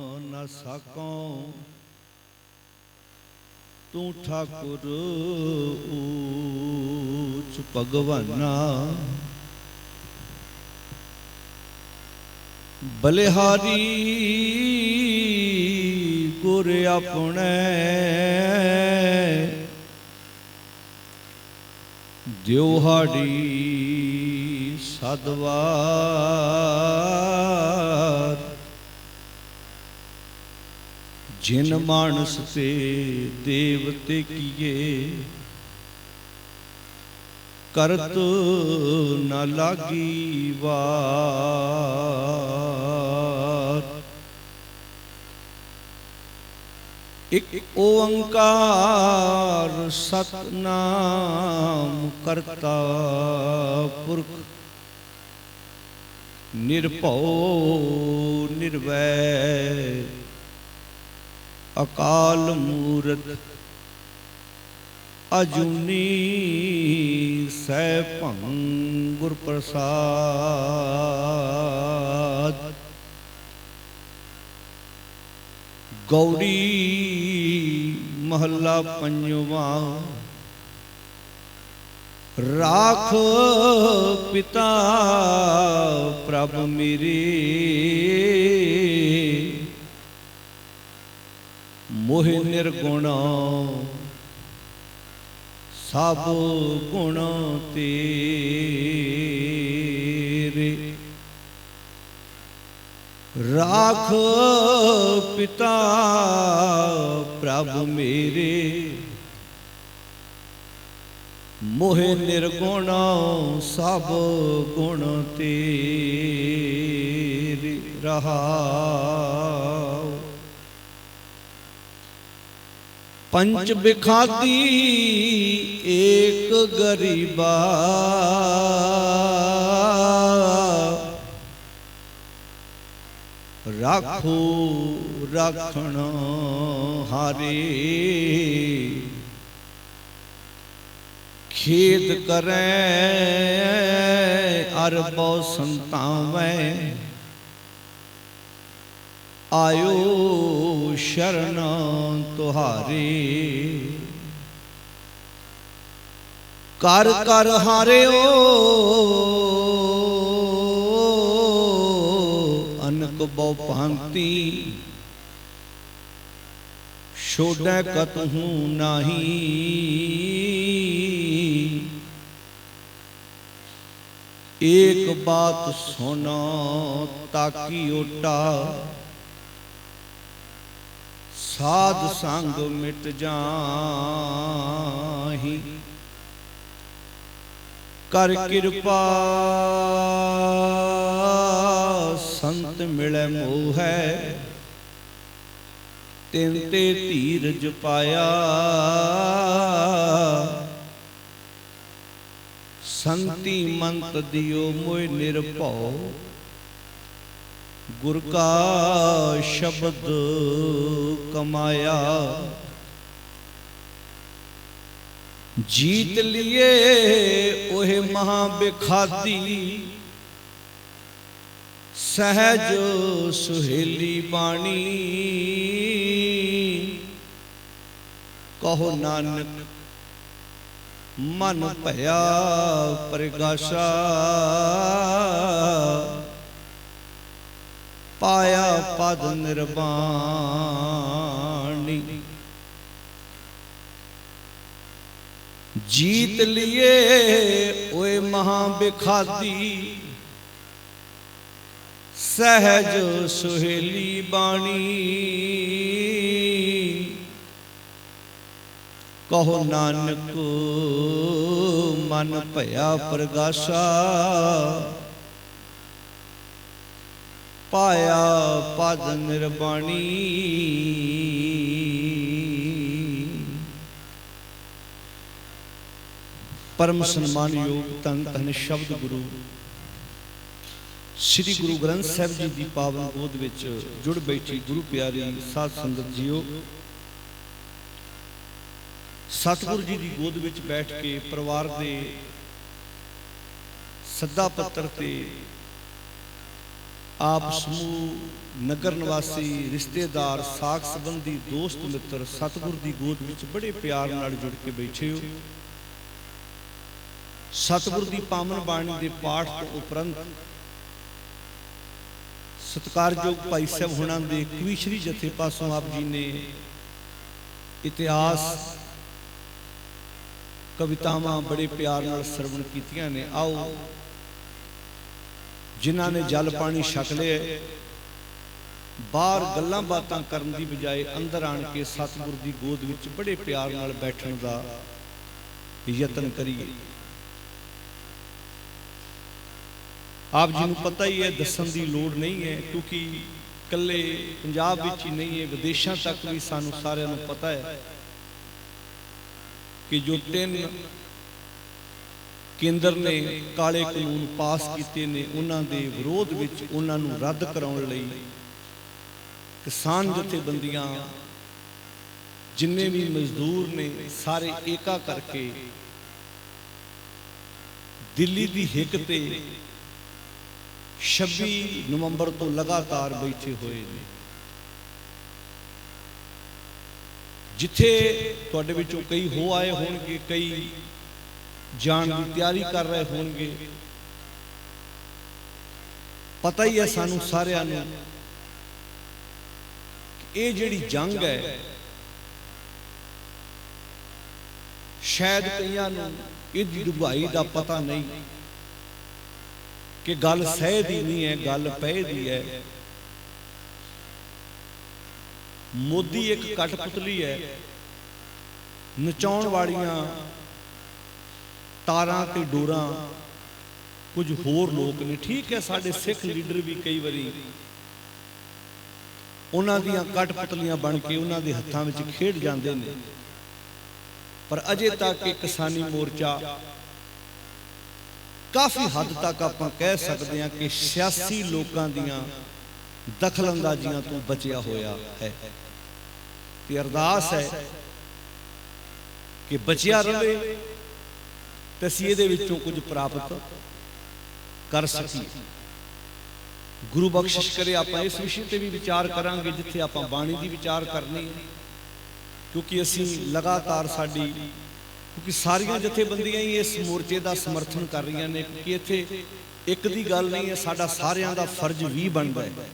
न साकों तू ठाकुर ऊच भगवाना बलिहारी गुर अपने दिहाड़ी सदवार जिन मानस से देवते किए करत न लागी वार। एक ओंकार सतनाम करता पुरख निर्भव निर्वैर अकाल मूरत अजूनी सैभं गुर प्रसाद। गौड़ी महला पंजवा राख पिता प्रभ मेरे मोह निर्गुण सब गुण तेरे। राख पिता प्रभु मेरे मोह निर्गुण सब गुण तेरे। रहा पंच बिखाती एक गरीबा राखो राखण हारे खेत करें अरबो संतावें आयो शरण तुहारे। कर कर हारे ओ अनक बहु भांति छोड़े कतहूँ नाही। एक बात सुनो ताकि ओटा साध संग मिट जाहि। कर कृपा संत मिले मोह तिन ते धीरज पाया। संति मंत दियो मोय निर्भव गुर का शब्द कमाया। जीत लिए ओहे महाबिखादी सहज सुहेली बाणी। कहो नानक मन भया प्रगाशा पाया पद निर्वाणी। जीत लिए ओए महाबिखादी सहज सुहेली बाणी। कहो नानक मन भया प्रगाशा पाया पद निर्वाणी। परम सम्मान योग धन धन शब्द गुरु श्री गुरु ग्रंथ साहिब जी की पावन गोद विच जुड़ बैठी गुरु प्यारी साध संगत जीओ। सतगुरु जी की गोद विच बैठ के परिवार के सदा पत्र ते आप समूह नगर निवासी रिश्तेदार साख संबंधी दोस्त मित्र सतगुर की गोद विच बड़े प्यार नाल जुड़ के बैठे हो। सतगुर की पावन बाणी के पाठ तो उपरंत सत्कारयोग भाई साहब होना दे कविशरी जथे पासों आप जी ने इतिहास कवितावां बड़े प्यार नाल सरवण कीतियां ने। आओ जिन्हां ने जल पानी छक लिया बाहर गल्लां बातां करन दी बजाए अंदर आण के सतगुर दी गोद विच बड़े प्यार नाल बैठण दा यतन करिए। आप जी नूं पता ही है, दसन दी लोड़ नहीं है, क्योंकि कल्ले पंजाब विच ही नहीं है, विदेशों तक भी सानू सारिआं नूं पता है कि जो 3 केंद्र ने काले कानून पास किए ने उन्हां दे विरोध विच उन्हां नूं रद्द कराउण लई किसान जथेबंदियां जिन्ने भी मजदूर ने सारे एका करके दिल्ली दी हिक ते 26 नवंबर तो लगातार बैठे हुए ने। जिथे तुहाडे विचों कई हो आए होणगे, कई जाण की तैयारी कर रहे होणगे। पता ही है सानू सारिआं नूं ये जिहड़ी जंग है शायद कईयां नूं इहदी डुगाई दा पता नहीं कि गल सह दी नहीं है, गल पै दी है। मोदी एक कठपुतली है, नचाउण वालियां तारां ते डोरां कुछ होर लोग ने। ठीक है, साडे सिख लीडर भी कई बारी उन्हां दीयां कठपुतलियां बन के उन्हां दे हत्थां विच खेड जांदे ने, पर अजे तक किसानी मोर्चा काफ़ी हद तक आप कह सकते हैं कि सियासी लोगों दीयां दखलअंदाजियां तो बचिया होया है। ते अरदास है कि बचिया रहे ते असीं इहदे विचों कुछ प्राप्त कर सकीए। गुरु बख्शिश करे आप इस विषय पर भी विचार करांगे जिथे आप बाणी की विचार करनी है, क्योंकि असीं लगातार साडी क्योंकि सारियां जथेबंदियां ही इस मोर्चे का समर्थन कर रही ने, क्योंकि इत्थे एक दी गल नहीं है, साडा सारियां दा फर्ज भी बनता है।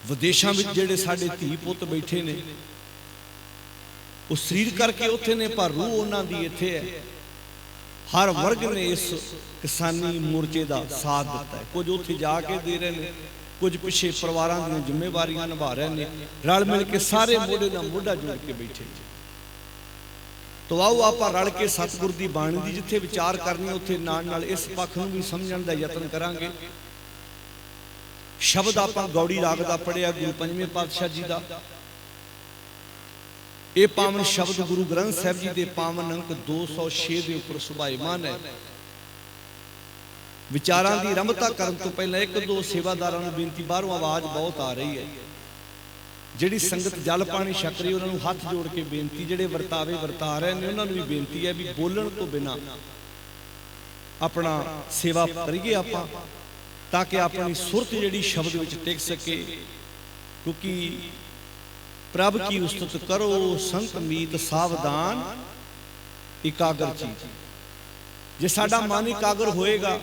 विदेशों में जिहड़े साडे धी पुत बैठे ने वो शरीर करके उत्थे ने, पर रूह उन्हां दी इत्थे है। हर वर्ग ने इस किसानी मोर्चे का साथ दिता है। कुछ उत्थे जाके दे रहे हैं, कुछ पिछे परिवारां दी जिम्मेवारियां निभा रहे हैं, रल मिल के सारे मोढे नाल मोढा जोड़ के बैठे। तो आओ आप रल के सतगुर की बाणी की जिथे विचार करनी उत्थे नाल नाल इस पक्ष नूं भी समझण दा यतन करांगे। शब्द आप गौड़ी राग का पढ़िया गुरु पंजवें पातशाह जी का। ये पावन शब्द गुरु ग्रंथ साहिब जी के पावन अंक 206 के उपर सुभाईमान है। विचारां की आरंभता करन तो पहला एक दो सेवादारां नूं बेनती, बाहरों आवाज़ बहुत आ रही है। जिहड़ी संगत जल पानी छक रही उन्होंने हाथ जोड़ के बेनती, जिहड़े वर्तावे वर्ता रहे हैं उन्होंने भी बेनती है भी बोलण तो बिना अपना सेवा करिए आपां, ताकि अपनी सुरत जिहड़ी शब्द विच टिक सके। क्योंकि प्रभ की उस्तत करो संत मीत सावधान एकाग्र चीज। जे साडा मन एकाग्र होएगा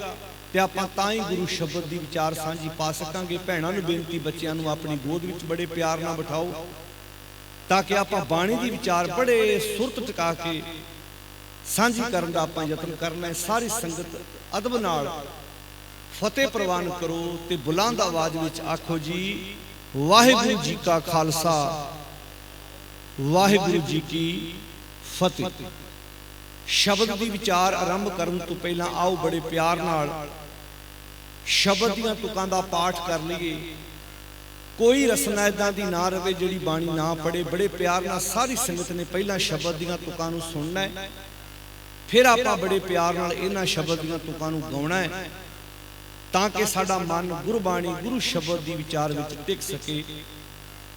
तो आप ताई गुरु शब्द की विचार सांझी पा सकांगे। भैणां नूं बेनती, बच्चों नूं अपनी गोद विच बड़े प्यार नाल बिठाओ, ताकि आप बाणी की विचार बड़े सुरत टिका के सांझी करन दा आपां यतन करना है। सारी संगत अदब नाल फतेह प्रवान करो ते बुलंद आवाज विच आखो जी वाहिगुरू जी का खालसा वाहिगुरू जी की फतेह। शब्द की विचार आरंभ करन तो पहला आओ बड़े प्यार नाल शब्द दीआं तुकां दा पाठ कर लीए। कोई रसना इदां दी ना रहे जिहड़ी बाणी ना पढ़े। बड़े प्यार नाल सारी संगत ने पहला शब्द दीआं तुकां नूं सुनना है, फिर आपां बड़े प्यार नाल इन्हां शब्द दीआं तुकां नूं गाउणा है, ताकि साडा मन गुरबाणी गुरु शब्द की विचार विच टिक सके।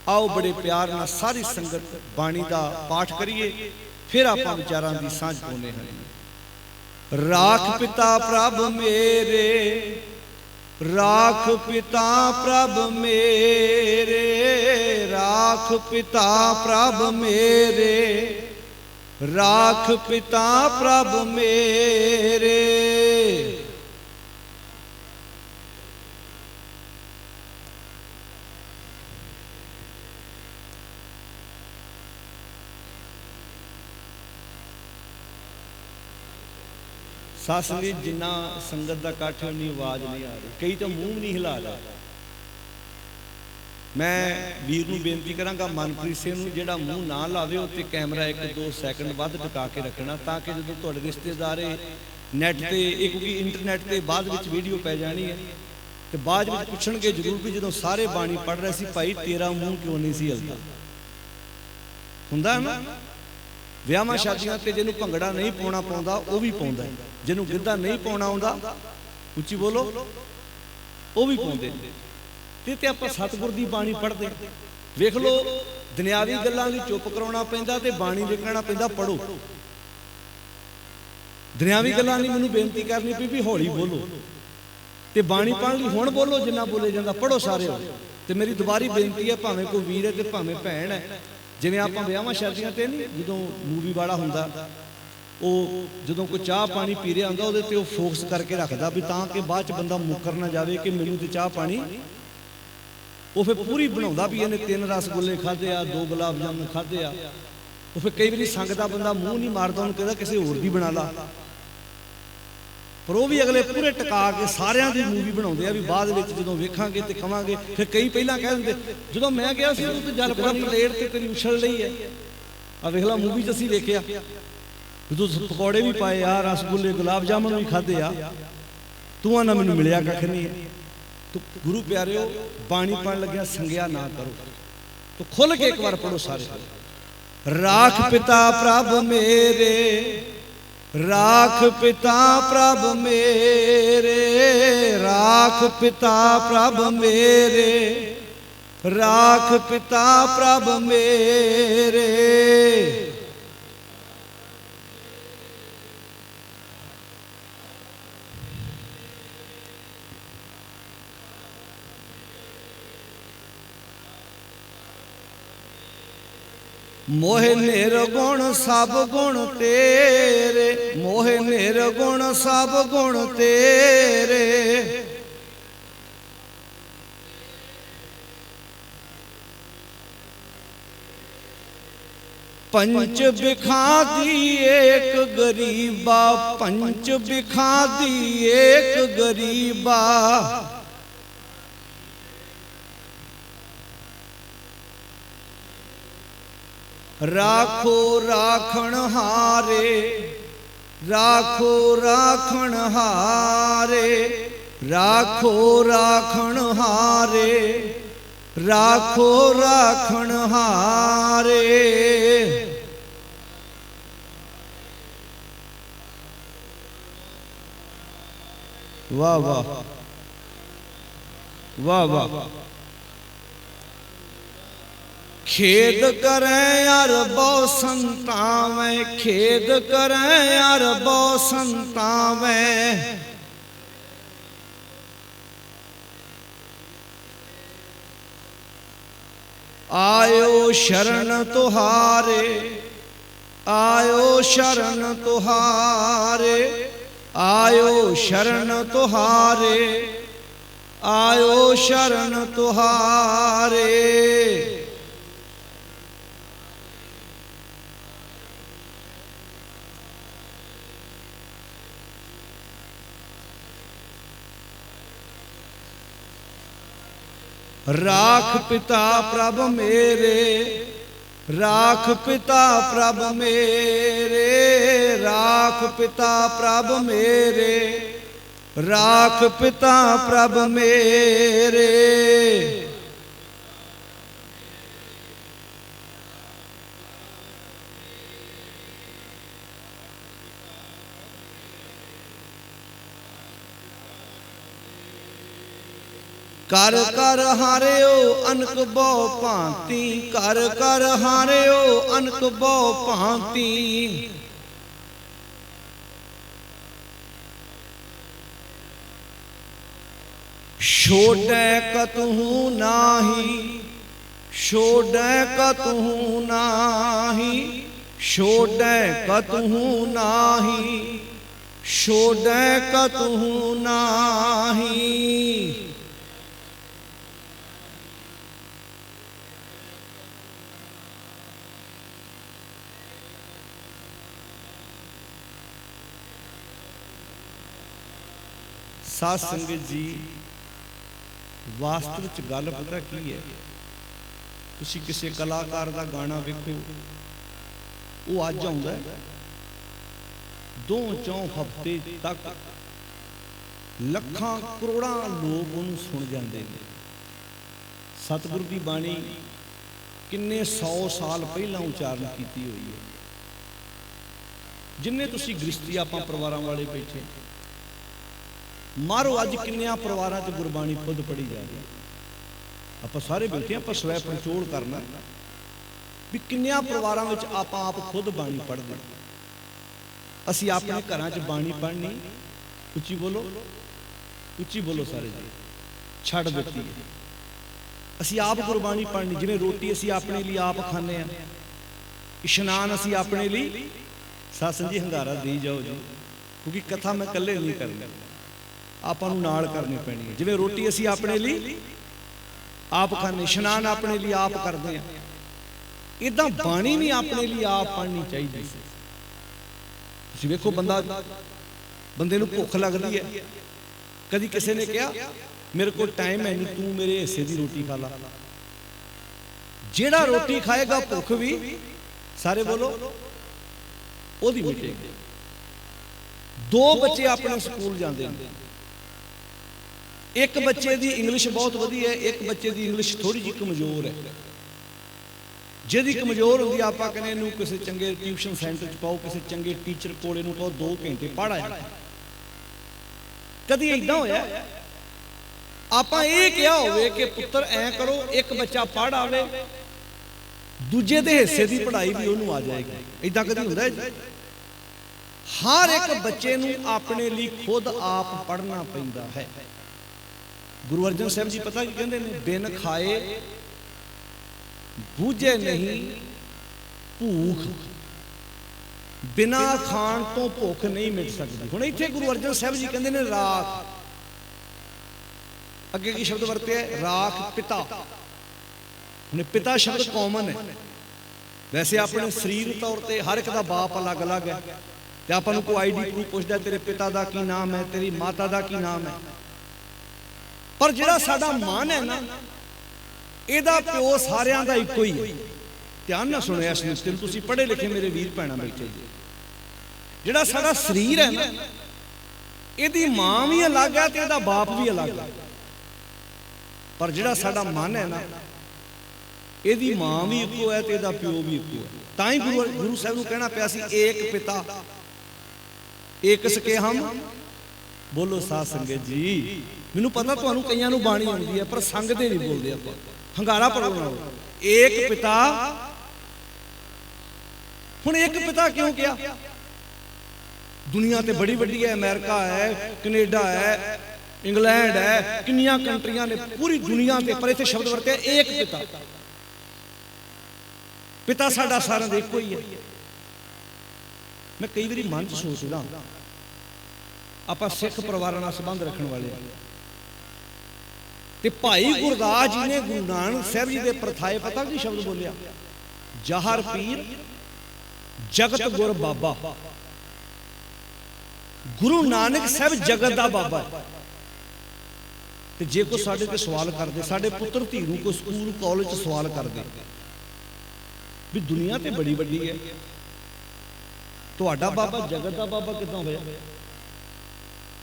आओ बड़े प्यार नाल सारी संगत बाणी का पाठ करिए, फिर आप विचारां की सांझ पाउने हैं। राख पिता प्रभ मेरे राख पिता प्रभ मेरे, राख पिता प्रभ मेरे, राख पिता प्रभ मेरे। सासरी जिन्ना संगत का इकट्ठ उन्नी आवाज नहीं आ रही, कई तो मूँह नहीं हिला रहा। मैं वीर नूं बेनती करांगा मनप्रीत सिंह नूं जिहड़ा मूँह ना लावे उत्ते कैमरा 1-2 सैकंड वध टिका के रखना, ताकि जो तुहाडे रिश्तेदार नैट ते क्योंकि इंटरनेट ते बाद विच वीडियो पै जानी है तो बाद विच पुछणगे जरूर भी जो सारे बाणी पढ़ रहे सी भाई तेरा मूँह क्यों नहीं सी हिलदा। हुंदा ना ਵਿਆਹਾਂ ਸ਼ਾਦੀਆਂ ਤੇ ਜਿਹਨੂੰ ਭੰਗੜਾ ਨਹੀਂ ਪਾਉਣਾ ਪਾਉਂਦਾ ਉਹ ਵੀ ਪਾਉਂਦਾ, ਜਿਹਨੂੰ ਗਿੱਧਾ ਨਹੀਂ ਪਾਉਣਾ ਆਉਂਦਾ ਉੱਚੀ ਬੋਲੋ ਉਹ ਵੀ ਪਾਉਂਦੇ ਨੇ। ਤੇ ਆਪਾਂ ਸਤਿਗੁਰ ਦੀ ਬਾਣੀ ਪੜ੍ਹਦੇ ਵੇਖ ਲਓ, ਦੁਨਿਆਵੀ ਗੱਲਾਂ ਲਈ ਚੁੱਪ ਕਰਾਉਣਾ ਪੈਂਦਾ ਤੇ ਬਾਣੀ ਦੇ ਕਹਿਣਾ ਪੈਂਦਾ ਪੜੋ। ਦੁਨਿਆਵੀ ਗੱਲਾਂ ਲਈ ਮੈਨੂੰ ਬੇਨਤੀ ਕਰਨੀ ਪਈ ਵੀ ਹੌਲੀ ਬੋਲੋ ਤੇ ਬਾਣੀ ਪੜ੍ਹਨ ਲਈ ਹੁਣ ਬੋਲੋ, ਜਿੰਨਾ ਬੋਲੇ ਜਾਂਦਾ ਪੜੋ ਸਾਰੇ। ਤੇ ਮੇਰੀ ਦੁਬਾਰੀ ਬੇਨਤੀ ਹੈ, ਭਾਵੇਂ ਕੋਈ ਵੀਰ ਹੈ ਤੇ ਭਾਵੇਂ ਭੈਣ ਹੈ, ਜਿਵੇਂ ਆਪਾਂ ਵਿਆਹਾਂ ਸ਼ਾਦੀਆਂ ਤੇ ਨਹੀਂ ਜਦੋਂ ਮੂਵੀ ਵਾਲਾ ਹੁੰਦਾ ਉਹ ਜਦੋਂ ਕੋਈ ਚਾਹ ਪਾਣੀ ਪੀ ਰਿਹਾ ਹੁੰਦਾ ਉਹਦੇ ਤੇ ਉਹ ਫੋਕਸ ਕਰਕੇ ਰੱਖਦਾ ਵੀ ਤਾਂ ਕਿ ਬਾਅਦ ਚ ਬੰਦਾ ਮੁੱਕਰ ਨਾ ਜਾਵੇ ਕਿ ਮੈਨੂੰ ਤੇ ਚਾਹ ਪਾਣੀ, ਉਹ ਫਿਰ ਪੂਰੀ ਬਣਾਉਂਦਾ ਵੀ ਇਹਨੇ 3 ਰਸਗੁੱਲੇ ਖਾਧੇ ਆ, 2 ਗੁਲਾਬ ਜਾਮੁਨ ਖਾਧੇ ਆ। ਉਹ ਫਿਰ ਕਈ ਵਾਰੀ ਸੰਗ ਦਾ ਬੰਦਾ ਮੂੰਹ ਨਹੀਂ ਮਾਰਦਾ, ਉਹਨੂੰ ਕਹਿੰਦਾ ਕਿਸੇ ਹੋਰ ਦੀ ਬਣਾ ਲਾ, ਪਰ ਉਹ ਵੀ ਅਗਲੇ ਪੂਰੇ ਟਿਕਾ ਕੇ ਸਾਰਿਆਂ ਦੀ ਮੂਵੀ ਬਣਾਉਂਦੇ ਆ ਵੀ ਬਾਅਦ ਵਿੱਚ ਜਦੋਂ ਵੇਖਾਂਗੇ ਤੇ ਕਵਾਂਗੇ। ਫਿਰ ਕਈ ਪਹਿਲਾਂ ਕਹਿ ਦਿੰਦੇ ਜਦੋਂ ਮੈਂ ਗਿਆ ਸੀ ਤੂੰ ਤੇ ਜਲ ਪਾਣੀ ਪਲੇਟ ਤੇ ਤੇਰੀ ਉਛਲ ਲਈ ਹੈ। ਆ ਵੇਖ ਲਾ ਮੂਵੀ 'ਚ ਅਸੀਂ ਵੇਖਿਆ ਜਦੋਂ ਪਕੌੜੇ ਵੀ ਪਾਏ ਆ, ਰਸਗੁੱਲੇ ਗੁਲਾਬ ਜਾਮੁਨ ਵੀ ਖਾਧੇ ਆ, ਤੂੰ ਆ ਨਾ ਮੈਨੂੰ ਮਿਲਿਆ ਕੱਖ ਨਹੀਂ। ਤੂੰ ਗੁਰੂ ਪਿਆਰਿਓ ਬਾਣੀ ਪੜ੍ਹਨ ਲੱਗਿਆ ਸੰਗਿਆ ਨਾ ਕਰੋ, ਤੂੰ ਖੁੱਲ ਕੇ ਇੱਕ ਵਾਰ ਪੜੋ ਸਾਰੇ। ਰਾਖ ਪਿਤਾ ਪ੍ਰਭ ਮੇਰੇ, राख पिता प्रभ मेरे, राख पिता प्रभ मेरे, राख पिता प्रभ मेरे। मोह निर्गुण सब गुण तेरे, मोह निर्गुण सब गुण तेरे। पंच बिखा दी एक गरीबा, पंच बिखा दी एक गरीबा। राखो राखण हारे, राखो राखण हारे, राखो राखण हारे, राखो राखण हारे। वाह वाह वाह वाह। खेद करें यार बहु संतावें, खेद करें यार बहु संतावें। आयो शरण तुहारे, आयो शरण तुहारे, आयो शरण तुहारे, आयो शरण तुहारे। राख पिता प्रभ मेरे, राख पिता प्रभ मेरे, राख पिता प्रभ मेरे, राख पिता प्रभ मेरे। कर कर हारियो अनक बहु भांति, कर कर हारियो अनक बहु भांति। छोड़ै कतहु नाही, छोड़ै कतहु नाही, छोड़ै कतहु नाही, छोड़ै कतहु नाही। साध संगत जी, वास्तव च गल पता की है, तुसी किसी कलाकार का गाना वेखो, वो अज आउंदा है, 2-4 हफ्ते तक लखां करोड़ां लोग उन्हें सुन जाते हैं। सतगुरु की बाणी किन्ने 100 साल पहला उचारण की हुई है। जिन्ने तुसी गृहस्थी आपां परिवारां वाले बैठे मारो, अज किन्नियां परिवारां च गुरबाणी खुद पढ़ी जा रही। आपां सारे बैठे आपां स्वै पंचोल करना भी किन्नियां परिवारां विच आपां आप खुद बाणी पढ़दे। असी अपने घरां च बाणी पढ़नी, उच्ची बोलो, उच्ची बोलो सारे जी, छड़ दित्ती है। असी आप गुरबाणी पढ़नी, जिवें रोटी असी अपने लिए आप खाने हैं, इशनान असी अपने लिए। सत्संग जी हंगारा दी जाओ जी, क्योंकि कथा मैं कल्ले नहीं करनी, आपां नूं नाल करनी पैनी है। जिवें रोटी असी अपने लिए आप खाने, इशनान अपने लिए आप करते हैं, इदां बाणी भी अपने लिए आप पढ़नी चाहिए। तुसीं वेखो, बंदे नूं भुख लगदी है, कदी किसी ने कहा मेरे को टाइम है नहीं, तू मेरे हिस्से की रोटी खा ला। जिहड़ा रोटी खाएगा भुख भी, सारे बोलो, ओदी मिटेगी। 2 बच्चे अपने स्कूल जाते हैं, एक बच्चे की इंग्लिश बहुत वधिया है, एक बच्चे की इंग्लिश थोड़ी जी कमजोर है। जिहदी कमजोर होंदी आपां कहने नूं किसी चंगे ट्यूशन सेंटर च पाओ, किसी चंगे टीचर कोले नूं कहो 2 घंटे पढ़ आया। कदी इदां होया आपां इह कहा होवे कि पुत्तर ऐ करो, एक बच्चा पढ़ आवे, दूजे दे हिस्से की पढ़ाई भी उहनूं आ जाएगी। इदां कदी हुंदा है? हर एक बच्चे नूं अपने लिए खुद आप पढ़ना पैंदा है। गुरु अर्जन साहब जी पता की कहते हैं, बिन खाए बूझे नहीं भूख, बिना खाण तो भुख नहीं मिट सकती। हुण इत्थे गुरु अर्जन साहब जी कहते हैं राख, अगे की शब्द वरते है राख पिता। हुण पिता शब्द कॉमन है, वैसे अपने शरीर तौर पर हर एक का बाप अलग अलग है, तो आपां नूं कोई आईडी प्रूफ पुछदा तेरे पिता का की नाम है, तेरी माता का की नाम है, पर जिहड़ा साडा मन है ना, इहदा प्यो सारियां दा इक्को ही है। ध्यान ना सुनिया इस नुस्खे नूं, तुसीं पढ़े लिखे मेरे वीर भैणां बैठे जी। जिहड़ा साडा शरीर है ना, इहदी मां भी अलग है ते इहदा बाप भी अलग है, पर जिहड़ा साडा मन है ना, इहदी मां भी इक्को है ते इहदा प्यो भी इक्को है। तां ही गुरु साहब नूं कहना पिया सी, एक पिता एक सके हम। बोलो साध संगत जी, मैनू पता तुहानू कईयां नूं बाणी आउंदी है, पर संगदे नहीं बोलदे आपां, हंगारा पढ़ना। एक पिता, हुण एक पिता क्यों किया? दुनिया ते बड़ी वड्डी है, अमेरिका है, कनेडा है, इंग्लैंड है, किन्नियां कंट्रियां ने पूरी दुनिया ते, पर इत्थे शब्द वरते एक पिता। पिता साडा सारिआं दा इक्को ही है। मैं कई बारी मन च सोचदा, आपां सिख परिवारां नाल संबंध रखण वाले ते भाई गुरदास जी ने गुरु नानक साहब जी के प्रथाए पता की शब्द बोलिया, जाहर पीर जगत गुर बाबा। गुरु नानक साहब जगत का बाबा है। तो जे कोई साडे ते सवाल करदे, साडे पुत्र धी नूं कोई स्कूल कॉलेज सवाल करदे भी दुनिया ते बड़ी वड्डी है, तुहाडा बाबा जगत का बाबा किदां होया?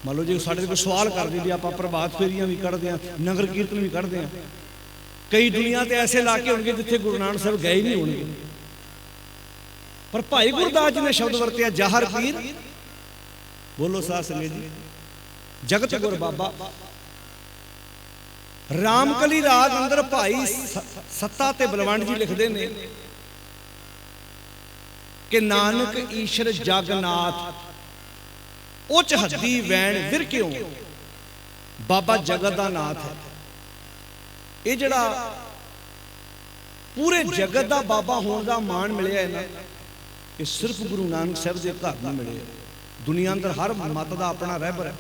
मान लो जो साढ़े कोई सवाल कर दी, आप प्रभात फेरियां भी कढ़ते हैं, नगर कीर्तन भी कढ़ते हैं। कई दुनिया के ऐसे इलाके होंगे जिथे गुरु नानक साहब गए नहीं होंगे, पर भाई गुरदास जी ने शब्द वरतिया जाहर पीर। बोलो साध संगत जी, जगत गुर बाबा। रामकली राग अंदर भाई सत्ता ते बलवंड जी लिखते हैं कि नानक ईश्वर जगन्नाथ उच हद्दी वैन विर क्यों। बाबा जगत का नाथ है। ये जड़ा पूरे जगत का बाबा होने का मान मिले है ना, ये सिर्फ गुरु नानक साहब के घर में मिले। दुनिया अंदर हर मत का अपना रहबर है।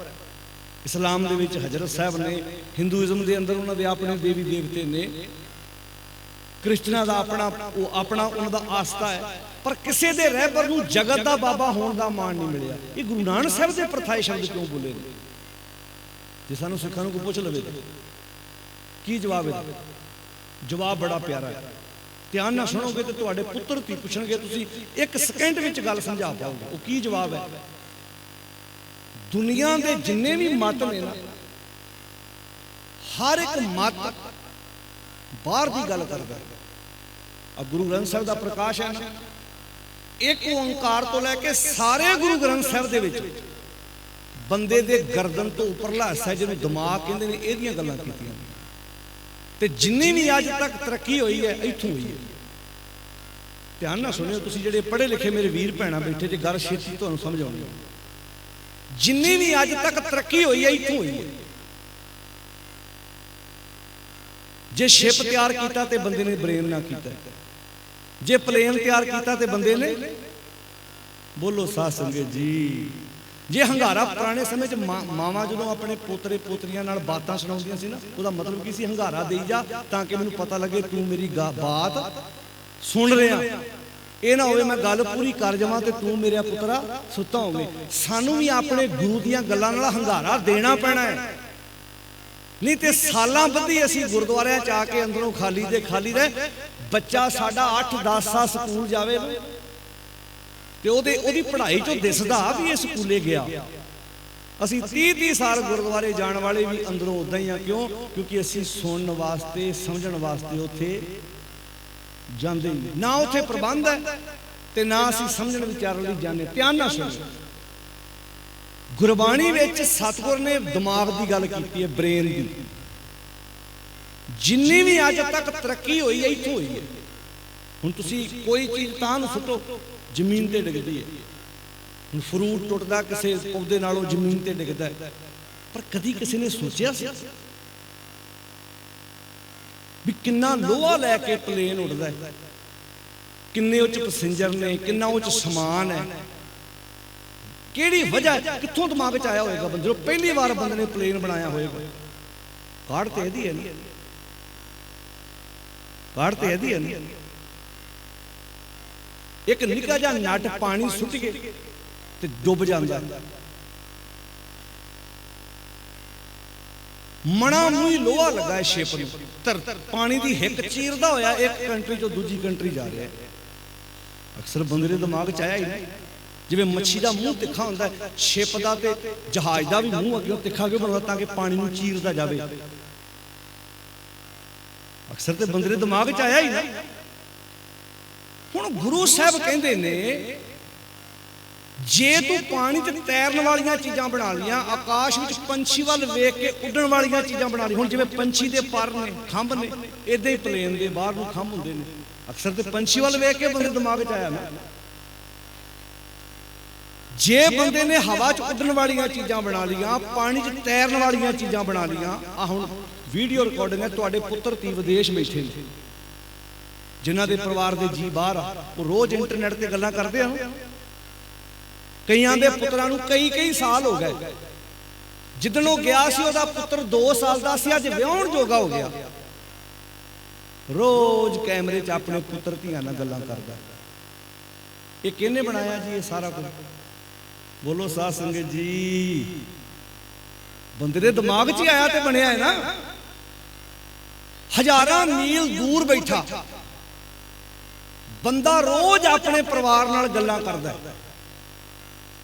इस्लाम दे विच हजरत साहब ने, हिंदुइज्म के अंदर उन्होंने अपने देवी देवते ने, क्रिश्चना का अपना उनका आस्था है, पर किसी के रहबर नूं जगत का बाबा होने का मान नहीं मिले। ये गुरु नानक साहब के प्रथाए शब्द क्यों बोले? जे सानू सिखां नूं कोई पुछ लवे की जवाब है? जवाब बड़ा प्यारा है। ध्यान ना सुनोगे तो तुहाडे पुत्र धी पुछणगे, तुसीं एक सेकंड विच गल समझा पाओगे। वो की जवाब है? दुनिया के जिन्ने भी मत ने ना, हर एक मत बाहर की गल करता है। अब गुरु ग्रंथ साहब का प्रकाश है ना, एक ओंकार तो लैके सारे गुरु ग्रंथ साहब दे विच बंदे दे गर्दन तो उपरला हिस्सा जिन्हें दिमाग कहते हैं, इहदियां गल्लां कीतियां ते जिन्नी भी अज तक तरक्की हुई है इत्थों हुई है। ध्यान ना सुनियो, तुसीं जिहड़े पढ़े लिखे मेरे वीर भैणां बैठे जे, गल छेती तुहानूं समझ आउणी। जिन्नी भी अज तक तरक्की हुई है इत्थों हुई है। जे शिप तैयार किया तो बंदे ने ब्रेन ना किया, जे प्लेन तैयार किया तो बंदे ने, बोलो साध संगत जी, जे हंगारा पुराने समय मावां जो अपने पोतरे पोतरियां नाल बातां सुणाउंदियां सी ना, उसका मतलब की सी हंगारा देई जा ताकि मैनूं पता लगे तू मेरी बात सुन रहा। ये ना होवे मैं गल पूरी कर जावां ते तू मेरा पुत्रा सुता होवे। सानू भी अपने गुरु दीयां गल्लां नाल हंगारा देना पैना है, नहीं तो सालां बधी असीं गुरुद्वारियां च आके अंदरों खाली दे खाली रहे। बच्चा साडा 8-10 साल स्कूल जावे ते ओदी पढ़ाई चों दिसदा भी ये स्कूले गया। असीं 30-30 साल गुरुद्वारे जाण वाले भी अंदरों उदां ही आ। क्यों? क्योंकि असीं सुनने वास्ते समझण वास्ते उत्थे जांदे नहीं, ना उत्थे प्रबंध है ते ना असीं समझण विचारन लई जाने। ध्यान नाल सुणो, गुरबाणी विच सतगुर ने दिमाग की गल की है, ब्रेन की। जिन्नी भी अज तक तरक्की हुई है इत्थों हुई है। हुण तुसीं कोई चीज़ तां नूं सुटो जमीन ते डिगदी है। हुण फ्रूट टुटदा किसी पौधे नालों जमीन ते डिगदा है, पर कदी किसी ने सोचिया सी भी किन्ना लोहा लैके प्लेन उड़दा है, किन्ने उच पैसेंजर ने, किन्ना उच समान है, किहड़ी वजह कित्थों दिमाग च आया होएगा बंदे नूं? पहली बार बंदे ने प्लेन बनाया होएगा। काढ़ ते इहदी है नहीं, काढ़ ते इहदी है नहीं। एक निक्का जिहा नट पानी सुट के ते डुब जांदा, मना मूंह लोहा लगा है शिप नूं, पानी की हिक चीरदा होया एक कंट्री चों दूजी कंट्री जा रहा है। अक्सर बंदे दे दिमाग च आया ही नहीं। जिवें मच्छी का मूँह तिखा होंदा है, शिप का ते जहाज का भी मूँह अगे तिखा क्यों बनता ताकि पानी नूं चीरदा जावे। अक्सर तो बंदे दे दिमाग च आया ही ना। हुण गुरु साहब कहंदे ने जे तू पानी च तैरन वालियां चीज़ां बना लियां, आकाश विच पंछी वल वेख के उड्डण वालियां चीज़ां बना लियां। हुण जिवें पंछी दे पर ने, खंभ ने, इदां ही प्लेन दे बाहर नूं खंभ हुंदे ने। अक्सर तो पंछी वल वेख के बंदे दिमाग च आया ना। जे बंदे ने हवा च उड्डण वालियां चीज़ां बना लियां, पानी च तैरन वालियां चीज़ां बना लियां। आ हुण वीडियो रिकॉर्डिंग है, तुहाडे पुत्र धी विदेश बैठे ने, जिन्हां दे परिवार दे जी बाहर आ, वो रोज़ इंटरनेट ते गल्लां करदे आ। कईयां दे पुत्रां नूं कई साल हो गए। जिदन वो गया सी उहदा पुत्र 2 साल दा सी, अज विआहण जोगा हो गया। रोज़ कैमरे च अपने पुत्र धियां नाल गल्लां करदा। ये किहने बनाया जी ये सारा कुछ? बोलो साध संगत जी, बंदे दे दिमाग च आया तो बनया है ना। हजारां मील दूर बैठा बंदा रोज अपने परिवार नाल गल्लां करदा है,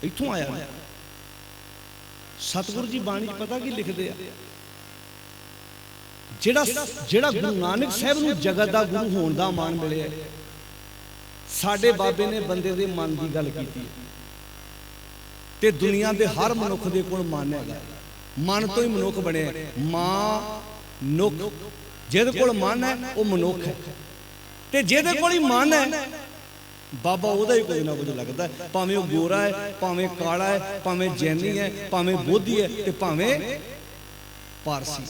इत्थों आया ना। सतगुरु जी बाणी पता की लिखते हैं, जेड़ा गुरु नानक साहब नूं जगत दा गुरु होने दा मान मिले, साडे बाबे ने बंदे दे मन की गल कीती ते दुनिया दे हर मनुख दे कोल मन है। मन तो ही मनुख बने, मां नुख, जिहदे कोल मन है वह मनुख है, ते जिहदे कोल ही मन है बाबा उहदा ही कुछ ना कुछ लगता है। भावें वह गोरा है, भावें काला है, भावें जैनी है, भावें बोधी है, ते भावें ਪਾਰਸੀ।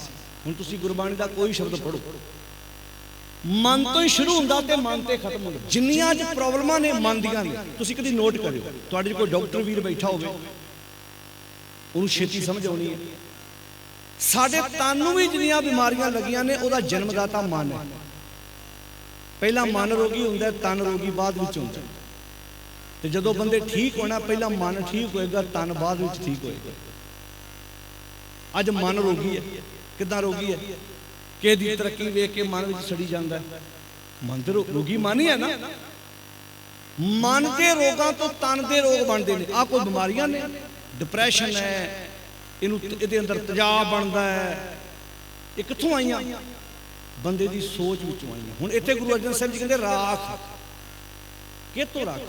ਹੁਣ ਤੁਸੀਂ ਗੁਰਬਾਣੀ ਦਾ ਕੋਈ ਸ਼ਬਦ ਪੜ੍ਹੋ, ਮਨ ਤੋਂ ਹੀ ਸ਼ੁਰੂ ਹੁੰਦਾ ਤੇ ਮਨ ਤੇ ਖਤਮ ਹੁੰਦਾ। ਜਿੰਨੀਆਂ ਅੱਜ ਪ੍ਰੋਬਲਮਾਂ ਨੇ ਮਨ ਦੀਆਂ ਨੇ, ਤੁਸੀਂ ਕਦੀ ਨੋਟ ਕਰਿਓ, ਤੁਹਾਡੇ 'ਚ ਕੋਈ ਡਾਕਟਰ ਵੀਰ ਬੈਠਾ ਹੋਵੇ ਉਹਨੂੰ ਛੇਤੀ ਸਮਝ ਆਉਣੀ ਹੈ। ਸਾਡੇ ਤਨ ਨੂੰ ਵੀ ਜਿੰਨੀਆਂ ਬਿਮਾਰੀਆਂ ਲੱਗੀਆਂ ਨੇ ਉਹਦਾ ਜਨਮਦਾਤਾ ਮਨ ਹੈ। ਪਹਿਲਾਂ ਮਨ ਰੋਗੀ ਹੁੰਦਾ, ਤਨ ਰੋਗੀ ਬਾਅਦ ਵਿੱਚ ਹੁੰਦਾ। ਤੇ ਜਦੋਂ ਬੰਦੇ ਠੀਕ ਹੋਣਾ, ਪਹਿਲਾਂ ਮਨ ਠੀਕ ਹੋਏਗਾ, ਤਨ ਬਾਅਦ ਵਿੱਚ ਠੀਕ ਹੋਏਗਾ। ਅੱਜ ਮਨ ਰੋਗੀ ਹੈ। ਕਿੱਦਾਂ ਰੋਗੀ ਹੈ? ਕਿਸੇ ਦੀ ਤਰੱਕੀ ਵੇਖ ਕੇ ਮਨ ਵਿੱਚ ਸੜੀ ਜਾਂਦਾ। ਮਨ ਤੇ ਰੋਗੀ ਮਨ ਹੀ ਹੈ ਨਾ। ਮਨ ਦੇ ਰੋਗਾਂ ਤੋਂ ਤਨ ਦੇ ਰੋਗ ਬਣਦੇ ਨੇ। ਆਹ ਕੋਈ ਬਿਮਾਰੀਆਂ ਨੇ, ਡਿਪਰੈਸ਼ਨ ਹੈ, ਇਹਦੇ ਅੰਦਰ ਤੇਜ਼ਾਬ ਬਣਦਾ ਹੈ। ਇਹ ਕਿੱਥੋਂ ਆਈਆਂ? ਬੰਦੇ ਦੀ ਸੋਚ ਵਿੱਚੋਂ ਆਈਆਂ। ਹੁਣ ਇੱਥੇ ਗੁਰੂ ਅਰਜਨ ਸਾਹਿਬ ਜੀ ਕਹਿੰਦੇ ਰਾਖ ਕਿਤੋਂ ਰਾਖ?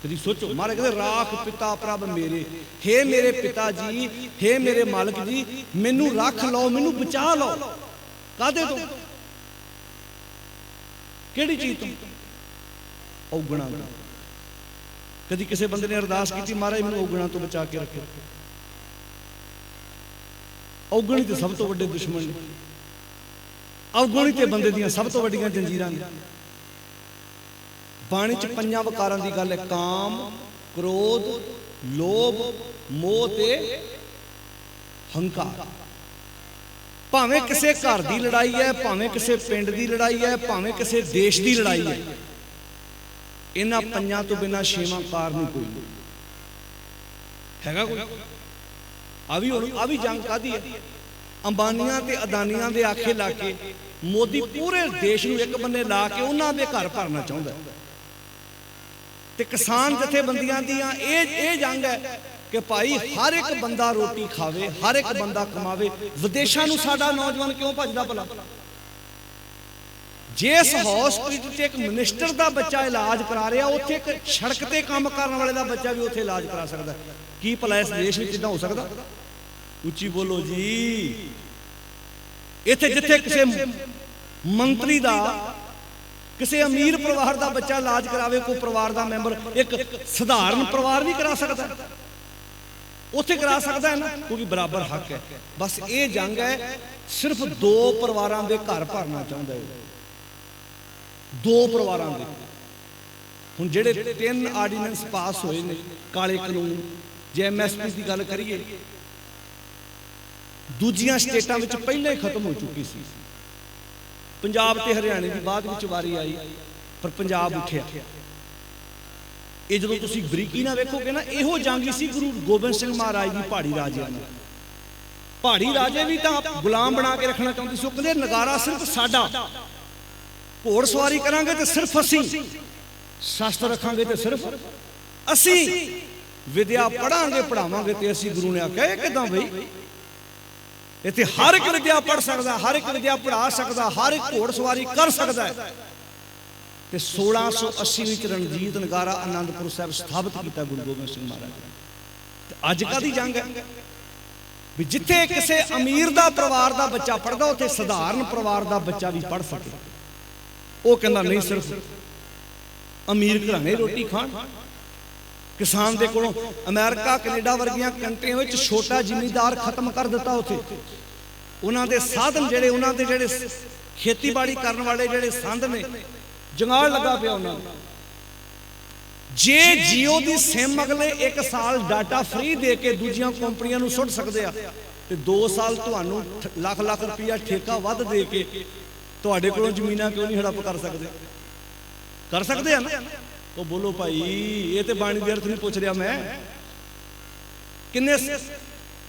ਕਦੀ ਸੋਚੋ, ਮਹਾਰਾਜ ਕਹਿੰਦੇ ਰਾਖ ਪਿਤਾ ਪ੍ਰਭ ਮੇਰੇ, ਹੇ ਮੇਰੇ ਪਿਤਾ ਜੀ, ਹੇ ਮੇਰੇ ਮਾਲਕ ਜੀ, ਮੈਨੂੰ ਰੱਖ ਲਓ, ਮੈਨੂੰ ਬਚਾ ਲਓ। ਕਾਹਦੇ ਤੋਂ? ਕਿਹੜੀ ਚੀਜ਼ ਤੋਂ? ਔਗਣਾ ਤੋਂ। ਕਦੀ ਕਿਸੇ ਬੰਦੇ ਨੇ ਅਰਦਾਸ ਕੀਤੀ, ਮਹਾਰਾਜ ਮੈਨੂੰ ਔਗਣਾ ਤੋਂ ਬਚਾ ਕੇ ਰੱਖੋ। ਔਗਣੀ ਤੇ ਸਭ ਤੋਂ ਵੱਡੇ ਦੁਸ਼ਮਣ ਨੇ। ਔਗਣੀ ਤੇ ਬੰਦੇ ਦੀਆਂ ਸਭ ਤੋਂ ਵੱਡੀਆਂ ਜੰਜੀਰਾਂ ਨੇ। ਬਾਣੀ 'ਚ 5 ਵਿਕਾਰਾਂ ਦੀ ਗੱਲ ਹੈ, ਕਾਮ, ਕ੍ਰੋਧ, ਲੋਭ, ਮੋਹ ਤੇ ਹੰਕਾਰ। ਭਾਵੇਂ ਕਿਸੇ ਘਰ ਦੀ ਲੜਾਈ ਹੈ, ਭਾਵੇਂ ਕਿਸੇ ਪਿੰਡ ਦੀ ਲੜਾਈ ਹੈ, ਭਾਵੇਂ ਕਿਸੇ ਦੇਸ਼ ਦੀ ਲੜਾਈ ਹੈ, ਇਹਨਾਂ 5 ਤੋਂ ਬਿਨਾਂ 6ਵਾਂ ਕਾਰ ਨਹੀਂ ਕੋਈ ਹੈਗਾ। ਕੋਈ ਆ ਵੀ ਜੰਗ ਕਾਹਦੀ ਹੈ? ਅੰਬਾਨੀਆਂ ਤੇ ਅਦਾਨੀਆਂ ਦੇ ਆਖੇ ਲਾ ਕੇ ਮੋਦੀ ਪੂਰੇ ਦੇਸ਼ ਨੂੰ ਇੱਕ ਬੰਨੇ ਲਾ ਕੇ ਉਹਨਾਂ ਦੇ ਘਰ ਭਰਨਾ ਚਾਹੁੰਦਾ। ਤੇ ਕਿਸਾਨ ਜਥੇਬੰਦੀਆਂ ਦੀਆਂ ਇਹ ਜੰਗ ਹੈ ਕਿ ਭਾਈ ਹਰ ਇੱਕ ਬੰਦਾ ਰੋਟੀ ਖਾਵੇ, ਹਰ ਇੱਕ ਬੰਦਾ ਕਮਾਵੇ। ਵਿਦੇਸ਼ਾਂ ਨੂੰ ਸਾਡਾ ਨੌਜਵਾਨ ਕਿਉਂ ਭੱਜਦਾ ਭਲਾ? ਜਿਸ ਹਸਪੀਟਲ 'ਚ ਇੱਕ ਮਿਨਿਸਟਰ ਦਾ ਬੱਚਾ ਇਲਾਜ ਕਰਾ ਰਿਹਾ, ਉੱਥੇ ਇੱਕ ਸੜਕ ਤੇ ਕੰਮ ਕਰਨ ਵਾਲੇ ਦਾ ਬੱਚਾ ਵੀ ਉੱਥੇ ਇਲਾਜ ਕਰਾ ਸਕਦਾ। ਕੀ ਭਲਾ ਇਸ ਦੇਸ਼ ਵਿੱਚ ਇਦਾਂ ਹੋ ਸਕਦਾ? ਉੱਚੀ ਬੋਲੋ ਜੀ। ਇੱਥੇ ਜਿੱਥੇ ਕਿਸੇ ਮੰਤਰੀ ਦਾ, ਕਿਸੇ ਅਮੀਰ ਪਰਿਵਾਰ ਦਾ ਬੱਚਾ ਇਲਾਜ ਕਰਾਵੇ, ਕੋਈ ਪਰਿਵਾਰ ਦਾ ਮੈਂਬਰ, ਇੱਕ ਸਧਾਰਨ ਪਰਿਵਾਰ ਵੀ ਕਰਾ ਸਕਦਾ, ਉੱਥੇ ਕਰਾ ਸਕਦਾ ਹੈ ਨਾ, ਕਿਉਂਕਿ ਬਰਾਬਰ ਹੱਕ ਹੈ। ਬਸ ਇਹ ਜੰਗ ਹੈ, ਸਿਰਫ 2 ਪਰਿਵਾਰਾਂ ਦੇ ਘਰ ਭਰਨਾ ਚਾਹੁੰਦਾ ਹੈ, 2 ਪਰਿਵਾਰਾਂ ਦੇ। ਹੁਣ ਜਿਹੜੇ 3 ਆਰਡੀਨੈਂਸ ਪਾਸ ਹੋਏ ਨੇ, ਕਾਲੇ ਕਾਨੂੰਨ, ਜੇ MSP ਦੀ ਗੱਲ ਕਰੀਏ, ਦੂਜੀਆਂ ਸਟੇਟਾਂ ਵਿੱਚ ਪਹਿਲਾਂ ਹੀ ਖਤਮ ਹੋ ਚੁੱਕੀ ਸੀ। ਪੰਜਾਬ ਤੇ ਹਰਿਆਣੇ ਦੀ ਬਾਅਦ ਵਿੱਚ ਵਾਰੀ ਆਈ, ਪਰ ਪੰਜਾਬ ਉੱਠਿਆ। ਇਹ ਜਦੋਂ ਤੁਸੀਂ ਬਰੀਕੀ ਨਾਲ ਵੇਖੋਗੇ ਨਾ, ਇਹੋ ਜੰਗ ਸੀ ਗੁਰੂ ਗੋਬਿੰਦ ਸਿੰਘ ਮਹਾਰਾਜ ਦੀ ਪਹਾੜੀ ਰਾਜਿਆਂ ਨਾਲ। ਪਹਾੜੀ ਰਾਜੇ ਵੀ ਤਾਂ ਗੁਲਾਮ ਬਣਾ ਕੇ ਰੱਖਣਾ ਚਾਹੁੰਦੇ ਸੀ। ਉਹ ਕਹਿੰਦੇ ਨਗਾਰਾ ਸਿਰਫ ਸਾਡਾ, ਘੋੜ ਸਵਾਰੀ ਕਰਾਂਗੇ ਤੇ ਸਿਰਫ ਅਸੀਂ, ਸ਼ਸਤਰ ਰੱਖਾਂਗੇ ਤੇ ਸਿਰਫ ਅਸੀਂ, ਵਿਦਿਆ ਪੜਾਂਗੇ ਪੜਾਵਾਂਗੇ ਤੇ ਅਸੀਂ। ਗੁਰੂ ਨੇ ਆਖਿਆ ਇਹ ਕਿਦਾਂ ਬਈ? ਇੱਥੇ ਹਰ ਇੱਕ ਵਿਦਿਆ ਪੜ ਸਕਦਾ, ਹਰ ਇੱਕ ਵਿਦਿਆ ਪੜਾ ਸਕਦਾ, ਹਰ ਇੱਕ ਘੋੜ ਸਵਾਰੀ ਕਰ ਸਕਦਾ ਹੈ। ਤੇ 1680 ਵਿੱਚ ਰਣਜੀਤ ਨਗਾਰਾ ਆਨੰਦਪੁਰ ਸਾਹਿਬ ਸਥਾਪਿਤ ਕੀਤਾ ਗੁਰੂ ਗੋਬਿੰਦ ਸਿੰਘ ਮਹਾਰਾਜ ਨੇ। ਤੇ ਅੱਜ ਕਾਹਦੀ ਜੰਗ ਹੈ? ਵੀ ਜਿੱਥੇ ਕਿਸੇ ਅਮੀਰ ਦਾ ਪਰਿਵਾਰ ਦਾ ਬੱਚਾ ਪੜਦਾ, ਉੱਥੇ ਸਧਾਰਨ ਪਰਿਵਾਰ ਦਾ ਬੱਚਾ ਵੀ ਪੜ ਸਕੇ। ਉਹ ਕਹਿੰਦਾ ਨਹੀਂ, ਸਿਰਫ ਅਮੀਰ ਘਰਾਣੇ ਰੋਟੀ ਖਾਣ। ਕਿਸਾਨ ਦੇ ਕੋਲੋਂ ਅਮਰੀਕਾ, ਕੈਨੇਡਾ ਵਰਗੀਆਂ ਕੰਟਰੀਆਂ ਵਿੱਚ ਛੋਟਾ ਜ਼ਿਮੀਂਦਾਰ ਖਤਮ ਕਰ ਦਿੱਤਾ। ਉੱਥੇ ਉਹਨਾਂ ਦੇ ਸਾਧਨ ਜਿਹੜੇ, ਉਹਨਾਂ ਦੇ ਜਿਹੜੇ ਖੇਤੀਬਾੜੀ ਕਰਨ ਵਾਲੇ ਜਿਹੜੇ ਸੰਦ ਨੇ, ਜੰਗਾਲ ਲੱਗਾ ਪਿਆ ਉਹਨਾਂ ਨੂੰ। ਜੇ ਜੀਓ ਦੀ ਸਿਮ ਅਗਲੇ 1 ਸਾਲ ਡਾਟਾ ਫ੍ਰੀ ਦੇ ਕੇ ਦੂਜੀਆਂ ਕੰਪਨੀਆਂ ਨੂੰ ਸੁੱਟ ਸਕਦੇ ਆ, ਤੇ 2 ਸਾਲ ਤੁਹਾਨੂੰ ਲੱਖ ਲੱਖ ਰੁਪਇਆ ਠੇਕਾ ਵੱਧ ਦੇ ਕੇ ਤੁਹਾਡੇ ਕੋਲੋਂ ਜ਼ਮੀਨਾਂ ਕਿਉਂ ਨਹੀਂ ਹੜੱਪ ਕਰ ਸਕਦੇ? ਕਰ ਸਕਦੇ ਆ ਨਾ? ਉਹ ਬੋਲੋ ਭਾਈ, ਇਹ ਤੇ ਬਾਣੀ ਦੇ ਅਰਥ ਨਹੀਂ ਪੁੱਛ ਰਿਹਾ ਮੈਂ। ਕਿੰਨੇ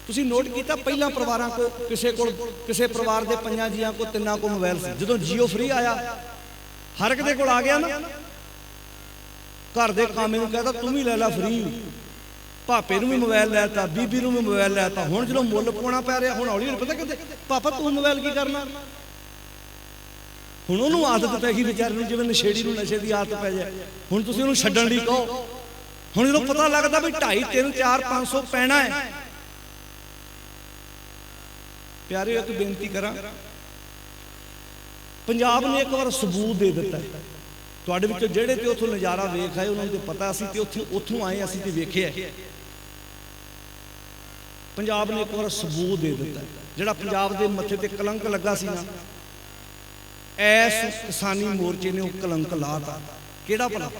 ਤੁਸੀਂ ਨੋਟ ਕੀਤਾ, ਪਹਿਲਾਂ ਪਰਿਵਾਰਾਂ ਕੋ, ਕਿਸੇ ਪਰਿਵਾਰ ਦੇ 5 ਜੀਆਂ ਕੋ 3 ਕੋ ਮੋਬਾਈਲ ਸੀ। ਜਦੋਂ ਜੀਓ ਫ੍ਰੀ ਆਇਆ, ਹਰ ਇੱਕ ਦੇ ਕੋਲ ਆ ਗਿਆ ਨਾ। ਘਰ ਦੇ ਕਾਮੇ ਨੂੰ ਕਹਿੰਦਾ ਤੂੰ ਵੀ ਲੈ ਲੈ ਫ੍ਰੀ। ਭਾਪੇ ਨੂੰ ਵੀ ਮੋਬਾਈਲ ਲੈਤਾ, ਬੀਬੀ ਨੂੰ ਵੀ ਮੋਬਾਈਲ ਲੈਤਾ। ਹੁਣ ਜਦੋਂ ਮੁੱਲ ਪਾਉਣਾ ਪੈ ਰਿਹਾ, ਹੁਣ ਹੌਲੀ ਹੌਲੀ ਪਤਾ ਕਹਿੰਦੇ ਪਾਪਾ ਤੂੰ ਮੋਬਾਈਲ ਕੀ ਕਰਨਾ? ਹੁਣ ਉਹਨੂੰ ਆਦਤ ਪੈ ਗਈ ਵਿਚਾਰੇ ਨੂੰ, ਜਿਵੇਂ ਨਸ਼ੇੜੀ ਨੂੰ ਨਸ਼ੇ ਦੀ ਆਦਤ ਪੈ ਜਾਏ। ਹੁਣ ਤੁਸੀਂ ਉਹਨੂੰ ਛੱਡਣ ਲਈ ਕਹੋ, ਹੁਣ ਜਦੋਂ ਪਤਾ ਲੱਗਦਾ ਵੀ 250, 300, 400, 500 ਪੈਣਾ ਹੈ। ਪਿਆਰਿਓ, ਇੱਕ ਬੇਨਤੀ ਕਰਾਂ, ਪੰਜਾਬ ਨੇ ਇੱਕ ਵਾਰ ਸਬੂਤ ਦੇ ਦਿੱਤਾ। ਤੁਹਾਡੇ ਵਿੱਚੋਂ ਜਿਹੜੇ ਤੇ ਉੱਥੋਂ ਨਜ਼ਾਰਾ ਵੇਖ ਆਏ, ਉਹਨਾਂ ਨੂੰ ਪਤਾ ਅਸੀਂ ਤੇ ਉੱਥੋਂ ਆਏ, ਅਸੀਂ ਤੇ ਵੇਖਿਆ। ਪੰਜਾਬ ਨੇ ਇੱਕ ਵਾਰ ਸਬੂਤ ਦੇ ਦਿੱਤਾ। ਜਿਹੜਾ ਪੰਜਾਬ ਦੇ ਮੱਥੇ ਤੇ ਕਲੰਕ ਲੱਗਾ ਸੀ ਨਾ, ਐਸ ਕਿਸਾਨੀ ਮੋਰਚੇ ਨੇ ਉਹ ਕਲੰਕ ਲਾਤਾ। ਕਿਹੜਾ ਭਲਾ?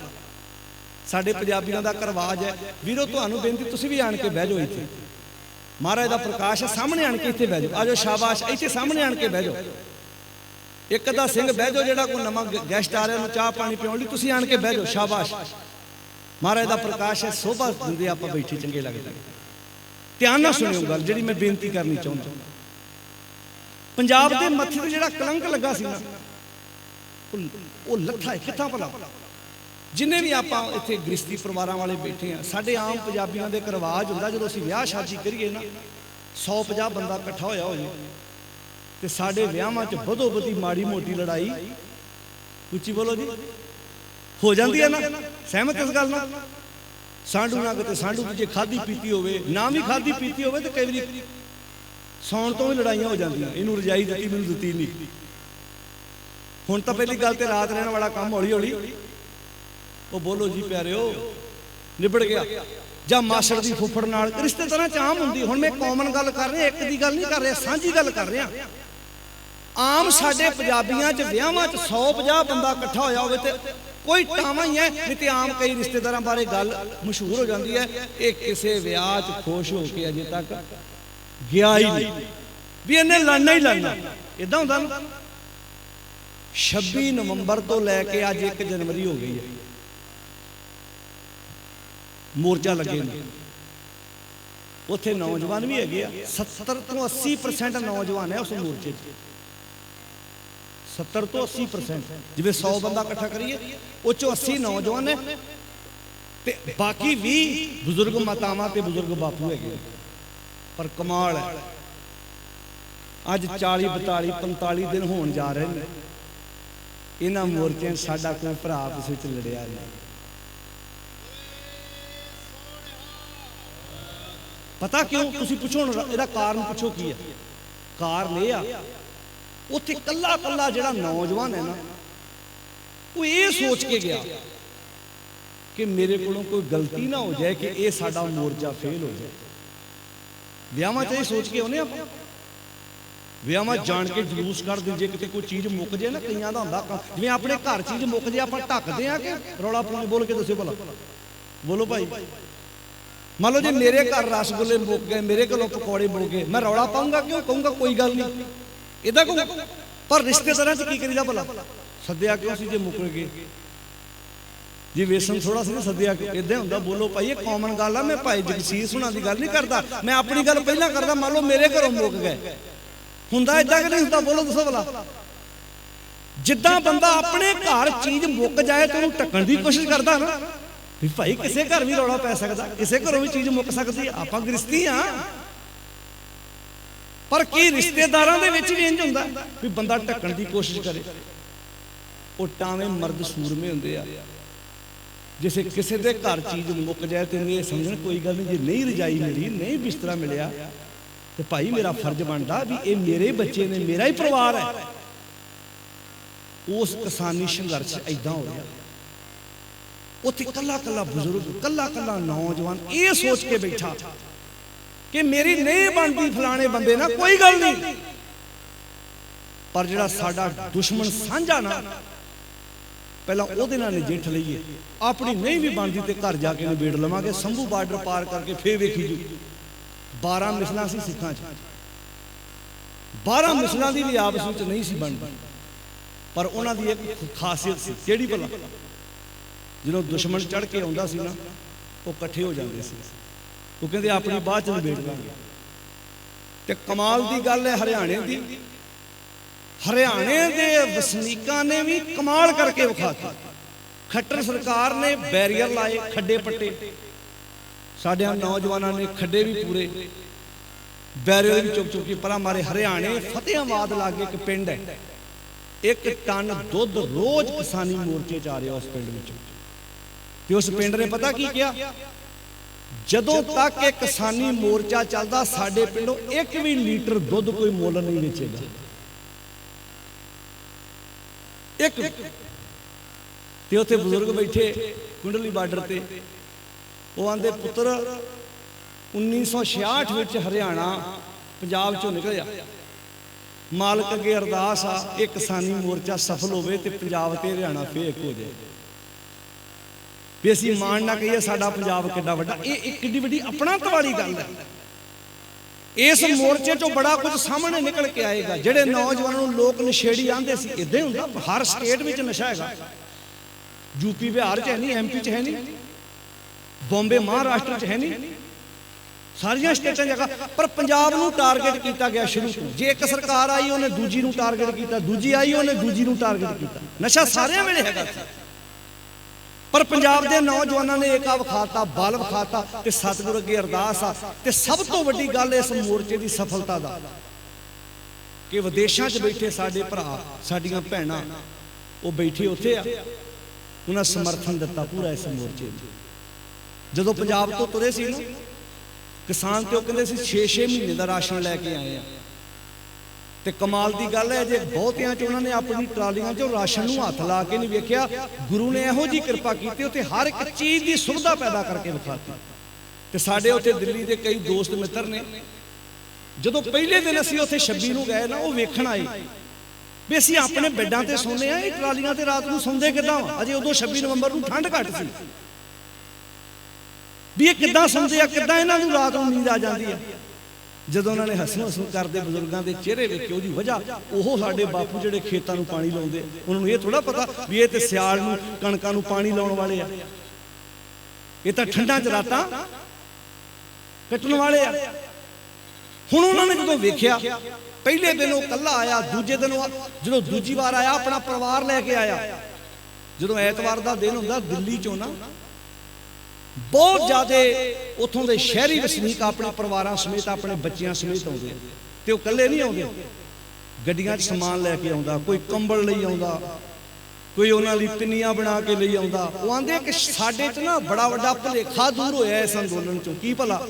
ਸਾਡੇ ਪੰਜਾਬੀਆਂ ਦਾ ਰਿਵਾਜ ਹੈ ਵੀਰੋ, ਤੁਹਾਨੂੰ ਬੇਨਤੀ ਤੁਸੀਂ ਵੀ ਆਣ ਕੇ ਬਹਿ ਜਾਓ ਇੱਥੇ, ਮਹਾਰਾਜ ਦਾ ਪ੍ਰਕਾਸ਼ ਹੈ, ਸਾਹਮਣੇ ਆਣ ਕੇ ਇੱਥੇ ਬਹਿ ਜਾਓ। ਆਜੋ ਸ਼ਾਬਾਸ਼, ਇੱਥੇ ਸਾਹਮਣੇ ਆਣ ਕੇ ਬਹਿ ਜਾਓ। ਇੱਕ ਅੱਧਾ ਸਿੰਘ ਬਹਿ ਜਾਓ, ਜਿਹੜਾ ਕੋਈ ਨਵਾਂ ਗੈਸਟ ਆ ਰਿਹਾ ਉਹਨੂੰ ਚਾਹ ਪਾਣੀ ਪਿਆਉਣ ਲਈ ਤੁਸੀਂ ਆਣ ਕੇ ਬਹਿ ਜਾਓ। ਸ਼ਾਬਾਸ਼, ਮਹਾਰਾਜ ਦਾ ਪ੍ਰਕਾਸ਼ ਹੈ, ਸੋਭਾ ਦਿੰਦੇ ਆਪਾਂ ਬੈਠੇ ਚੰਗੇ ਲੱਗਦੇ। ਧਿਆਨ ਨਾਲ ਸੁਣਿਓ ਗੱਲ ਜਿਹੜੀ ਮੈਂ ਬੇਨਤੀ ਕਰਨੀ ਚਾਹੁੰਦਾ। ਪੰਜਾਬ ਦੇ ਮੱਥੇ ਤੇ ਜਿਹੜਾ ਕਲੰਕ ਲੱਗਾ ਸੀ ਨਾ, ਉਹ ਲੱਥਾ ਹੈ ਕਿੱਥਾਂ ਭਲਾ? ਜਿੰਨੇ ਵੀ ਆਪਾਂ ਇੱਥੇ ਗ੍ਰਿਸ਼ਤੀ ਪਰਿਵਾਰਾਂ ਵਾਲੇ ਬੈਠੇ ਆ, ਸਾਡੇ ਆਮ ਪੰਜਾਬੀਆਂ ਦੇ ਇੱਕ ਰਿਵਾਜ ਹੁੰਦਾ, ਜਦੋਂ ਅਸੀਂ ਵਿਆਹ ਸ਼ਾਦੀ ਕਰੀਏ ਨਾ, 150 ਬੰਦਾ ਇਕੱਠਾ ਹੋਇਆ ਹੋ ਜੇ ਤੇ ਸਾਡੇ ਵਿਆਹਾਂ 'ਚ ਬਦੋ ਬਦੀ ਮਾੜੀ ਮੋਟੀ ਲੜਾਈ, ਉੱਚੀ ਬੋਲੋ ਜੀ, ਹੋ ਜਾਂਦੀ ਹੈ ਨਾ। ਸਹਿਮਤ ਇਸ ਗੱਲ ਨਾਲ? ਸਾਂਢੂ ਨਾ ਕਿਤੇ ਸਾਂਢੂ ਦੀ ਜੇ ਖਾਧੀ ਪੀਤੀ ਹੋਵੇ, ਨਾ ਵੀ ਖਾਧੀ ਪੀਤੀ ਹੋਵੇ ਤੇ ਕਈ ਵਾਰੀ ਸੌਣ ਤੋਂ ਵੀ ਲੜਾਈਆਂ ਹੋ ਜਾਂਦੀਆਂ। ਇਹਨੂੰ ਰਜਾਈ ਦਿੱਤੀ, ਮੈਨੂੰ ਦਿੱਤੀ ਨਹੀਂ। ਹੁਣ ਤਾਂ ਪਹਿਲੀ ਗੱਲ ਤੇ ਰਾਤ ਰਹਿਣ ਵਾਲਾ ਕੰਮ ਹੌਲੀ ਹੌਲੀ ਉਹ ਬੋਲੋ ਜੀ ਪਿਆਰਿਓ ਨਿਬੜ ਗਿਆ। ਜਾਂ ਮਾਸੜ ਦੀ ਫੁੱਫੜ ਨਾਲ ਰਿਸ਼ਤੇਦਾਰਾਂ ਚ ਆਮ ਹੁੰਦੀ। ਹੁਣ ਮੈਂ ਕਾਮਨ ਗੱਲ ਕਰ ਰਿਹਾ, ਇੱਕ ਦੀ ਗੱਲ ਨਹੀਂ ਕਰ ਰਿਹਾ, ਸਾਂਝੀ ਗੱਲ ਕਰ ਰਿਹਾ। ਆਮ ਸਾਡੇ ਪੰਜਾਬੀਆਂ ਚ ਵਿਆਹਾਂ ਚ 150 ਬੰਦਾ ਇਕੱਠਾ ਹੋਇਆ ਹੋਵੇ ਤੇ ਕੋਈ ਟਾਵਾਂ ਹੀ ਹੈ, ਨਹੀਂ ਤੇ ਆਮ ਕਈ ਰਿਸ਼ਤੇਦਾਰਾਂ ਬਾਰੇ ਗੱਲ ਮਸ਼ਹੂਰ ਹੋ ਜਾਂਦੀ ਹੈ, ਇਹ ਕਿਸੇ ਵਿਆਹ ਚ ਖੁਸ਼ ਹੋ ਕੇ ਅਜੇ ਤੱਕ ਗਿਆ ਹੀ ਨਹੀਂ, ਵੀ ਇਹਨੇ ਲੜਨਾ ਹੀ ਲੜਨਾ। ਇਦਾਂ ਹੁੰਦਾ ਨਾ। 26 ਨਵੰਬਰ ਤੋਂ ਲੈ ਕੇ ਅੱਜ 1 ਜਨਵਰੀ ਹੋ ਗਈ ਹੈ, ਮੋਰਚਾ ਲੱਗੇ ਨੇ। ਉੱਥੇ ਨੌਜਵਾਨ ਵੀ ਹੈਗੇ ਆ, 70 ਤੋਂ 80% ਨੌਜਵਾਨ ਹੈ ਉਸ ਮੋਰਚੇ 'ਚ। 70 ਤੋਂ 80%, ਜਿਵੇਂ 100 ਬੰਦਾ ਇਕੱਠਾ ਕਰੀਏ ਉਹ 'ਚੋਂ 80 ਨੌਜਵਾਨ ਨੇ ਤੇ ਬਾਕੀ 20 ਬਜ਼ੁਰਗ ਮਾਤਾਵਾਂ ਤੇ ਬਜ਼ੁਰਗ ਬਾਪੂ ਹੈਗੇ। ਪਰ ਕਮਾਲ ਹੈ, ਅੱਜ 40 42 45 ਦਿਨ ਹੋਣ ਜਾ ਰਹੇ ਨੇ, ਇਹਨਾਂ ਮੋਰਚਿਆਂ 'ਚ ਸਾਡਾ ਕੋਈ ਭਰਾ ਆਪਸ ਵਿੱਚ ਲੜਿਆ ਨਹੀਂ। ਪਤਾ ਕਿਉਂ? ਤੁਸੀਂ ਪੁੱਛੋ, ਇਹਦਾ ਕਾਰਨ ਪੁੱਛੋ ਕੀ ਹੈ। ਕਾਰਨ ਇਹ ਆ, ਉੱਥੇ ਕੱਲਾ ਕੱਲਾ ਜਿਹੜਾ ਨੌਜਵਾਨ ਹੈ ਨਾ, ਉਹ ਇਹ ਸੋਚ ਕੇ ਗਿਆ ਕਿ ਮੇਰੇ ਕੋਲੋਂ ਕੋਈ ਗਲਤੀ ਨਾ ਹੋ ਜਾਏ ਕਿ ਇਹ ਸਾਡਾ ਮੋਰਚਾ ਫੇਲ ਹੋ ਜਾਏ। ਵਿਆਹਾਂ 'ਚ ਇਹ ਸੋਚ ਕੇ ਆਉਂਦੇ ਆਪਾਂ, ਵਿਆਹਾਂ ਜਾਣ ਕੇ ਜਲੂਸ ਕੱਢਦੇ। ਜੇ ਕਿਤੇ ਕੋਈ ਚੀਜ਼ ਮੁੱਕ ਜੇ ਨਾ, ਕਈਆਂ ਦਾ ਹੁੰਦਾ ਕੰਮ, ਜਿਵੇਂ ਆਪਣੇ ਘਰ ਚੀਜ਼ ਮੁੱਕ ਜੇ ਆਪਾਂ ਢੱਕਦੇ ਆ ਕਿ ਰੌਲਾ ਪਾਉਂਦੇ? ਬੋਲ ਕੇ ਦੱਸਿਓ ਭਲਾ, ਬੋਲੋ ਭਾਈ। ਮੰਨ ਲਓ ਜੇ ਮੇਰੇ ਘਰ ਰਸਗੁੱਲੇ ਮੁੱਕ ਗਏ, ਮੇਰੇ ਕੋਲੋਂ ਪਕੌੜੇ ਮੁੱਕ ਗਏ, ਮੈਂ ਰੌਲਾ ਪਾਉਂਗਾ ਕਿਉਂ? ਕਹੂੰਗਾ ਕੋਈ ਗੱਲ ਨਹੀਂ, ਇਹਦਾ ਕਹੂੰ। ਪਰ ਰਿਸ਼ਤੇਦਾਰਾਂ 'ਚ ਕੀ ਕਰੀਦਾ ਭਲਾ? ਸੱਦਿਆ ਕਿਉਂ ਸੀ ਜੇ ਮੁੱਕ ਗਏ? ਜੇ ਵੇਸਣ ਥੋੜਾ ਸੀ ਨਾ, ਸੱਦਿਆ ਕਿਉਂ? ਇਦਾਂ ਹੁੰਦਾ। ਬੋਲੋ ਭਾਈ, ਇਹ ਕਾਮਨ ਗੱਲ ਆ। ਮੈਂ ਭਾਈ ਜਗਸੀਰ ਸੁਣਾ ਦੀ ਗੱਲ ਨਹੀਂ ਕਰਦਾ, ਮੈਂ ਆਪਣੀ ਗੱਲ ਪਹਿਲਾਂ ਕਰਦਾ। ਮੰਨ ਲਓ ਮੇਰੇ ਘਰੋਂ ਮੁੱਕ ਗਏ, ਹੁੰਦਾ ਏਦਾਂ ਕਿ ਨਹੀਂ ਹੁੰਦਾ? ਬੋਲੋ ਦੱਸੋ ਭਲਾ। ਜਿੱਦਾਂ ਬੰਦਾ ਆਪਣੇ ਘਰ ਚੀਜ਼ ਮੁੱਕ ਜਾਏ ਤੇ ਉਹਨੂੰ ਢੱਕਣ ਦੀ ਕੋਸ਼ਿਸ਼ ਕਰਦਾ ਨਾ, ਵੀ ਭਾਈ ਕਿਸੇ ਘਰ ਵੀ ਰੌਲਾ ਪੈ ਸਕਦਾ, ਕਿਸੇ ਘਰੋਂ ਵੀ ਚੀਜ਼ ਮੁੱਕ ਸਕਦੀ। ਆਪਾਂ ਗ੍ਰਿਸ਼ਤੀ ਆ। ਪਰ ਕੀ ਰਿਸ਼ਤੇਦਾਰਾਂ ਦੇ ਵਿੱਚ ਵੀ ਇੰਜ ਹੁੰਦਾ ਵੀ ਬੰਦਾ ਢੱਕਣ ਦੀ ਕੋਸ਼ਿਸ਼ ਕਰੇ? ਉਹ ਟਾਵੇਂ ਮਰਦ ਸੂਰਮੇ ਹੁੰਦੇ ਆ। ਜਿਸੇ ਕਿਸੇ ਦੇ ਘਰ ਚੀਜ਼ ਮੁੱਕ ਜਾਏ ਤੇ ਇਹ ਸਮਝਣ ਕੋਈ ਗੱਲ ਨਹੀਂ, ਜੇ ਨਹੀਂ ਰਜਾਈ ਮਿਲੀ, ਨਹੀਂ ਬਿਸਤਰਾ ਮਿਲਿਆ, ਤੇ ਭਾਈ ਮੇਰਾ ਫਰਜ਼ ਬਣਦਾ ਵੀ ਇਹ ਮੇਰੇ ਬੱਚੇ ਨੇ, ਮੇਰਾ ਹੀ ਪਰਿਵਾਰ ਹੈ। ਉਸ ਕਿਸਾਨੀ ਸੰਘਰਸ਼ ਏਦਾਂ ਹੋ ਰਿਹਾ। ਉੱਥੇ ਕੱਲਾ ਕੱਲਾ ਬਜ਼ੁਰਗ, ਕੱਲਾ ਕੱਲਾ ਨੌਜਵਾਨ ਇਹ ਸੋਚ ਕੇ ਬੈਠਾ ਕਿ ਮੇਰੀ ਨਹੀਂ ਬਣਦੀ ਫਲਾਣੇ ਬੰਦੇ ਨਾਲ, ਕੋਈ ਗੱਲ ਨਹੀਂ। ਪਰ ਜਿਹੜਾ ਸਾਡਾ ਦੁਸ਼ਮਣ ਸਾਂਝਾ ਨਾ, ਪਹਿਲਾਂ ਉਹਦੇ ਨਾਲ ਨਜਿੱਠ ਲਈਏ। ਆਪਣੀ ਨਹੀਂ ਵੀ ਬਣਦੀ ਤੇ ਘਰ ਜਾ ਕੇ ਨਿਬੇੜ ਲਵਾਂਗੇ। ਸੰਭੂ ਬਾਰਡਰ ਪਾਰ ਕਰਕੇ ਫੇਰ ਵੇਖੀ ਜੂ। 12 ਮਿਸਲਾਂ ਸੀ ਸਿੱਖਾਂ 'ਚ, 12 ਮਿਸਲਾਂ ਦੀ ਵੀ ਆਪਸ ਵਿੱਚ ਨਹੀਂ ਸੀ ਬਣਦੀ। ਪਰ ਉਹਨਾਂ ਦੀ ਇੱਕ ਖਾਸੀਅਤ ਸੀ, ਕਿਹੜੀ ਭਲਾ? ਜਦੋਂ ਦੁਸ਼ਮਣ ਚੜ ਕੇ ਆਉਂਦਾ ਸੀ ਨਾ, ਉਹ ਇਕੱਠੇ ਹੋ ਜਾਂਦੇ ਸੀ। ਉਹ ਕਹਿੰਦੇ ਆਪਣੀ ਬਾਅਦ 'ਚ ਨਿਬੇੜ ਲਾਂਗੇ। ਤੇ ਕਮਾਲ ਦੀ ਗੱਲ ਹੈ ਹਰਿਆਣੇ ਦੀ, ਹਰਿਆਣੇ ਦੇ ਵਸਨੀਕਾਂ ਨੇ ਵੀ ਕਮਾਲ ਕਰਕੇ ਵਿਖਾਤਾ। ਖੱਟਰ ਸਰਕਾਰ ਨੇ ਬੈਰੀਅਰ ਲਾਏ, ਖੱਡੇ ਪੱਟੇ। ਸਾਡੇ ਨੌਜਵਾਨਾਂ ਨੇ ਖੱਡੇ ਵੀ ਪੂਰੇ, ਬੈਰੀਅਰ ਵੀ ਚੁੱਕ ਚੁੱਕ ਕੇ ਪਰਾਂ ਮਾਰੇ। ਹਰਿਆਣੇ ਫਤਿਆਬਾਦ ਲਾਗੇ ਇੱਕ ਪਿੰਡ ਹੈ, 1 ਟਨ ਦੁੱਧ ਰੋਜ਼ ਕਿਸਾਨੀ ਮੋਰਚੇ 'ਚ ਆ ਰਿਹਾ ਉਸ ਪਿੰਡ ਵਿੱਚ। ਤੇ ਉਸ ਪਿੰਡ ਨੇ ਪਤਾ ਕੀ ਕਿਹਾ? ਜਦੋਂ ਤੱਕ ਇਹ ਕਿਸਾਨੀ ਮੋਰਚਾ ਚੱਲਦਾ, ਸਾਡੇ ਪਿੰਡੋਂ 1 ਵੀ ਲੀਟਰ ਦੁੱਧ ਕੋਈ ਮੁੱਲ ਨਹੀਂ ਵੇਚੇਗਾ। ਇੱਕ ਤੇ ਉੱਥੇ ਬਜ਼ੁਰਗ ਬੈਠੇ ਕੁੰਡਲੀ ਬਾਰਡਰ ਤੇ, ਉਹ ਆਂਦੇ ਪੁੱਤਰ 1966 ਵਿੱਚ ਹਰਿਆਣਾ पंजाब चों निकलिया। मालक अगे अरदास आ ये किसानी मोर्चा सफल होवे ते पंजाब ते हरियाणा फिर एक हो जाए भी असीं माण ना कहिए साडा पंजाब किड्डा वड्डा। ये किड्डी वड्डी अपनात वाली गल है। इस मोर्चे चों बड़ा कुछ सामने निकल के आएगा। जिहड़े नौजवानों लोग नशेड़ी आंदे सी इदां ही हुंदा। हर स्टेट विच नशा हैगा। यूपी बिहार च है नहीं, MP च है नहीं, बॉम्बे महाराष्ट्र च है नहीं, सारिया स्टेटां जगह पर पंजाब नूं टारगेट किया गया शुरू तो। जे एक सरकार आई उन्हें दूजी नूं टारगेट किया, दूजी आई उन्हें दूजी नूं टारगेट किया। नशा सारियां वेले हैगा पर पंजाब के नौजवानों ने एक विखाता, बल विखाता ते सतगुर अगे अरदास आ। ते सब तो वड्डी गल इस मोर्चे की सफलता दा कि विदेशों च बैठे साडे भरा साडियां भैणां वो बैठे उत्थे आ, उन्हें समर्थन दिता पूरा इस मोर्चे में। जदों पंजाब तो तुरे सी ना किसान तो कहते 6-6 महीने का राशन लैके आए हैं। तो कमाल की गल है जे बहुतियां च उन्होंने अपनी ट्रालियां चों राशन नूं हथ ला के नहीं वेख्या। गुरु ने इहो जी कृपा की उत्थे हर एक चीज़ की सुविधा पैदा करके विखाती। तो साडे उत्थे दिल्ली के कई दोस्त मित्र ने जदों पहले दिन असीं उत्थे 26 नूं गए ना वो वेखण आए भी असीं अपने बेडां ते सोने आ, ट्रालियां ते रात नूं सौंदे किदां वा। अजे उदों 26 नवंबर नूं ठंड घट सी भी ये किदां सौंदे आ, किदां इन्हां नूं रात नूं नींद आ जांदी है। जदों उन्होंने हसन हसन करते बुजुर्गों के चेहरे वेखे उसकी वजह वो साडे बापू जिहड़े खेतां नूं पानी लाउंदे उन्होंने ये थोड़ा पता भी ये ते सियाल नूं कणकां नूं पानी लाउण वाले आ, ये तां ठंडां च रातां कट्टण वाले आ। हुण उन्होंने जदों वेख्या पहले दिन वो कल्ला आया, दूजे दिन जो दूजी बार आया अपना परिवार लैके आया। जो ऐतवार का दिन हुंदा दिल्ली चों ना बहुत ज्यादा उतों के शहरी वसनीक अपने परिवार समेत अपने बच्चों समेत आउंदे ते वो कल्ले नहीं आउंदे, गड्डियां समान लैके आउंदा, कोई कंबल लई आउंदा, कोई उन्हां लई पिन्नियां बना के लई आउंदा। वो आंदे कि साडे च ना बड़ा वड्डा भुलेखा दूर होया इस अंदोलन चों। की भला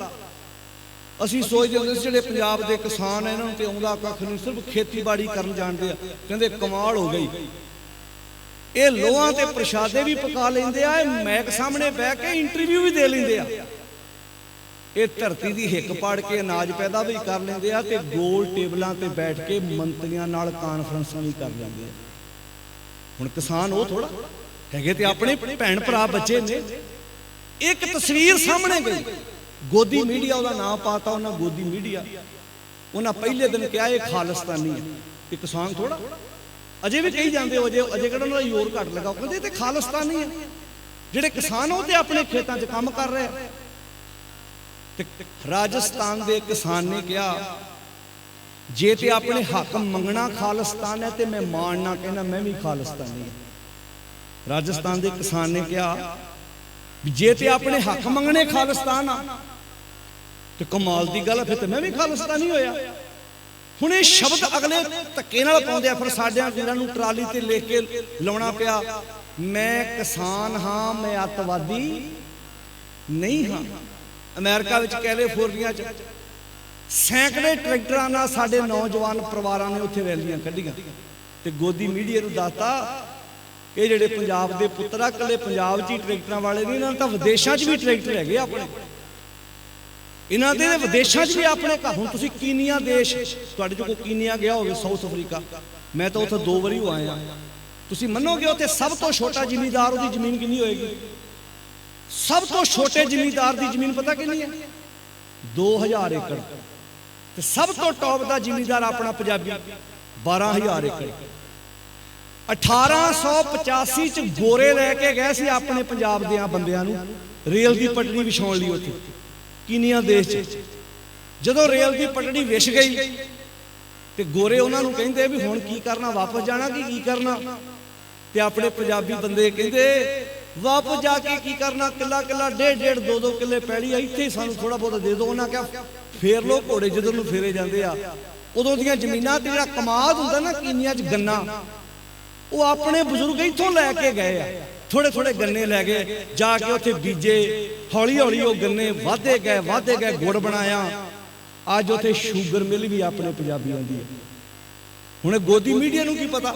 असीं सोचदे हुंदे सी जिहड़े पंजाब दे किसान इन्हां नूं ते आउंदा कख नहीं, सिर्फ खेतीबाड़ी करन जाणदे आ। कहंदे कमाल हो गई, ये लोहां ते प्रशादे भी पका लेंदे आ, मैक सामने बह के इंटरव्यू भी दे लेंदे आ, ये धरती दी हिक पाड़ के अनाज पैदा भी कर लेंदे आ ते गोल टेबलां ते बैठ के मंत्रियां नाल कानफ्रेंसां भी कर लेंदे आ। हुण किसान वो थोड़ा हैगे ते अपने भैण भरा बच्चे ने। एक तस्वीर सामने गई, गोदी मीडिया उहदा नाम पाता उन्हें, गोदी मीडिया। उन्हें पहले दिन कहा यह खालिस्तानी है, ये किसान थोड़ा अजे भी कही जाते हो, अजे कहना उन्होंने जोर घट लगा, कहते तो खालिस्तानी है। जिहड़े किसान हो अपने खेतों च काम कर रहे। राजस्थान के किसान ने कहा जे ते अपने हक मंगना खालिस्तान है तो मैं मानना कहना मैं भी खालिस्तानी है। राजस्थान के किसान ने कहा जे ते अपने हक मंगने खालिस्तान आ तो कमाल की गल है, फिर तो मैं भी खालिस्तानी होया। हुण ये शब्द अगले धक्के नाल पाउंदे आ, फिर साडियां वीरां नूं ट्राली ते लिख के लाउणा पिया मैं किसान हाँ मैं अतवादी नहीं हाँ। अमेरिका विच कैलिफोर्निया च सैकड़े ट्रैक्टरां नाल साडे नौजवान परिवारां ने उत्थे रैलियां कढीआं ते गोदी मीडिया नूं दसता ये जिहड़े पंजाब दे पुत्तर आ कल्ले पंजाब च ही ट्रैक्टरां वाले नहीं, इन्हां तां विदेशां च भी ट्रैक्टर हैगे अपने, इन्हां दे विदेशां च भी अपने घर। हुण तुसीं कीनिया देश, तुहाडे जो कोई कीनिया गया होवे, साउथ अफ्रीका, मैं तो उत्थे 2 वारी हो आया। तुसीं मन्नोगे उत्थे सब तो छोटा जिमीदार उहदी जमीन कितनी होएगी? सब तो छोटे जिमीदार की जमीन पता कितनी है? 2000 एकड़। ते सब तो टॉप का जिमीदार अपना पंजाबी 12000 एकड़। 1885 च गोरे लैके गए सी अपने पंजाब दे बंदियां नूं रेल की पटड़ी विछाउण लई उत्थे कीनिया देश च। जदों रेल की पटड़ी विछ गई ते गोरे उन्हां नूं कहिंदे भी हुण की करना, वापस जाना कि की करना? ते अपने पंजाबी बंदे कहिंदे वापस जाके की करना, किला किला 1.5 2 किले पैली आ, इत्थे सानूं थोड़ा बहुत दे दो। उन्हां कहा फेर लो घोड़े जिधर नूं फेरे जांदे आ। उदों दीयां जमीनां ते जिहड़ा कमाद हुंदा ना कीनिया च गन्ना, वो अपने बजुर्ग इत्थों लैके गए आ, थोड़े थोड़े गन्ने लै गए, जाके उत्थे बीजे, हौली हौली वो गन्ने वाधे गए, गुड़ बनाया। अज उत्थे शूगर मिल भी अपने पंजाबियों दी है। हुण गोदी मीडिया नूं की पता?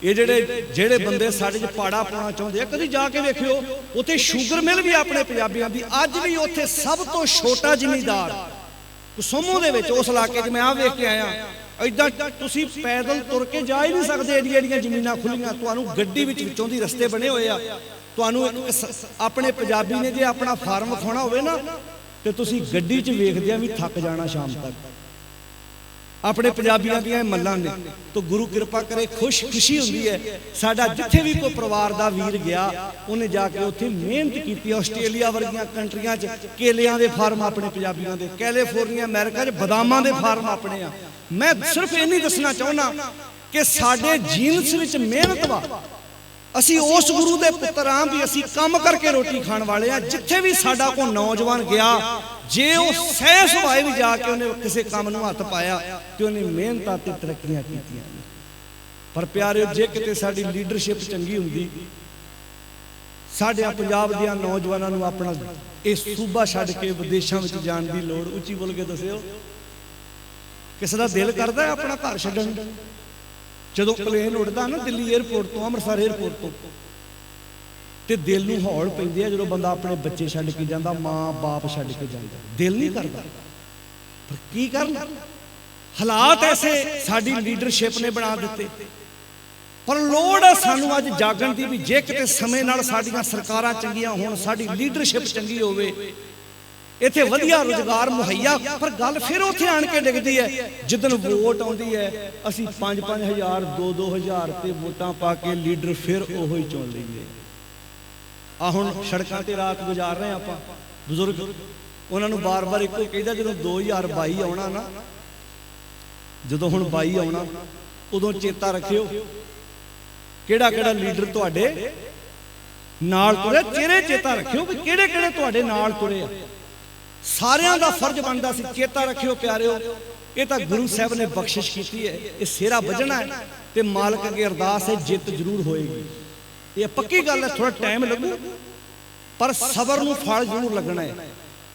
ये जेड़े बंदे साडे च पाड़ा पाउणा चाहुंदे आ, कदी जाके वेखियो उत्थे शूगर मिल भी अपने पंजाबियों दी। अज भी उत्थे सब तो छोटा जिमीदार ਕੁਸੁਮੋਂ ਦੇ ਵਿੱਚ ਉਸ ਇਲਾਕੇ 'ਚ ਮੈਂ ਆ ਵੇਖ ਕੇ ਆਇਆ, ਇਦਾਂ ਤੁਸੀਂ ਪੈਦਲ ਤੁਰ ਕੇ ਜਾ ਹੀ ਨਹੀਂ ਸਕਦੇ, ਏਡੀਆਂ ਏਡੀਆਂ ਜ਼ਮੀਨਾਂ ਖੁੱਲੀਆਂ, ਤੁਹਾਨੂੰ ਗੱਡੀ ਵਿੱਚੋਂ ਦੀ ਰਸਤੇ ਬਣੇ ਹੋਏ ਆ। ਤੁਹਾਨੂੰ ਆਪਣੇ ਪੰਜਾਬੀ ਨੇ ਜੇ ਆਪਣਾ ਫਾਰਮ ਵਿਖਾਉਣਾ ਹੋਵੇ ਨਾ ਤੇ ਤੁਸੀਂ ਗੱਡੀ 'ਚ ਵੇਖਦਿਆਂ ਵੀ ਥੱਕ ਜਾਣਾ ਸ਼ਾਮ ਤੱਕ। ਆਪਣੇ ਪੰਜਾਬੀਆਂ ਦੀਆਂ ਮੱਲਾਂ ਨੇ। ਤਾਂ ਗੁਰੂ ਕਿਰਪਾ ਕਰੇ, ਖੁਸ਼ੀ ਹੁੰਦੀ ਹੈ। ਸਾਡਾ ਜਿੱਥੇ ਵੀ ਕੋਈ ਪਰਿਵਾਰ ਦਾ ਵੀਰ ਗਿਆ ਉਹਨੇ ਜਾ ਕੇ ਉੱਥੇ ਮਿਹਨਤ ਕੀਤੀ। ਆਸਟ੍ਰੇਲੀਆ ਵਰਗੀਆਂ ਕੰਟਰੀਆਂ 'ਚ ਕੇਲਿਆਂ ਦੇ ਫਾਰਮ ਆਪਣੇ ਪੰਜਾਬੀਆਂ ਦੇ, ਕੈਲੀਫੋਰਨੀਆ ਅਮਰੀਕਾ 'ਚ ਬਦਾਮਾਂ ਦੇ ਫਾਰਮ ਆਪਣੇ ਆ। ਮੈਂ ਸਿਰਫ ਇਹ ਨਹੀਂ ਦੱਸਣਾ ਚਾਹੁੰਦਾ ਕਿ ਸਾਡੇ ਜੀਨਸ ਵਿੱਚ ਮਿਹਨਤ ਵਾ। ਅਸੀਂ ਉਸ ਗੁਰੂ ਦੇ ਪੁੱਤਰ ਆਂ ਵੀ ਅਸੀਂ ਕੰਮ ਕਰਕੇ ਰੋਟੀ ਖਾਣ ਵਾਲੇ ਆ। ਜਿੱਥੇ ਵੀ ਸਾਡਾ ਕੋਈ ਨੌਜਵਾਨ ਗਿਆ, ਜੇ ਉਹ ਸਹਿ ਸੁਭਾਏ ਵੀ ਜਾ ਕੇ ਉਹਨੇ ਕਿਸੇ ਕੰਮ ਨੂੰ ਹੱਥ ਪਾਇਆ ਤੇ ਉਹਨੇ ਮਿਹਨਤਾਂ ਤੇ ਤਰੱਕੀਆਂ ਕੀਤੀਆਂ ਨੇ। ਪਰ ਪਿਆਰਿਓ, ਜੇ ਕਿਤੇ ਸਾਡੀ ਲੀਡਰਸ਼ਿਪ ਚੰਗੀ ਹੁੰਦੀ, ਸਾਡੇ ਪੰਜਾਬ ਦੇ ਨੌਜਵਾਨਾਂ ਨੂੰ ਆਪਣਾ ਇਹ ਸੂਬਾ ਛੱਡ ਕੇ ਵਿਦੇਸ਼ਾਂ ਵਿੱਚ ਜਾਣ ਦੀ ਲੋੜ, ਉੱਚੀ ਬੋਲ ਕੇ ਦੱਸਿਓ। ਕਿਸੇ ਦਾ ਦਿਲ ਕਰਦਾ ਆਪਣਾ ਘਰ ਛੱਡਣ? ਜਦੋਂ ਪਲੇਨ ਉੱਡਦਾ ਨਾ ਦਿੱਲੀ ਏਅਰਪੋਰਟ ਤੋਂ, ਅੰਮ੍ਰਿਤਸਰ ਏਅਰਪੋਰਟ ਤੋਂ, ਤੇ ਦਿਲ ਨੂੰ ਹੌਲ ਪੈਂਦੀ ਹੈ ਜਦੋਂ ਬੰਦਾ ਆਪਣੇ ਬੱਚੇ ਛੱਡ ਕੇ ਜਾਂਦਾ, ਮਾਂ ਬਾਪ ਛੱਡ ਕੇ ਜਾਂਦਾ, ਦਿਲ ਨਹੀਂ ਕਰਦਾ। ਪਰ ਕੀ ਕਰਨ, ਹਾਲਾਤ ਐਸੇ ਸਾਡੀ ਲੀਡਰਸ਼ਿਪ ਨੇ ਬਣਾ ਦਿੱਤੇ। ਪਰ ਲੋੜ ਹੈ ਸਾਨੂੰ ਅੱਜ ਜਾਗਣ ਦੀ ਵੀ ਜੇ ਕਿਤੇ ਸਮੇਂ ਨਾਲ ਸਾਡੀਆਂ ਸਰਕਾਰਾਂ ਚੰਗੀਆਂ ਹੋਣ, ਸਾਡੀ ਲੀਡਰਸ਼ਿਪ ਚੰਗੀ ਹੋਵੇ, ਇੱਥੇ ਵਧੀਆ ਰੁਜ਼ਗਾਰ ਮੁਹੱਈਆ। ਪਰ ਗੱਲ ਫਿਰ ਉੱਥੇ ਆਣ ਕੇ ਡਿੱਗਦੀ ਹੈ ਜਿੱਦਣ ਵੋਟ ਆਉਂਦੀ ਹੈ, ਅਸੀਂ 5-5 ਹਜ਼ਾਰ 2-2 ਹਜ਼ਾਰ ਤੇ ਵੋਟਾਂ ਪਾ ਕੇ ਲੀਡਰ ਫਿਰ ਉਹੀ ਚੁਣ ਲਈਏ। ਆ ਹੁਣ ਸੜਕਾਂ ਤੇ ਰਾਤ ਗੁਜ਼ਾਰ ਰਹੇ ਆਪਾਂ, ਬਜ਼ੁਰਗ ਉਹਨਾਂ ਨੂੰ ਬਾਰ-ਬਾਰ ਇੱਕੋ ਕਹਿੰਦਾ, ਜਦੋਂ 2022 ਆਉਣਾ ਨਾ, ਜਦੋਂ ਹੁਣ 22 ਆਉਣਾ, ਉਦੋਂ ਚੇਤਾ ਰੱਖਿਓ ਕਿਹੜਾ ਕਿਹੜਾ ਲੀਡਰ ਤੁਹਾਡੇ ਨਾਲ ਤੁਰੇ। ਚਿਹਰੇ ਚੇਤਾ ਰੱਖਿਓ ਵੀ ਕਿਹੜੇ ਕਿਹੜੇ ਤੁਹਾਡੇ ਨਾਲ ਤੁਰੇ ਆ। ਸਾਰਿਆਂ ਦਾ ਫਰਜ਼ ਬਣਦਾ ਸੀ। ਚੇਤਾ ਰੱਖਿਓ ਪਿਆਰਿਓ, ਇਹ ਤਾਂ ਗੁਰੂ ਸਾਹਿਬ ਨੇ ਬਖਸ਼ਿਸ਼ ਕੀਤੀ ਹੈ, ਇਹ ਸਿਹਰਾ ਵੱਜਣਾ ਹੈ ਤੇ ਮਾਲਕ ਅੱਗੇ ਅਰਦਾਸ ਹੈ, ਜਿੱਤ ਜ਼ਰੂਰ ਹੋਏਗੀ। ਇਹ ਪੱਕੀ ਗੱਲ ਹੈ, ਥੋੜਾ ਟਾਈਮ ਲੱਗੂ ਪਰ ਸਬਰ ਨੂੰ ਫਲ ਜ਼ਰੂਰ ਲੱਗਣਾ ਹੈ।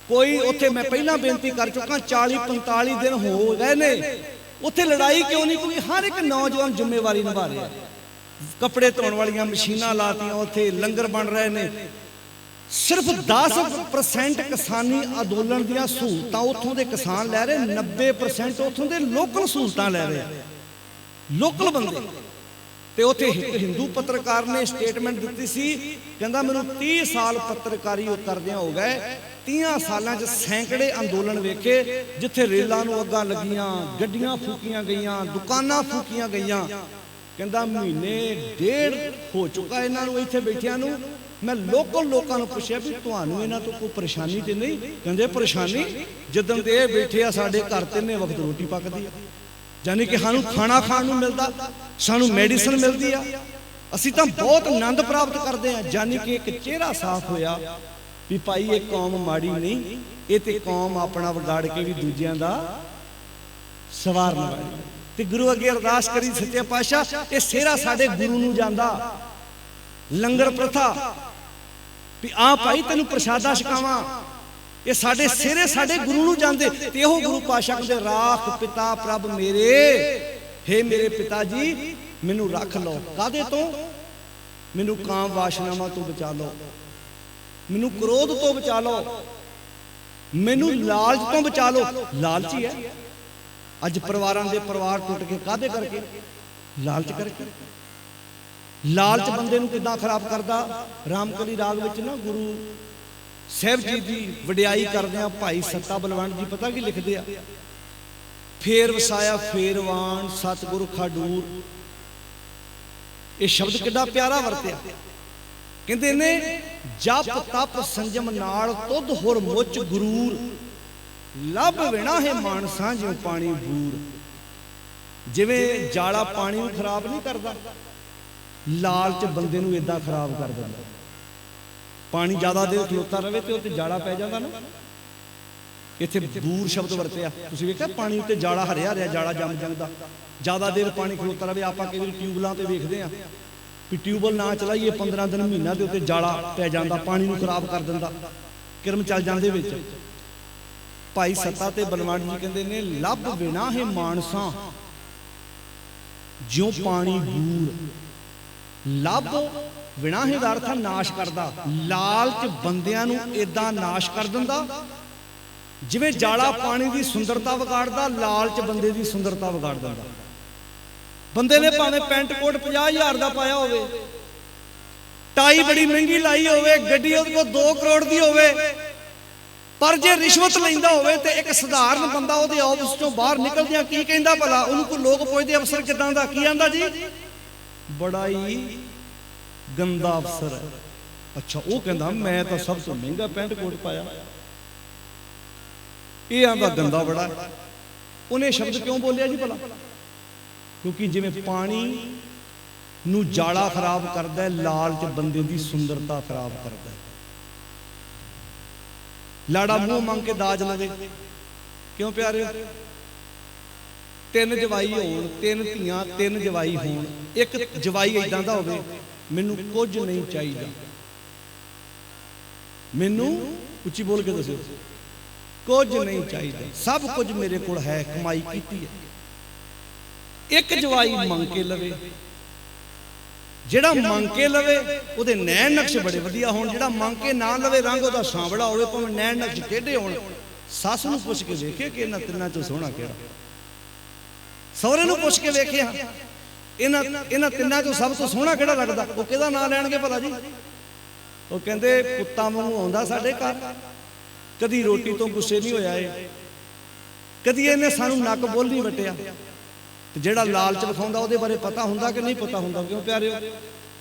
ਕੋਈ ਉੱਥੇ ਮੈਂ ਪਹਿਲਾਂ ਬੇਨਤੀ ਕਰ ਚੁੱਕਾ, 40-45 ਦਿਨ ਹੋ ਗਏ ਨੇ, ਉੱਥੇ ਲੜਾਈ ਕਿਉਂ ਨਹੀਂ? ਕਿਉਂਕਿ ਹਰ ਇੱਕ ਨੌਜਵਾਨ ਜ਼ਿੰਮੇਵਾਰੀ ਨਿਭਾ ਰਿਹਾ। ਕੱਪੜੇ ਧੋਣ ਵਾਲੀਆਂ ਮਸ਼ੀਨਾਂ ਲਾਤੀਆਂ, ਉੱਥੇ ਲੰਗਰ ਬਣ ਰਹੇ ਨੇ। ਸਿਰਫ 10% ਕਿਸਾਨੀ ਅੰਦੋਲਨ ਦੀਆਂ ਸਹੂਲਤਾਂ ਉੱਥੋਂ ਦੇ ਕਿਸਾਨ ਲੈ ਰਹੇ, 90% ਉੱਥੋਂ ਦੇ ਲੋਕਲ ਸਹੂਲਤਾਂ ਲੈ ਰਹੇ, ਲੋਕਲ ਬੰਦੇ। ਤੇ ਉੱਥੇ ਇੱਕ ਹਿੰਦੂ ਪੱਤਰਕਾਰ ਨੇ ਸਟੇਟਮੈਂਟ ਦਿੱਤੀ ਸੀ, ਕਹਿੰਦਾ ਮੈਨੂੰ 30 ਸਾਲ ਪੱਤਰਕਾਰੀ ਕਰਦਿਆਂ ਹੋ ਗਏ, 30 ਸਾਲਾਂ 'ਚ ਸੈਂਕੜੇ ਅੰਦੋਲਨ ਵੇਖੇ, ਜਿੱਥੇ ਰੇਲਾਂ ਨੂੰ ਅੱਗਾਂ ਲੱਗੀਆਂ, ਗੱਡੀਆਂ ਫੂਕੀਆਂ ਗਈਆਂ, ਦੁਕਾਨਾਂ ਫੂਕੀਆਂ ਗਈਆਂ। ਕਹਿੰਦਾ ਮਹੀਨੇ ਡੇਢ ਹੋ ਚੁੱਕਾ ਇਹਨਾਂ ਨੂੰ ਇੱਥੇ ਬੈਠਿਆਂ ਨੂੰ। ਮੈਂ ਲੋਕਲ ਲੋਕਾਂ ਨੂੰ ਪੁੱਛਿਆ ਵੀ ਤੁਹਾਨੂੰ ਇਹਨਾਂ ਤੋਂ ਕੋਈ ਪਰੇਸ਼ਾਨੀ ਤੇ ਨਹੀਂ? ਕਹਿੰਦੇ ਪਰੇਸ਼ਾਨੀ ਜਿੱਦਣ ਦੇ ਇਹ ਬੈਠੇ ਆ ਸਾਡੇ ਘਰ 3 ਵਕਤ ਰੋਟੀ ਪੱਕਦੀ ਆ, ਯਾਨੀ ਕਿ ਸਾਨੂੰ ਖਾਣਾ ਖਾਣ ਨੂੰ ਮਿਲਦਾ, ਸਾਨੂੰ ਮੈਡੀਸਨ ਮਿਲਦੀ ਆ, ਅਸੀਂ ਤਾਂ ਬਹੁਤ ਆਨੰਦ ਪ੍ਰਾਪਤ ਕਰਦੇ ਆ। ਯਾਨੀ ਕਿ ਇੱਕ ਚਿਹਰਾ ਸਾਫ਼ ਹੋਇਆ ਵੀ ਭਾਈ ਇਹ ਕੌਮ ਮਾੜੀ ਨਹੀਂ, ਇਹ ਤੇ ਕੌਮ ਆਪਣਾ ਵਿਗਾੜ ਕੇ ਵੀ ਦੂਜਿਆਂ ਦਾ ਸਵਾਰਨ ਵਾਲੀ। ਤੇ ਗੁਰੂ ਅੱਗੇ ਅਰਦਾਸ ਕਰੀ, ਸੱਚੇ ਪਾਤਸ਼ਾਹ ਇਹ ਸਿਹਰਾ ਸਾਡੇ ਗੁਰੂ ਨੂੰ ਜਾਂਦਾ। ਲੰਗਰ ਪ੍ਰਥਾ ਵੀ ਆ ਭਾਈ ਤੈਨੂੰ ਪ੍ਰਸ਼ਾਦਾ ਛਕਾਵਾਂ, ਇਹ ਸਾਡੇ ਸਿਹਰੇ ਸਾਡੇ ਗੁਰੂ ਨੂੰ ਜਾਂਦੇ। ਤੇ ਇਹੋ ਗੁਰੂ ਪਾਤਸ਼ਾਹ ਕਹਿੰਦੇ, ਰਾਖ ਪਿਤਾ ਪ੍ਰਭ ਮੇਰੇ, ਹੇ ਮੇਰੇ ਪਿਤਾ ਜੀ ਮੈਨੂੰ ਰੱਖ ਲਓ। ਕਾਹਦੇ ਤੋਂ? ਮੈਨੂੰ ਕਾਮ ਵਾਸ਼ਨਾਵਾਂ ਤੋਂ ਬਚਾ ਲਓ, ਮੈਨੂੰ ਕ੍ਰੋਧ ਤੋਂ ਬਚਾ ਲਓ, ਮੈਨੂੰ ਲਾਲਚ ਤੋਂ ਬਚਾ ਲਓ। ਲਾਲਚੀ ਹੈ ਅੱਜ ਪਰਿਵਾਰਾਂ ਦੇ ਪਰਿਵਾਰ ਟੁੱਟ ਕੇ, ਕਾਹਦੇ ਕਰਕੇ? ਲਾਲਚ ਕਰਕੇ। ਲਾਲਚ ਬੰਦੇ ਨੂੰ ਕਿੱਦਾਂ ਖਰਾਬ ਕਰਦਾ? ਰਾਮਕਲੀ ਰਾਗ ਵਿੱਚ ਨਾ ਗੁਰੂ ਸਾਹਿਬ ਜੀ ਦੀ ਵਡਿਆਈ ਕਰਦੇ ਆ ਭਾਈ ਸੱਤਾ ਬਲਵੰਡ ਜੀ, ਪਤਾ ਕੀ ਲਿਖਦੇ ਆ? ਫੇਰ ਵਸਾਇਆ ਫੇਰਵਾਨ ਸਤਿਗੁਰ ਖਾਡੂਰ। ਇਹ ਸ਼ਬਦ ਕਿੱਡਾ ਪਿਆਰਾ ਵਰਤਿਆ। ਕਹਿੰਦੇ ਨੇ ਜਪ ਤਪ ਸੰਜਮ ਨਾਲ ਤੁਧ ਹੋਰ ਮੁੱਚ ਗੁਰੂਰ, ਲੱਭ ਵਿਣਾ ਹੈ ਮਾਨਸਾਂ ਜਿਉ ਪਾਣੀ ਬੂਰ। ਜਿਵੇਂ ਜਾਲਾ ਪਾਣੀ ਨੂੰ ਖਰਾਬ ਨਹੀਂ ਕਰਦਾ, ਲਾਲਚ ਬੰਦੇ ਨੂੰ ਏਦਾਂ ਖਰਾਬ ਕਰ ਦਿੰਦਾ। ਪਾਣੀ ਜ਼ਿਆਦਾ ਦੇਰ ਖਲੋਤਾ ਰਵੇ ਤੇ ਉੱਤੇ ਜਾਲਾ ਪੈ ਜਾਂਦਾ ਨਾ। ਇੱਥੇ ਬੂਰ ਸ਼ਬਦ ਵਰਤਿਆ, ਤੁਸੀਂ ਵੇਖਿਆ ਪਾਣੀ ਉੱਤੇ ਜਾਲਾ ਹਰਿਆ ਰਿਹਾ, ਜਾਲਾ ਜੰਮ ਜਾਂਦਾ। ਜ਼ਿਆਦਾ ਦੇਰ ਪਾਣੀ ਖਲੋਤਾ ਰਵੇ, ਆਪਾਂ ਕਈ ਵਾਰੀ ਟਿਊਬਲਾਂ ਤੇ ਵੇਖਦੇ ਆ ਵੀ ਟਿਊਬਲ ਨਾ ਚਲਾਈਏ 15 ਦਿਨ ਮਹੀਨਾ ਦੇ ਉੱਤੇ ਜਾਲਾ ਪੈ ਜਾਂਦਾ, ਪਾਣੀ ਨੂੰ ਖਰਾਬ ਕਰ ਦਿੰਦਾ, ਕਿਰਮ ਚੱਲ ਜਾਂਦੇ ਵਿੱਚ। ਭਾਈ ਸੱਤਾ ਤੇ ਬਲਵੰਡ ਜੀ ਕਹਿੰਦੇ ਨੇ ਲੱਭ ਵਿਣਾ ਹੈ ਮਾਨਸਾਂ ਜਿਉ ਪਾਣੀ ਬੂਰ। ਲੱਭ ਵਿਣਾ ਹੈ ਦਾ ਅਰਥ ਨਾਸ਼ ਕਰਦਾ। ਲਾਲਚ ਬੰਦਿਆਂ ਨੂੰ ਏਦਾਂ ਨਾਸ਼ ਕਰ ਦਿੰਦਾ ਜਿਵੇਂ ਜਾਲਾ ਪਾਣੀ ਦੀ ਸੁੰਦਰਤਾ ਵਿਗਾੜਦਾ, ਲਾਲਚ ਬੰਦੇ ਦੀ ਸੁੰਦਰਤਾ ਵਿਗਾੜ ਦਿੰਦਾ। ਬੰਦੇ ਨੇ ਭਾਵੇਂ ਪੈਂਟ ਕੋਟ 50,000 ਦਾ ਪਾਇਆ ਹੋਵੇ, ਟਾਈ ਬੜੀ ਮਹਿੰਗੀ ਲਾਈ ਹੋਵੇ, ਗੱਡੀ ਉਹਦੇ ਕੋਲ 2 ਕਰੋੜ ਦੀ ਹੋਵੇ, ਪਰ ਜੇ ਰਿਸ਼ਵਤ ਲੈਂਦਾ ਹੋਵੇ ਤੇ ਇੱਕ ਸਧਾਰਨ ਬੰਦਾ ਉਹਦੇ ਆਫਿਸ ਚੋਂ ਬਾਹਰ ਨਿਕਲਦਿਆਂ ਕੀ ਕਹਿੰਦਾ ਭਲਾ? ਉਹਨੂੰ ਕੋਈ ਲੋਕ ਪੁੱਛਦੇ ਅਫਸਰ ਕਿਦਾਂ ਦਾ, ਕੀ ਆਂਦਾ ਜੀ? ਬੜਾ ਹੀ ਗੰਦਾ ਅਫਸਰ ਹੈ। ਅੱਛਾ, ਉਹ ਕਹਿੰਦਾ ਮੈਂ ਤਾਂ ਸਭ ਤੋਂ ਮਹਿੰਗਾ ਪੈਂਟ ਕੋਟ ਪਾਇਆ, ਇਹ ਆਂਦਾ ਗੰਦਾ ਬੜਾ। ਉਹਨੇ ਸ਼ਬਦ ਕਿਉਂ ਬੋਲਿਆ ਜੀ ਭਲਾ? ਕਿਉਂਕਿ ਜਿਵੇਂ ਪਾਣੀ ਨੂੰ ਜਾਲਾ ਖਰਾਬ ਕਰਦਾ, ਲਾਲਚ ਬੰਦੇ ਦੀ ਸੁੰਦਰਤਾ ਖਰਾਬ ਕਰਦਾ। ਲਾੜਾ ਮੂੰਹ ਮੰਗ ਕੇ ਦਾਜ ਲਵੇ, ਕਿਉਂ ਪਿਆਰੇ? 3 ਜਵਾਈ ਹੋਣ, 3 ਧੀਆਂ, 3 ਜਵਾਈ ਹੋਣ, ਇੱਕ ਜਵਾਈ ਏਦਾਂ ਦਾ ਹੋਵੇ, ਮੈਨੂੰ ਕੁਝ ਨਹੀਂ ਚਾਹੀਦਾ, ਮੈਨੂੰ ਉੱਚੀ ਬੋਲ ਕੇ ਦੱਸੋ, ਕੁਝ ਨਹੀਂ ਚਾਹੀਦਾ, ਸਭ ਕੁਝ ਮੇਰੇ ਕੋਲ ਹੈ, ਕਮਾਈ ਕੀਤੀ ਹੈ। ਇੱਕ ਜਵਾਈ ਮੰਗ ਕੇ ਲਵੇ, ਜਿਹੜਾ ਮੰਗ ਕੇ ਲਵੇ ਉਹਦੇ ਨੈਣ ਨਕਸ਼ ਬੜੇ ਵਧੀਆ ਹੋਣ, ਜਿਹੜਾ ਮੰਗ ਕੇ ਨਾ ਲਵੇ ਰੰਗ ਉਹਦਾ ਸਾਂਵਲਾ ਹੋਵੇ, ਭਾਵੇਂ ਨੈਣ ਨਕਸ਼ ਟੇਢੇ ਹੋਣ, ਸੱਸ ਨੂੰ ਪੁੱਛ ਕੇ ਵੇਖੇ ਕਿ ਇਹਨਾਂ ਤਿੰਨਾਂ ਚੋਂ ਸੋਹਣਾ ਕਿਹੜਾ, ਸਹੁਰੇ ਨੂੰ ਪੁੱਛ ਕੇ ਵੇਖਿਆ ਇਹਨਾਂ ਤਿੰਨਾਂ ਚੋਂ ਸਭ ਤੋਂ ਸੋਹਣਾ ਕਿਹੜਾ ਲੱਗਦਾ, ਉਹ ਕਿਹਦਾ ਨਾਂ ਲੈਣਗੇ ਭਲਾ ਜੀ? ਉਹ ਕਹਿੰਦੇ ਪੁੱਤਾਂ ਵਾਂਗੂ ਆਉਂਦਾ ਸਾਡੇ ਘਰ, ਕਦੀ ਰੋਟੀ ਤੋਂ ਗੁੱਸੇ ਨਹੀਂ ਹੋਇਆ ਏ, ਕਦੀ ਇਹਨੇ ਸਾਨੂੰ ਨੱਕ ਬੁੱਲ ਨਹੀਂ ਵਟਿਆ। ਤੇ ਜਿਹੜਾ ਲਾਲਚ ਵਿਖਾਉਂਦਾ ਉਹਦੇ ਬਾਰੇ ਪਤਾ ਹੁੰਦਾ ਕਿ ਨਹੀਂ ਪਤਾ ਹੁੰਦਾ? ਕਿਉਂ ਪਿਆਰਿਓ?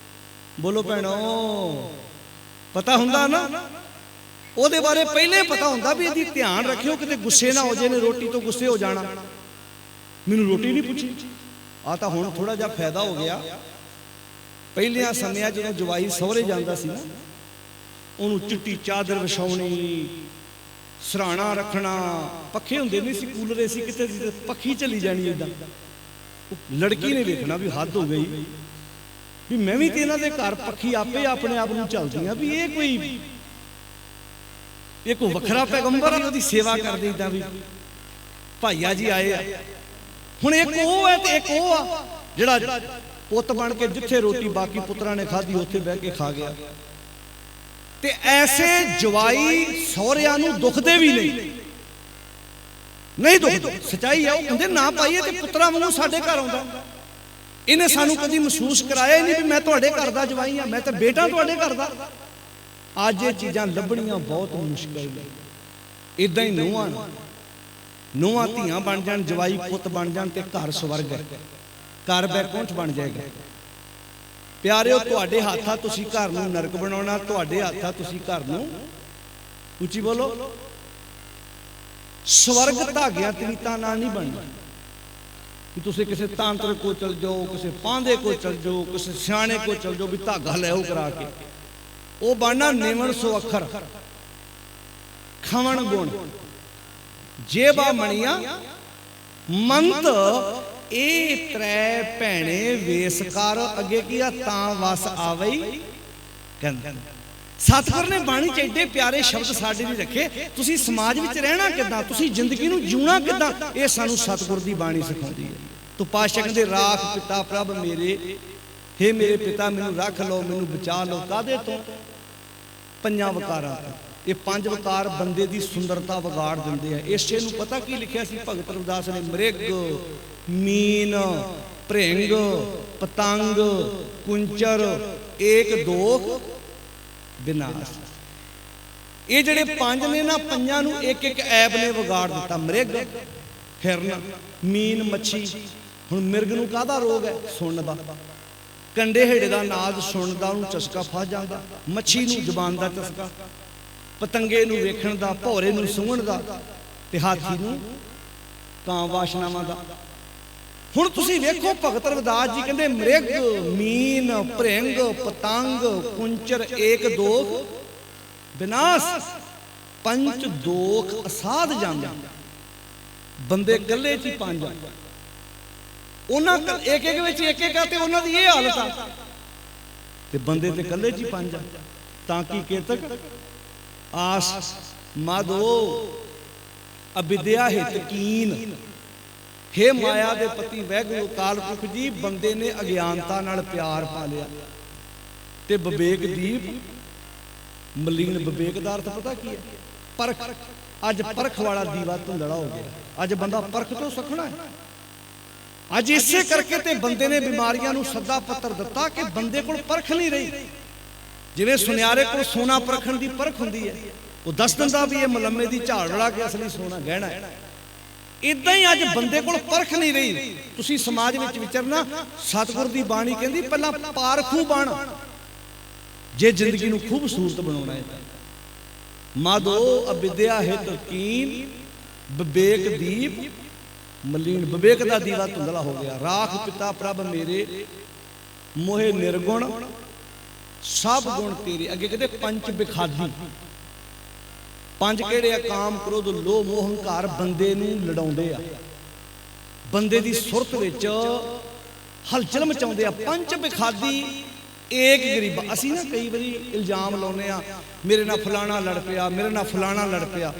ਬੋਲੋ ਭੈਣੋ, ਪਤਾ ਹੁੰਦਾ ਨਾ? ਉਹਦੇ ਬਾਰੇ ਪਹਿਲੇ ਪਤਾ ਹੁੰਦਾ ਵੀ ਇਹਦੀ ਧਿਆਨ ਰੱਖਿਓ ਕਿਤੇ ਗੁੱਸੇ ਨਾ ਹੋ ਜੇ, ਨੇ ਰੋਟੀ ਤੋਂ ਗੁੱਸੇ ਹੋ ਜਾਣਾ, ਮੈਨੂੰ ਰੋਟੀ ਨਹੀਂ ਪੁੱਛੀ। ਆ ਤਾਂ ਹੁਣ ਥੋੜਾ ਜਿਹਾ ਫਾਇਦਾ ਹੋ ਗਿਆ। ਪਹਿਲਿਆਂ ਸਮਿਆਂ ਜਦੋਂ ਜਵਾਈ ਸਹੁਰੇ ਜਾਂਦਾ ਸੀ ਨਾ, ਉਹਨੂੰ ਚਿੱਟੀ ਚਾਦਰ ਵਿਛਾਉਣੀ, ਸਰਾਣਾ ਰੱਖਣਾ, ਪੱਖੇ ਹੁੰਦੇ ਨਹੀਂ ਸੀ, ਕੂਲਰ ਸੀ ਕਿਤੇ, ਪੱਖੀ ਚੱਲੀ ਜਾਣੀ ਏਦਾਂ। ਲੜਕੀ ਨੇ ਵੇਖਣਾ ਵੀ ਹੱਦ ਹੋ ਗਈ, ਵੀ ਮੈਂ ਵੀ ਤੇ ਇਹਨਾਂ ਦੇ ਘਰ ਪੱਖੀ ਆਪੇ ਆਪਣੇ ਆਪ ਨੂੰ ਚੱਲਦੀਆਂ, ਵੀ ਇਹ ਕੋਈ ਵੱਖਰਾ ਪੈਗੰਬਰ ਆ, ਉਹਦੀ ਸੇਵਾ ਕਰਦੇ ਏਦਾਂ ਵੀ ਭਾਈਆ ਜੀ ਆਏ ਆ। ਹੁਣ ਇੱਕ ਉਹ ਹੈ ਤੇ ਇੱਕ ਉਹ ਆ ਜਿਹੜਾ ਪੁੱਤ ਬਣ ਕੇ ਜਿੱਥੇ ਰੋਟੀ ਬਾਕੀ ਪੁੱਤਰਾਂ ਨੇ ਖਾਧੀ ਉੱਥੇ ਬਹਿ ਕੇ ਖਾ ਗਿਆ। ਤੇ ਐਸੇ ਜਵਾਈ ਸਹੁਰਿਆਂ ਨੂੰ ਦੁਖਦੇ ਵੀ ਨਹੀਂ ਦੁਖਦੇ, ਸਚਾਈ ਆ। ਉਹ ਕਹਿੰਦੇ ਨਾ ਪਾਈਏ ਤੇ ਪੁੱਤਰਾਂ ਵਾਂਗੂ ਸਾਡੇ ਘਰ ਆਉਂਦਾ, ਇਹਨੇ ਸਾਨੂੰ ਕਦੀ ਮਹਿਸੂਸ ਕਰਾਇਆ ਹੀ ਨਹੀਂ ਵੀ ਮੈਂ ਤੁਹਾਡੇ ਘਰ ਦਾ ਜਵਾਈ ਆ, ਮੈਂ ਤਾਂ ਬੇਟਾ ਤੁਹਾਡੇ ਘਰ ਦਾ। ਅੱਜ ਇਹ ਚੀਜ਼ਾਂ ਲੱਭਣੀਆਂ ਬਹੁਤ ਮੁਸ਼ਕਲ ਨੇ। ਇਦਾਂ ਹੀ ਨੂੰਹਾਂ ਧੀਆਂ ਬਣ ਜਾਣ, ਜਵਾਈ ਪੁੱਤ ਬਣ ਜਾਣ ਤੇ ਘਰ ਸਵਰਗ ਹੈ, ਘਰ ਬੈਕੁੰਠ ਬਣ ਜਾਏਗਾ। ਪਿਆਰਿਓ, ਤੁਹਾਡੇ ਹੱਥ ਆ ਤੁਸੀਂ ਘਰ ਨੂੰ ਨਰਕ ਬਣਾਉਣਾ, ਤੁਹਾਡੇ ਹੱਥ ਆ ਤੁਸੀਂ ਘਰ ਨੂੰ, ਉੱਚੀ ਬੋਲੋ, ਸਵਰਗ ਧਾਗਿਆਂ ਤਵੀਤਾਂ ਨਾਲ ਨਹੀਂ ਬਣਨਾ। ਕਿ ਤੁਸੀਂ ਕਿਸੇ ਤਾਂਤਰਿਕ ਕੋਲ ਚਲ ਜਾਓ, ਕਿਸੇ ਪਾਂਦੇ ਕੋਲ ਚਲ ਜਾਓ, ਕਿਸੇ ਸਿਆਣੇ ਕੋਲ ਚਲ ਜਾਓ ਵੀ ਧਾਗਾ ਲੈ ਆਓ ਕਰਾ ਕੇ, ਉਹ ਬਣਨਾ ਨਿਵਣ ਸੋ ਅੱਖਰ, ਖਵਣ ਗੁਣ, ਜੇਬਾ ਮਣੀਆਂ ਮੰਤ, ਇਹ ਤ੍ਰੈ ਭੈਣੇ ਵੇਸ ਕਰ, ਅੱਗੇ ਕੀ ਆ, ਤਾਂ ਵਸ ਆਵਈ। ਕਹਿੰਦੇ ਸਤਿਗੁਰ ਨੇ ਬਾਣੀ ਚ ਏਡੇ ਪਿਆਰੇ ਸ਼ਬਦ ਸਾਡੇ ਲਈ ਰੱਖੇ। ਤੁਸੀਂ ਸਮਾਜ ਵਿੱਚ ਰਹਿਣਾ ਕਿੱਦਾਂ, ਤੁਸੀਂ ਜ਼ਿੰਦਗੀ ਨੂੰ ਜਿਉਣਾ ਕਿੱਦਾਂ, ਇਹ ਸਾਨੂੰ ਸਤਿਗੁਰ ਦੀ ਬਾਣੀ ਸਿਖਾਉਂਦੀ ਹੈ। ਤੂੰ ਪਾਤਸ਼ਾਹ ਕਹਿੰਦੇ ਰਾਖ ਪਿਤਾ ਪ੍ਰਭ ਮੇਰੇ, ਹੇ ਮੇਰੇ ਪਿਤਾ ਮੈਨੂੰ ਰੱਖ ਲਓ, ਮੈਨੂੰ ਬਚਾ ਲਓ। ਕਾਹਦੇ ਤੋਂ? 5 ਵਿਕਾਰਾਂ ਤੋਂ। ਇਹ 5 ਵਿਕਾਰ ਬੰਦੇ ਦੀ ਸੁੰਦਰਤਾ ਵਿਗਾੜ ਦਿੰਦੇ ਆ। ਇਸੇ ਨੂੰ ਪਤਾ ਕੀ ਲਿਖਿਆ ਸੀ ਭਗਤ ਰਵਿਦਾਸ ਨੇ? ਮ੍ਰਿਗ, ਮੀਨ, ਭ੍ਰਿੰਗ, ਪਤੰਗ, ਕੁੰਚਰ, ਏਕ ਦੋਖ ਵਿਨਾਸ਼। ਇਹ ਜਿਹੜੇ 5 ਨੇ ਨਾ, 5 ਨੂੰ ਇੱਕ ਇੱਕ ਐਬ ਨੇ ਵਿਗਾੜ ਦਿੱਤਾ। ਮ੍ਰਿਗ, ਹਿਰਨ, ਮੀਨ, ਮੱਛੀ। ਹੁਣ ਮਿਰਗ ਨੂੰ ਕਾਹਦਾ ਰੋਗ ਹੈ? ਸੁਣਨ ਦਾ। ਕੰਡੇ ਹੇੜੇ ਦਾ ਨਾਦ ਸੁਣਨ ਦਾ ਉਹਨੂੰ ਚਸਕਾ ਫਸ ਜਾਂਦਾ। ਮੱਛੀ ਨੂੰ ਜ਼ੁਬਾਨ ਦਾ ਚਸਕਾ, ਪਤੰਗੇ ਨੂੰ ਵੇਖਣ ਦਾ, ਭੌਰੇ ਨੂੰ ਸੁੰਘਣ ਦਾ, ਤੇ ਹਾਥੀ ਨੂੰ ਕਾਂ ਵਾਸ਼ਨਾਵਾਂ ਦਾ। ਹੁਣ ਤੁਸੀਂ ਵੇਖੋ ਭਗਤ ਰਵਿਦਾਸ ਜੀ ਕਹਿੰਦੇ ਮ੍ਰਿਗ, ਮੀਨ, ਭ੍ਰਿੰਗ, ਪਤੰਗ, ਕੁੰਚਰ, ਏਕ ਦੋਖ ਵਿਨਾਸ਼। 5 ਦੋਖ ਅਸਾਧ ਜਾਂਦੇ। ਬੰਦੇ ਇਕੱਲੇ ਚ ਹੀ 5 ਆ, ਉਹਨਾਂ ਇੱਕ ਇੱਕ ਵਿੱਚ ਇੱਕ ਇੱਕ ਆ, ਤੇ ਉਹਨਾਂ ਦੀ ਇਹ ਹਾਲਤ ਆ, ਤੇ ਬੰਦੇ ਤੇ ਇਕੱਲੇ ਚ ਹੀ 5 ਆ। ਤਾਂ ਕੀ ਕੇਤਕ ਆਸ ਮਾਧੋ ਅਵਿਦਿਆ ਹਿਤ ਕੀਨ। ਹੇ ਮਾਇਆ ਦੇ ਪਤੀ ਵੈਗੁਰੂ ਅਕਾਲ ਪੁਰਖ ਜੀ, ਬੰਦੇ ਨੇ ਅਗਿਆਨਤਾ ਨਾਲ ਪਿਆਰ ਪਾ ਲਿਆ ਤੇ ਵਿਵੇਕ ਦੀਪ ਮਲੀਨ। ਵਿਵੇਕ ਦਾ ਅਰਥ ਪਤਾ ਕੀ ਹੈ? ਪਰਖ। ਅੱਜ ਪਰਖ ਵਾਲਾ ਦੀਵਾ ਧੁੰਦਲਾ ਹੋ ਗਿਆ। ਅੱਜ ਬੰਦਾ ਪਰਖ ਤੋਂ ਸਖਣਾ ਹੈ। ਅੱਜ ਇਸੇ ਕਰਕੇ ਤੇ ਬੰਦੇ ਨੇ ਬਿਮਾਰੀਆਂ ਨੂੰ ਸੱਦਾ ਪੱਤਰ ਦਿੱਤਾ ਕਿ ਬੰਦੇ ਕੋਲ ਪਰਖ ਨਹੀਂ ਰਹੀ। ਜਿਵੇਂ ਸੁਨਿਆਰੇ ਕੋਲ ਸੋਨਾ ਪਰਖਣ ਦੀ ਪਰਖ ਹੁੰਦੀ ਹੈ, ਉਹ ਦੱਸ ਦਿੰਦਾ ਵੀ ਇਹ ਮਲੰਮੇ ਦੀ ਝਾੜ ਲਾ ਕੇ ਅਸਲੀ ਸੋਨਾ ਗਹਿਣਾ ਹੈ। ਇਦਾਂ ਹੀ ਅੱਜ ਬੰਦੇ ਕੋਲ ਪਰਖ ਨਹੀਂ ਰਹੀ। ਤੁਸੀਂ ਸਮਾਜ ਵਿੱਚ ਵਿਚਰਨਾ, ਸਤਿਗੁਰ ਦੀ ਬਾਣੀ ਕਹਿੰਦੀ ਪਹਿਲਾਂ ਪਾਰਖੂ ਬਣ ਜੇ ਜ਼ਿੰਦਗੀ ਨੂੰ ਖੂਬਸੂਰਤ ਬਣਾਉਣਾ ਹੈ। ਮਾਧੋ ਅਵਿਦਿਆ ਹਿਤ ਕੀਨ ਵਿਵੇਕ ਦੀਪ ਮਲੀਨ। ਵਿਵੇਕ ਦਾ ਦੀਵਾ ਧੁੰਦਲਾ ਹੋ ਗਿਆ। ਰਾਖ ਪਿਤਾ ਪ੍ਰਭ ਮੇਰੇ ਮੋਹਿ ਨਿਰਗੁਣ ਸਭ ਗੁਣ ਤੇਰੇ। ਅੱਗੇ ਕਹਿੰਦੇ ਪੰਜ ਬਿਖਾਦੀ। ਪੰਜ ਕਿਹੜੇ ਆ? ਕਾਮ ਕ੍ਰੋਧ ਲੋਭ ਮੋਹ ਹੰਕਾਰ ਬੰਦੇ ਨੂੰ ਲੜਾਉਂਦੇ ਆ, ਬੰਦੇ ਦੀ ਸੁਰਤ ਵਿੱਚ ਹਲਚਲ ਮਚਾਉਂਦੇ ਆ। ਪੰਜ ਬਿਖਾਦੀ ਏਕ ਗਰੀਬਾ। ਅਸੀਂ ਨਾ ਕਈ ਵਾਰੀ ਇਲਜ਼ਾਮ ਲਾਉਂਦੇ ਆ, ਮੇਰੇ ਨਾਲ ਫਲਾਣਾ ਲੜ ਪਿਆ, ਮੇਰੇ ਨਾਲ ਫਲਾਣਾ ਲੜ ਪਿਆ।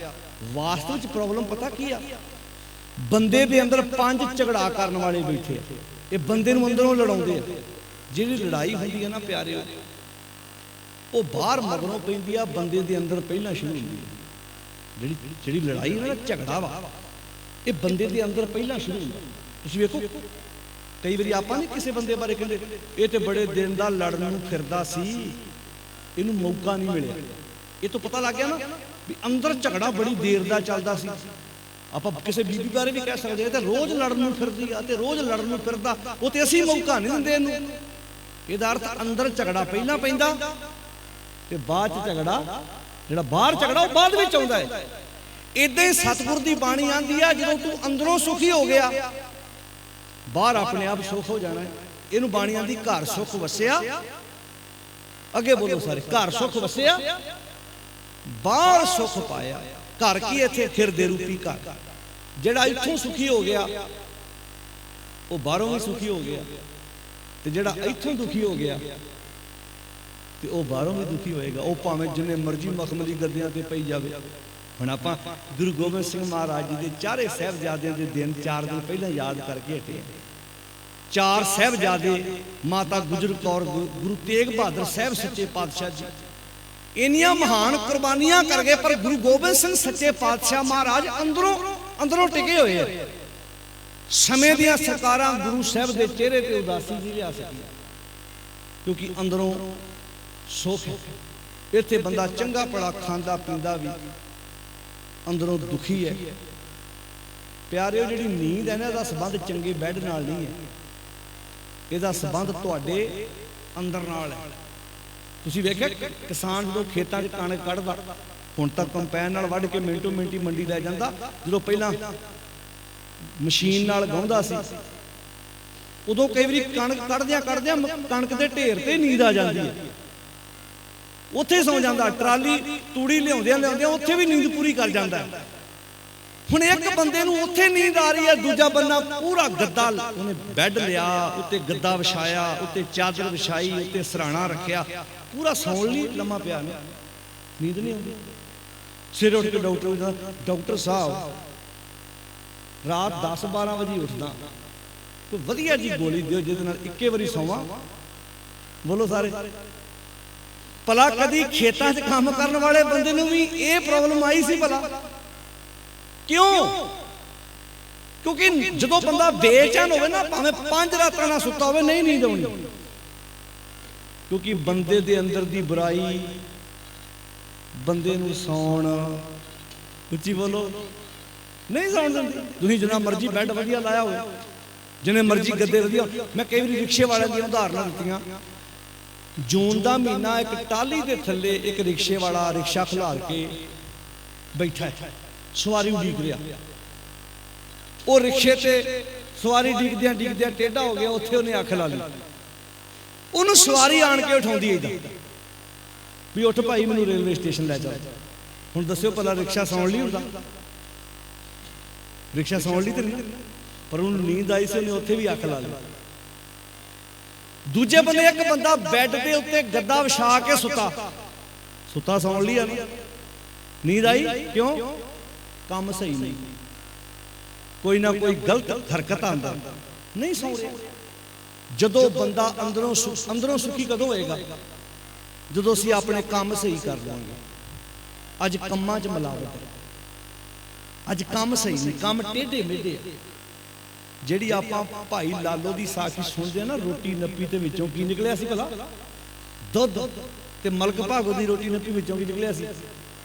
ਵਾਸਤਵ ਵਿੱਚ ਪ੍ਰੋਬਲਮ ਪਤਾ ਕੀ ਆ? ਬੰਦੇ ਦੇ ਅੰਦਰ ਪੰਜ ਝਗੜਾ ਕਰਨ ਵਾਲੇ ਬੈਠੇ ਆ। ਇਹ ਬੰਦੇ ਨੂੰ ਅੰਦਰੋਂ ਲੜਾਉਂਦੇ ਆ। ਜਿਹੜੀ ਲੜਾਈ ਹੁੰਦੀ ਹੈ ਨਾ ਪਿਆਰਿਓ, ਉਹ ਬਾਹਰ ਮਗਰੋਂ ਪੈਂਦੀ ਆ, ਬੰਦੇ ਦੇ ਅੰਦਰ ਪਹਿਲਾਂ ਸ਼ੁਰੂ ਹੁੰਦੀ ਹੈ। ਜਿਹੜੀ ਲੜਾਈ ਹੈ ਨਾ, ਝਗੜਾ ਵਾ, ਇਹ ਬੰਦੇ ਦੇ ਅੰਦਰ ਪਹਿਲਾਂ ਸ਼ੁਰੂ ਹੁੰਦਾ। ਤੁਸੀਂ ਵੇਖੋ ਕਈ ਵਾਰੀ ਆਪਾਂ ਨਹੀਂ ਕਿਸੇ ਬੰਦੇ ਬਾਰੇ ਕਹਿੰਦੇ ਇਹ ਤੇ ਬੜੇ ਦਿਨ ਦਾ ਲੜਨ ਨੂੰ ਫਿਰਦਾ ਸੀ, ਇਹਨੂੰ ਮੌਕਾ ਨਹੀਂ ਮਿਲਿਆ। ਇਹ ਤੋਂ ਪਤਾ ਲੱਗ ਗਿਆ ਨਾ ਵੀ ਅੰਦਰ ਝਗੜਾ ਬੜੀ ਦੇਰ ਦਾ ਚੱਲਦਾ ਸੀ। ਆਪਾਂ ਕਿਸੇ ਬੀਬੀ ਬਾਰੇ ਵੀ ਕਹਿ ਸਕਦੇ ਹਾਂ ਤੇ ਰੋਜ਼ ਲੜਨ ਨੂੰ ਫਿਰਦੀ ਆ ਤੇ ਰੋਜ਼ ਲੜਨ ਨੂੰ ਫਿਰਦਾ, ਉਹ ਤੇ ਅਸੀਂ ਮੌਕਾ ਨਹੀਂ ਦਿੰਦੇ ਇਹਨੂੰ। ਇਹਦਾ ਅਰਥ ਅੰਦਰ ਝਗੜਾ ਪਹਿਲਾਂ ਪੈਂਦਾ ਤੇ ਬਾਅਦ ਚ ਝਗੜਾ, ਜਿਹੜਾ ਬਾਹਰ ਝਗੜਾ ਉਹ ਬਾਅਦ ਵਿੱਚ ਆਉਂਦਾ ਹੈ। ਇਦਾਂ ਹੀ ਸਤਿਗੁਰ ਦੀ ਬਾਣੀ ਆਂਦੀ ਆ, ਜਦੋਂ ਤੂੰ ਅੰਦਰੋਂ ਸੁਖੀ ਹੋ ਗਿਆ ਬਾਹਰ ਆਪਣੇ ਆਪ ਸੁਖ ਹੋ ਜਾਣਾ ਹੈ। ਇਹਨੂੰ ਬਾਣੀ ਆਂਦੀ ਘਰ ਸੁਖ ਵਸਿਆ। ਅੱਗੇ ਬੋਲੋ ਸਾਰੇ, ਘਰ ਸੁਖ ਵਸਿਆ ਬਾਹਰ ਸੁਖ ਪਾਇਆ। ਘਰ ਕੀ? ਇੱਥੇ ਹਿਰਦੇ ਰੂਪੀ ਘਰ। ਜਿਹੜਾ ਇੱਥੋਂ ਸੁਖੀ ਹੋ ਗਿਆ ਉਹ ਬਾਹਰੋਂ ਵੀ ਸੁਖੀ ਹੋ ਗਿਆ, ਤੇ ਜਿਹੜਾ ਇੱਥੋਂ ਦੁਖੀ ਹੋ ਗਿਆ ਤੇ ਉਹ ਬਾਹਰੋਂ ਵੀ ਦੁਖੀ ਹੋਏਗਾ। ਉਹ ਭਾਵੇਂ ਜਿੰਨੇ ਮਰਜ਼ੀ ਮਖਮਲੀ ਗੱਦਿਆਂ ਤੇ ਪਈ ਜਾਵੇ। ਹੁਣ ਆਪਾਂ ਗੁਰੂ ਗੋਬਿੰਦ ਸਿੰਘ ਮਹਾਰਾਜ ਜੀ ਦੇ ਚਾਰੇ ਸਾਹਿਬਜ਼ਾਦਿਆਂ ਦੇ ਦਿਨ 4 ਦਿਨ ਪਹਿਲਾਂ ਯਾਦ ਕਰਕੇ ਹਟੇ। 4 ਸਾਹਿਬਜ਼ਾਦੇ, ਮਾਤਾ ਗੁਜਰ ਕੌਰ, ਗੁਰੂ ਤੇਗ ਬਹਾਦਰ ਸਾਹਿਬ ਸੱਚੇ ਪਾਤਸ਼ਾਹ ਜੀ, ਇੰਨੀਆਂ ਮਹਾਨ ਕੁਰਬਾਨੀਆਂ ਕਰ ਗਏ, ਪਰ ਗੁਰੂ ਗੋਬਿੰਦ ਸਿੰਘ ਸੱਚੇ ਪਾਤਸ਼ਾਹ ਮਹਾਰਾਜ ਅੰਦਰੋਂ ਟਿਕੇ ਹੋਏ ਆ। ਸਮੇਂ ਦੀਆਂ ਸਰਕਾਰਾਂ ਗੁਰੂ ਸਾਹਿਬ ਦੇ ਚਿਹਰੇ ਤੇ ਉਦਾਸੀ ਨਹੀਂ ਲਿਆ ਸਕੀਆਂ, ਕਿਉਂਕਿ ਅੰਦਰੋਂ ਸੁੱਖ। ਇੱਥੇ ਬੰਦਾ ਚੰਗਾ ਭਲਾ ਖਾਂਦਾ ਪੀਂਦਾ ਵੀ ਅੰਦਰੋਂ ਦੁਖੀ ਹੈ। ਪਿਆਰਿਓ, ਜਿਹੜੀ ਨੀਂਦ ਹੈ ਨਾ, ਇਹਦਾ ਸੰਬੰਧ ਚੰਗੇ ਬੈੱਡ ਨਾਲ ਨਹੀਂ ਹੈ, ਇਹਦਾ ਸੰਬੰਧ ਤੁਹਾਡੇ ਅੰਦਰ ਨਾਲ ਹੈ। ਤੁਸੀਂ ਵੇਖਿਆ ਕਿਸਾਨ ਜਦੋਂ ਖੇਤਾਂ 'ਚ ਕਣਕ ਕੱਢਦਾ, ਹੁਣ ਤਾਂ ਕੰਪੈਨ ਨਾਲ ਵੱਢ ਕੇ ਮਿੰਟੋ ਮਿੰਟੀ ਮੰਡੀ ਲੈ ਜਾਂਦਾ। ਜਦੋਂ ਪਹਿਲਾਂ ਮਸ਼ੀਨ ਨਾਲ ਗਾਉਂਦਾ ਸੀ, ਉਦੋਂ ਕਈ ਵਾਰੀ ਕਣਕ ਕੱਢਦਿਆਂ ਕਣਕ ਦੇ ਢੇਰ ਤੇ ਨੀਂਦ ਆ ਜਾਂਦੀ ਹੈ, ਉੱਥੇ ਸੌਂ ਜਾਂਦਾ। ਟਰਾਲੀ ਤੂੜੀ ਲਿਆਉਂਦਿਆਂ ਉੱਥੇ ਵੀ ਨੀਂਦ ਪੂਰੀ ਕਰ ਜਾਂਦਾ। ਹੁਣ ਇੱਕ ਬੰਦੇ ਨੂੰ ਉੱਥੇ ਨੀਂਦ ਆ ਰਹੀ ਹੈ, ਦੂਜਾ ਬੰਦਾ ਪੂਰਾ ਗੱਦਾ, ਉਹਨੇ ਬੈੱਡ ਲਿਆ, ਉੱਤੇ ਗੱਦਾ ਵਿਛਾਇਆ, ਉੱਤੇ ਚਾਦਰ ਵਿਛਾਈ, ਉੱਤੇ ਸਰਾਣਾ ਰੱਖਿਆ, ਪੂਰਾ ਸੌਣ ਲਈ ਲੰਮਾ ਪਿਆ, ਨੀਂਦ ਨਹੀਂ ਆਉਂਦੀ। ਸਵੇਰੇ ਉੱਠ ਕੇ ਡਾਕਟਰ ਸਾਹਿਬ ਰਾਤ 10-12 ਵਜੇ ਉੱਠਦਾ, ਕੋਈ ਵਧੀਆ ਜੀ ਗੋਲੀ ਦਿਓ ਜਿਹਦੇ ਨਾਲ ਇੱਕੇ ਵਾਰੀ ਸੌਵਾਂ। ਬੋਲੋ ਸਾਰੇ। ਭਲਾ ਕਦੀ ਖੇਤਾਂ 'ਚ ਕੰਮ ਕਰਨ ਵਾਲੇ ਬੰਦੇ ਨੂੰ ਵੀ ਇਹ ਪ੍ਰੋਬਲਮ ਆਈ ਸੀ ਭਲਾ? ਕਿਉਂ? ਕਿਉਂਕਿ ਜਦੋਂ ਬੰਦਾ ਬੇਚੈਨ ਹੋਵੇ ਨਾ, ਭਾਵੇਂ 5 ਰਾਤਾਂ ਨਾਲ ਸੁੱਤਾ ਹੋਵੇ, ਨਹੀਂ ਨੀਂਦ ਆਉਣੀ, ਕਿਉਂਕਿ ਬੰਦੇ ਦੇ ਅੰਦਰ ਦੀ ਬੁਰਾਈ ਬੰਦੇ ਨੂੰ ਸੌਣ, ਉੱਚੀ ਬੋਲੋ, ਨਹੀਂ ਸੌਣ ਦਿੰਦੀ। ਤੁਸੀਂ ਜਿੰਨਾ ਮਰਜ਼ੀ ਬੈੱਡ ਵਧੀਆ ਲਾਇਆ ਹੋਵੇ, ਜਿੰਨੇ ਮਰਜ਼ੀ ਗੱਦੇ ਵਧੀਆ। ਮੈਂ ਕਈ ਵਾਰੀ ਰਿਕਸ਼ੇ ਵਾਲਿਆਂ ਦੀਆਂ ਉਦਾਹਰਨਾਂ ਦਿੱਤੀਆਂ। ਜੂਨ ਦਾ ਮਹੀਨਾ, ਇੱਕ ਟਾਹਲੀ ਦੇ ਥੱਲੇ ਇੱਕ ਰਿਕਸ਼ੇ ਵਾਲਾ ਰਿਕਸ਼ਾ ਖੁਲਾਰ ਕੇ ਬੈਠਾ ਹੈ, ਸਵਾਰੀ ਉਡੀਕ ਰਿਹਾ। ਉਹ ਰਿਕਸ਼ੇ ਤੇ ਸਵਾਰੀ ਡੀਕਦਿਆਂ ਟੇਢਾ ਹੋ ਗਿਆ, ਉੱਥੇ ਉਹਨੇ ਅੱਖ ਲਾ ਲਈ। ਉਹਨੂੰ ਸਵਾਰੀ ਆਣ ਕੇ ਉਠਾਉਂਦੀ ਏਦਾਂ ਵੀ ਉੱਠ ਭਾਈ, ਮੈਨੂੰ ਰੇਲਵੇ ਸਟੇਸ਼ਨ ਲੈ ਜਾ। ਹੁਣ ਦੱਸਿਓ ਭਲਾ ਰਿਕਸ਼ਾ ਸੌਣ ਲਈ ਹੁੰਦਾ? ਰਿਕਸ਼ਾ ਸੌਣ ਲਈ ਤੇ ਨਹੀਂ, ਪਰ ਉਹਨੂੰ ਨੀਂਦ ਆਈ ਸੀ, ਉਹਨੇ ਉੱਥੇ ਵੀ ਅੱਖ ਲਾ ਲਈ। ਦੂਜੇ ਬੰਦੇ ਇੱਕ ਬੰਦਾ ਬੈੱਡ ਦੇ ਉੱਤੇ ਗੱਦਾ ਵਿਛਾ ਕੇ ਸੁੱਤਾ ਸੌਣ ਲਈ ਆ ਨਾ, ਨੀਂਦ ਆਈ ਕਿਉਂ? ਕੰਮ ਸਹੀ ਨਹੀਂ, ਕੋਈ ਨਾ ਕੋਈ ਗਲਤ ਹਰਕਤ ਆਂਦਾ, ਨਹੀਂ ਸੌ ਰਿਹਾ। ਜਦੋਂ ਬੰਦਾ ਅੰਦਰੋਂ ਸੁਖੀ ਕਦੋਂ ਹੋਏਗਾ? ਜਦੋਂ ਅਸੀਂ ਆਪਣੇ ਕੰਮ ਸਹੀ ਕਰ ਲਾਂਗੇ। ਅੱਜ ਕੰਮਾਂ 'ਚ ਮਿਲਾਵਟ ਹੈ, ਅੱਜ ਕੰਮ ਸਹੀ ਨਹੀਂ, ਕੰਮ ਟੇਢੇ ਮੇਢੇ। ਜਿਹੜੀ ਆਪਾਂ ਭਾਈ ਲਾਲੋ ਦੀ ਸਾਖੀ ਸੁਣਦੇ ਆ ਨਾ, ਰੋਟੀ ਨੱਪੀ ਤੇ ਵਿੱਚੋਂ ਕੀ ਨਿਕਲਿਆ ਸੀ ਭਲਾ? ਦੁੱਧ। ਤੇ ਮਲਕ ਭਾਗੋ ਦੀ ਰੋਟੀ ਨੱਪੀ ਵਿੱਚੋਂ ਕੀ ਨਿਕਲਿਆ ਸੀ?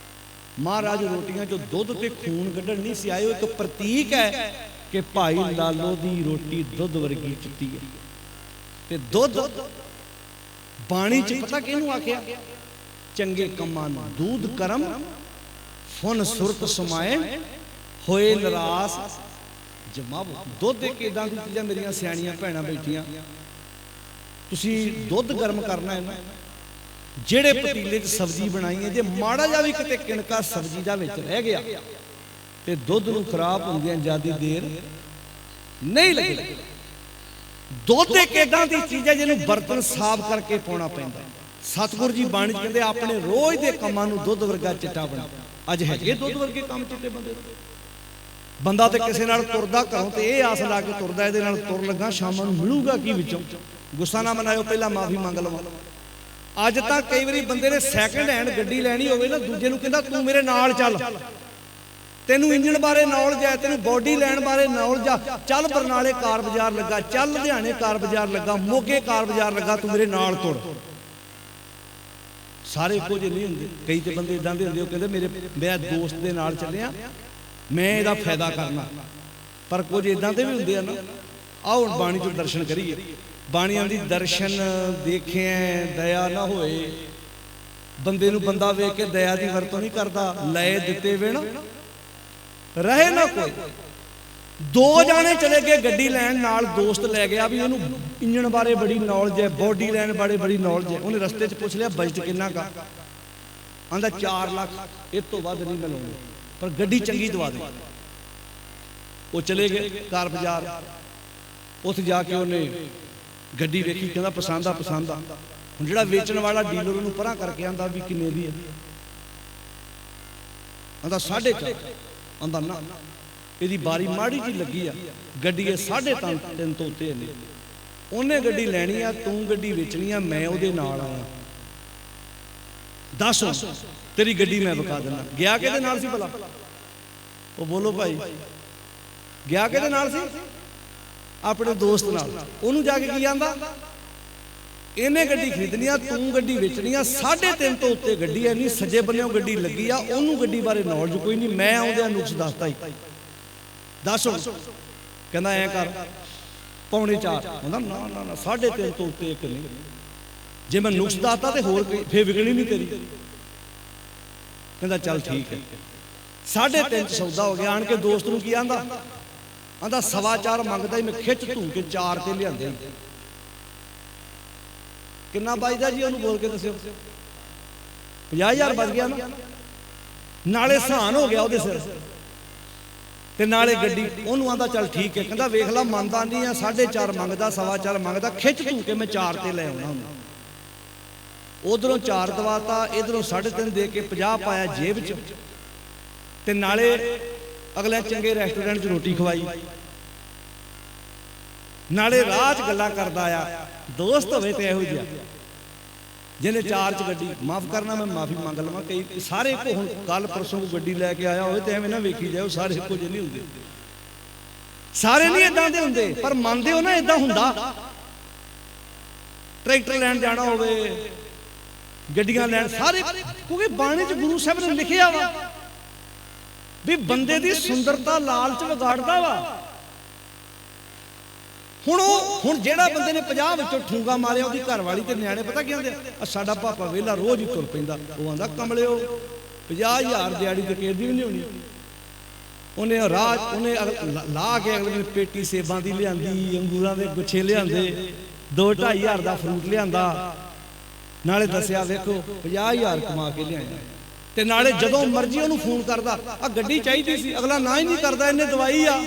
ਮਹਾਰਾਜ ਰੋਟੀਆਂ ਚੋਂ ਦੁੱਧ ਤੇ ਖੂਨ ਕੱਢਣ ਨਹੀਂ ਸੀ ਆਏ। ਉਹ ਇੱਕ ਪ੍ਰਤੀਕ ਹੈ ਕਿ ਭਾਈ ਲਾਲੋ ਦੀ ਰੋਟੀ ਦੁੱਧ ਵਰਗੀ ਚਿੱਟੀ ਹੈ। ਤੇ ਦੁੱਧ ਬਾਣੀ ਚ ਪਤਾ ਕਿਹਨੂੰ ਆਖਿਆ? ਚੰਗੇ ਕੰਮਾਂ ਨੂੰ। ਦੂਧ ਕਰਮ ਫੁਨ ਸੁਰਤ ਸਮਾਏ ਹੋਏ ਨਰਾਸ ਜਮਾਵ। ਦੁੱਧ ਇੱਕ ਏਦਾਂ ਦੀ ਚੀਜ਼ਾਂ, ਮੇਰੀਆਂ ਸਿਆਣੀਆਂ ਭੈਣਾਂ ਬੈਠੀਆਂ, ਤੁਸੀਂ ਦੁੱਧ ਗਰਮ ਕਰਨਾ ਹੈ ਨਾ, ਜਿਹੜੇ ਪਤੀਲੇ 'ਚ ਸਬਜ਼ੀ ਬਣਾਈ ਹੈ, ਜੇ ਮਾੜਾ ਜਿਹਾ ਵੀ ਕਿਤੇ ਕਿਣਕਾ ਸਬਜ਼ੀ ਦਾ ਵਿੱਚ ਰਹਿ ਗਿਆ ਤੇ ਦੁੱਧ ਨੂੰ ਖਰਾਬ ਹੁੰਦਿਆਂ ਜ਼ਿਆਦਾ ਦੇਰ ਨਹੀਂ ਲੱਗਦੀ। ਦੁੱਧ ਇੱਕ ਏਦਾਂ ਦੀ ਚੀਜ਼ ਹੈ ਜਿਹਨੂੰ ਬਰਤਨ ਸਾਫ਼ ਕਰਕੇ ਪਾਉਣਾ ਪੈਂਦਾ। ਸਤਿਗੁਰੂ ਜੀ ਬਾਣੀ 'ਚ ਕਹਿੰਦੇ ਆਪਣੇ ਰੋਜ਼ ਦੇ ਕੰਮਾਂ ਨੂੰ ਦੁੱਧ ਵਰਗਾ ਚਿੱਟਾ ਬਣਾ। ਅੱਜ ਹੈਗੇ ਦੁੱਧ ਵਰਗੇ ਕੰਮ ਚਿੱਟੇ ਬੰਦੇ। ਬੰਦਾ ਤੇ ਕਿਸੇ ਨਾਲ ਤੁਰਦਾ ਘਰੋਂ ਤੇ ਇਹ ਆਸ ਲਾ ਕੇ ਤੁਰਦਾ, ਇਹਦੇ ਨਾਲ ਤੁਰ ਲੱਗਾ ਸ਼ਾਮਾਂ ਨੂੰ ਮਿਲੂਗਾ ਕੀ ਵਿੱਚੋਂ। ਗੁੱਸਾ ਨਾ ਮਨਾਇਓ, ਪਹਿਲਾਂ ਮਾਫੀ ਮੰਗ ਲਵਾਂ। ਅੱਜ ਤਾਂ ਕਈ ਵਾਰੀ ਬੰਦੇ ਨੇ ਸੈਕਿੰਡ ਹੈਂਡ ਗੱਡੀ ਲੈਣੀ ਹੋਵੇ ਨਾ, ਦੂਜੇ ਨੂੰ ਕਹਿੰਦਾ ਤੂੰ ਮੇਰੇ ਨਾਲ ਚੱਲ, ਤੈਨੂੰ ਇੰਜਣ ਬਾਰੇ ਨੌਲੇਜ ਹੈ, ਤੈਨੂੰ ਬੋਡੀ ਲੈਣ ਬਾਰੇ ਨੌਲੇਜ ਆ, ਚੱਲ ਬਰਨਾਲੇ ਕਾਰ ਬਾਜ਼ਾਰ ਲੱਗਾ, ਚੱਲ ਲੁਧਿਆਣੇ ਕਾਰ ਬਾਜ਼ਾਰ ਲੱਗਾ, ਮੋਗੇ ਕਾਰ ਬਾਜ਼ਾਰ ਲੱਗਾ, ਤੂੰ ਮੇਰੇ ਨਾਲ ਤੁਰ। ਸਾਰੇ ਇੱਕੋ ਜਿਹੇ ਨਹੀਂ ਹੁੰਦੇ। ਕਈ ਤੇ ਬੰਦੇ ਇਦਾਂ ਦੇ ਹੁੰਦੇ, ਉਹ ਕਹਿੰਦੇ ਮੇਰਾ ਦੋਸਤ ਦੇ ਨਾਲ ਚੱਲਿਆ, ਮੈਂ ਇਹਦਾ ਫਾਇਦਾ ਕਰਨਾ। ਪਰ ਕੁਝ ਇਦਾਂ ਦੇ ਵੀ ਹੁੰਦੇ ਆ ਨਾ। ਆਓ ਹੁਣ ਬਾਣੀ ਤੋਂ ਦਰਸ਼ਨ ਕਰੀਏ। ਬਾਣੀਆਂ ਦੀ ਦਰਸ਼ਨ ਦੇਖਿਆ ਦਇਆ ਨਾ ਹੋਏ। ਬੰਦੇ ਨੂੰ ਬੰਦਾ ਵੇਖ ਕੇ ਦਇਆ ਦੀ ਵਰਤੋਂ ਨਹੀਂ ਕਰਦਾ। ਲਏ ਦਿੱਤੇ ਵੇਣ ਰਹੇ ਨਾ ਕੋਈ। ਦੋ ਜਾਣੇ ਚਲੇ ਗਏ ਗੱਡੀ ਲੈਣ, ਨਾਲ ਦੋਸਤ ਲੈ ਗਿਆ ਵੀ ਉਹਨੂੰ ਇੰਜਣ ਬਾਰੇ ਬੜੀ ਨੌਲੇਜ ਹੈ, ਬੋਡੀ ਲੈਣ ਬਾਰੇ ਬੜੀ ਨੌਲੇਜ ਹੈ। ਉਹਨੇ ਰਸਤੇ 'ਚ ਪੁੱਛ ਲਿਆ ਬਜਟ ਕਿੰਨਾ ਕਾ? ਆਂਦਾ 4 ਲੱਖ, ਇਹ ਤੋਂ ਵੱਧ ਨਹੀਂ ਮੈਂ ਲਾਉਂਦਾ, ਪਰ ਗੱਡੀ ਚੰਗੀ ਦਵਾ ਦੇ। ਉਹ ਚਲੇ ਗਏ ਕਾਰ ਬਾਜ਼ਾਰ। ਉੱਥੇ ਜਾ ਕੇ ਉਹਨੇ ਗੱਡੀ ਵੇਖੀ, ਕਹਿੰਦਾ ਪਸੰਦ ਆ ਪਸੰਦ ਆ। ਹੁਣ ਜਿਹੜਾ ਵੇਚਣ ਵਾਲਾ ਡੀਲਰ ਉਹਨੂੰ ਪਰਾਂ ਕਰਕੇ ਆਂਦਾ ਵੀ ਕਿੰਨੇ ਦੀ ਹੈ? ਆਂਦਾ 4.5। ਆਂਦਾ ਨਾ, ਇਹਦੀ ਬਾਰੀ ਮਾੜੀ ਜੀ ਲੱਗੀ ਆ, ਗੱਡੀ ਇਹ 3.5 ਤੋਂ ਉੱਤੇ ਨਹੀਂ। ਉਹਨੇ ਗੱਡੀ ਲੈਣੀ ਆ, ਤੂੰ ਗੱਡੀ ਵੇਚਣੀ ਆ, ਮੈਂ ਉਹਦੇ ਨਾਲ ਆਇਆ, ਦੱਸ ਤੇਰੀ ਗੱਡੀ ਮੈਂ ਵਿਕਾ ਦਿੰਦਾ। ਗਿਆ ਕਿਹਦੇ ਨਾਲ ਸੀ ਭਲਾ? ਉਹ ਬੋਲੋ ਭਾਈ, ਗਿਆ ਕਿਹਦੇ ਨਾਲ ਸੀ? ਆਪਣੇ ਦੋਸਤ ਨਾਲ। ਉਹਨੂੰ ਜਾ ਕੇ ਕੀ ਆਂਦਾ? ਇਹਨੇ ਗੱਡੀ ਖਰੀਦਣੀ ਆ, ਤੂੰ ਗੱਡੀ ਵੇਚਣੀ ਆ, 3.5 ਤੋਂ ਉੱਤੇ ਗੱਡੀ ਐ ਨਹੀਂ, ਸੱਜੇ ਬੰਨਿਓ ਗੱਡੀ ਲੱਗੀ ਆ, ਉਹਨੂੰ ਗੱਡੀ ਬਾਰੇ ਨੌਲੇਜ ਕੋਈ ਨਹੀਂ, ਮੈਂ ਆਉਂਦਿਆਂ ਨੁਕਸ ਦੱਸਤਾ ਹੀ। ਦੱਸ ਕਹਿੰਦਾ ਐ ਕਰ 3.25। ਕਹਿੰਦਾ ਨਾ ਨਾ ਨਾ, 3.5 ਤੋਂ ਉੱਤੇ ਇੱਕ ਨਹੀਂ। ਜੇ ਮੈਂ ਨੁਕਸ ਦੱਸਤਾ ਤੇ ਹੋਰ ਫੇਰ ਵਿਕਣੀ ਨਹੀਂ ਤੇਰੀ। ਕਹਿੰਦਾ ਚੱਲ ਠੀਕ ਹੈ। 3.5 ਸੌਦਾ ਹੋ ਗਿਆ। ਆਣ ਕੇ ਦੋਸਤ ਨੂੰ ਕੀ ਆਂਦਾ? ਆਂਦਾ 4.25 ਮੰਗਦਾ ਹੀ, ਮੈਂ ਖਿੱਚ ਧੂ ਕੇ 4 ਤੇ ਲਿਆਂਦੇ। ਕਿੰਨਾ ਬਚਦਾ ਜੀ? ਉਹਨੂੰ ਬੋਲ ਕੇ ਦੱਸਿਓ। 50,000 ਬਚ ਗਿਆ ਨਾ। ਨਾਲੇ ਸਹਾਨ ਹੋ ਗਿਆ ਉਹਦੇ ਸਿਰ ਤੇ ਨਾਲੇ ਗੱਡੀ। ਉਹਨੂੰ ਆਂਦਾ ਚੱਲ ਠੀਕ ਹੈ। ਕਹਿੰਦਾ ਵੇਖ ਲਾ ਮੰਨਦਾ ਨਹੀਂ ਆ, 4.5 ਮੰਗਦਾ, 4.25 ਮੰਗਦਾ, ਖਿੱਚ ਧੂ ਕੇ ਮੈਂ 4 ਤੇ ਲੈ ਆਉਣਾ ਹੁੰਦਾ। ਉਧਰੋਂ 4 ਦਵਾਤਾ, ਇਧਰੋਂ 3.5 ਦੇ ਕੇ 50 ਪਾਇਆ ਜੇਬ 'ਚ, ਤੇ ਨਾਲੇ ਅਗਲੇ ਚੰਗੇ ਰੈਸਟੋਰੈਂਟ 'ਚ ਰੋਟੀ ਖਵਾਈ, ਨਾਲੇ ਰਾਹ 'ਚ ਗੱਲਾਂ ਕਰਦਾ ਆ। ਦੋਸਤ ਹੋਵੇ ਤੇ ਇਹੋ ਜਿਹਾ ਜਿਹਨੇ 4 'ਚ ਗੱਡੀ। ਮਾਫ ਕਰਨਾ, ਮੈਂ ਮਾਫੀ ਮੰਗ ਲਵਾਂ। ਕਈ ਸਾਰੇ ਇੱਕੋ, ਹੁਣ ਕੱਲ ਪਰਸੋਂ ਕੋਈ ਗੱਡੀ ਲੈ ਕੇ ਆਇਆ ਹੋਵੇ ਤੇ ਐਵੇਂ ਨਾ ਵੇਖੀ ਜਾਓ, ਸਾਰੇ ਇੱਕੋ ਜਿਹੇ ਨਹੀਂ ਹੁੰਦੇ। ਸਾਰੇ ਨਹੀਂ ਇਦਾਂ ਦੇ ਹੁੰਦੇ, ਪਰ ਮੰਨਦੇ ਹੋ ਨਾ ਇਦਾਂ ਹੁੰਦਾ। ਟਰੈਕਟਰ ਲੈਣ ਜਾਣਾ ਹੋਵੇ, ਗੱਡੀਆਂ ਲੈਣ, ਸਾਰੇ, ਕਿਉਂਕਿ ਬਾਣੀ 'ਚ ਗੁਰੂ ਸਾਹਿਬ ਨੇ ਲਿਖਿਆ ਵਾ ਵੀ ਬੰਦੇ ਦੀ ਸੁੰਦਰਤਾ ਲਾਲਚ ਵਿਗਾੜਦਾ ਵਾ। ਹੁਣ ਜਿਹੜਾ ਬੰਦੇ ਨੇ 50 ਵਿੱਚੋਂ ਠੂੰਗਾ ਮਾਰਿਆ, ਉਹਦੀ ਘਰ ਵਾਲੀ ਤੇ ਨਿਆਣੇ ਪਤਾ ਕੀ ਕਹਿੰਦੇ ਆ? ਸਾਡਾ ਪਾਪਾ ਵੇਲਾ ਰੋਜ਼ ਹੀ ਤੁਰ ਪੈਂਦਾ। ਉਹ ਆਂਦਾ ਕਮਲਿਓ 50,000 ਦਿਹਾੜੀ ਤੇ ਕਿਸੇ ਦੀ ਵੀ ਨਹੀਂ ਹੋਣੀ। ਉਹਨੇ ਰਾਹ ਉਹਨੇ ਲਾ ਕੇ ਅਗਲੇ ਦਿਨ ਪੇਟੀ ਸੇਬਾਂ ਦੀ ਲਿਆਂਦੀ, ਅੰਗੂਰਾਂ ਦੇ ਗੁੱਛੇ ਲਿਆਂਦੇ, 2-2.5 ਦਾ ਫਰੂਟ ਲਿਆਂਦਾ, ਨਾਲੇ ਦੱਸਿਆ ਵੇਖੋ 50,000 ਕਮਾ ਕੇ ਲਿਆਇਆ। ਤੇ ਨਾਲੇ ਜਦੋਂ ਮਰਜ਼ੀ ਉਹਨੂੰ ਫੋਨ ਕਰਦਾ, ਆ ਗੱਡੀ ਚਾਹੀਦੀ ਸੀ, ਅਗਲਾ ਨਾ ਹੀ ਨਹੀਂ ਕਰਦਾ, ਇਹਨੇ ਦਵਾਈ ਆ।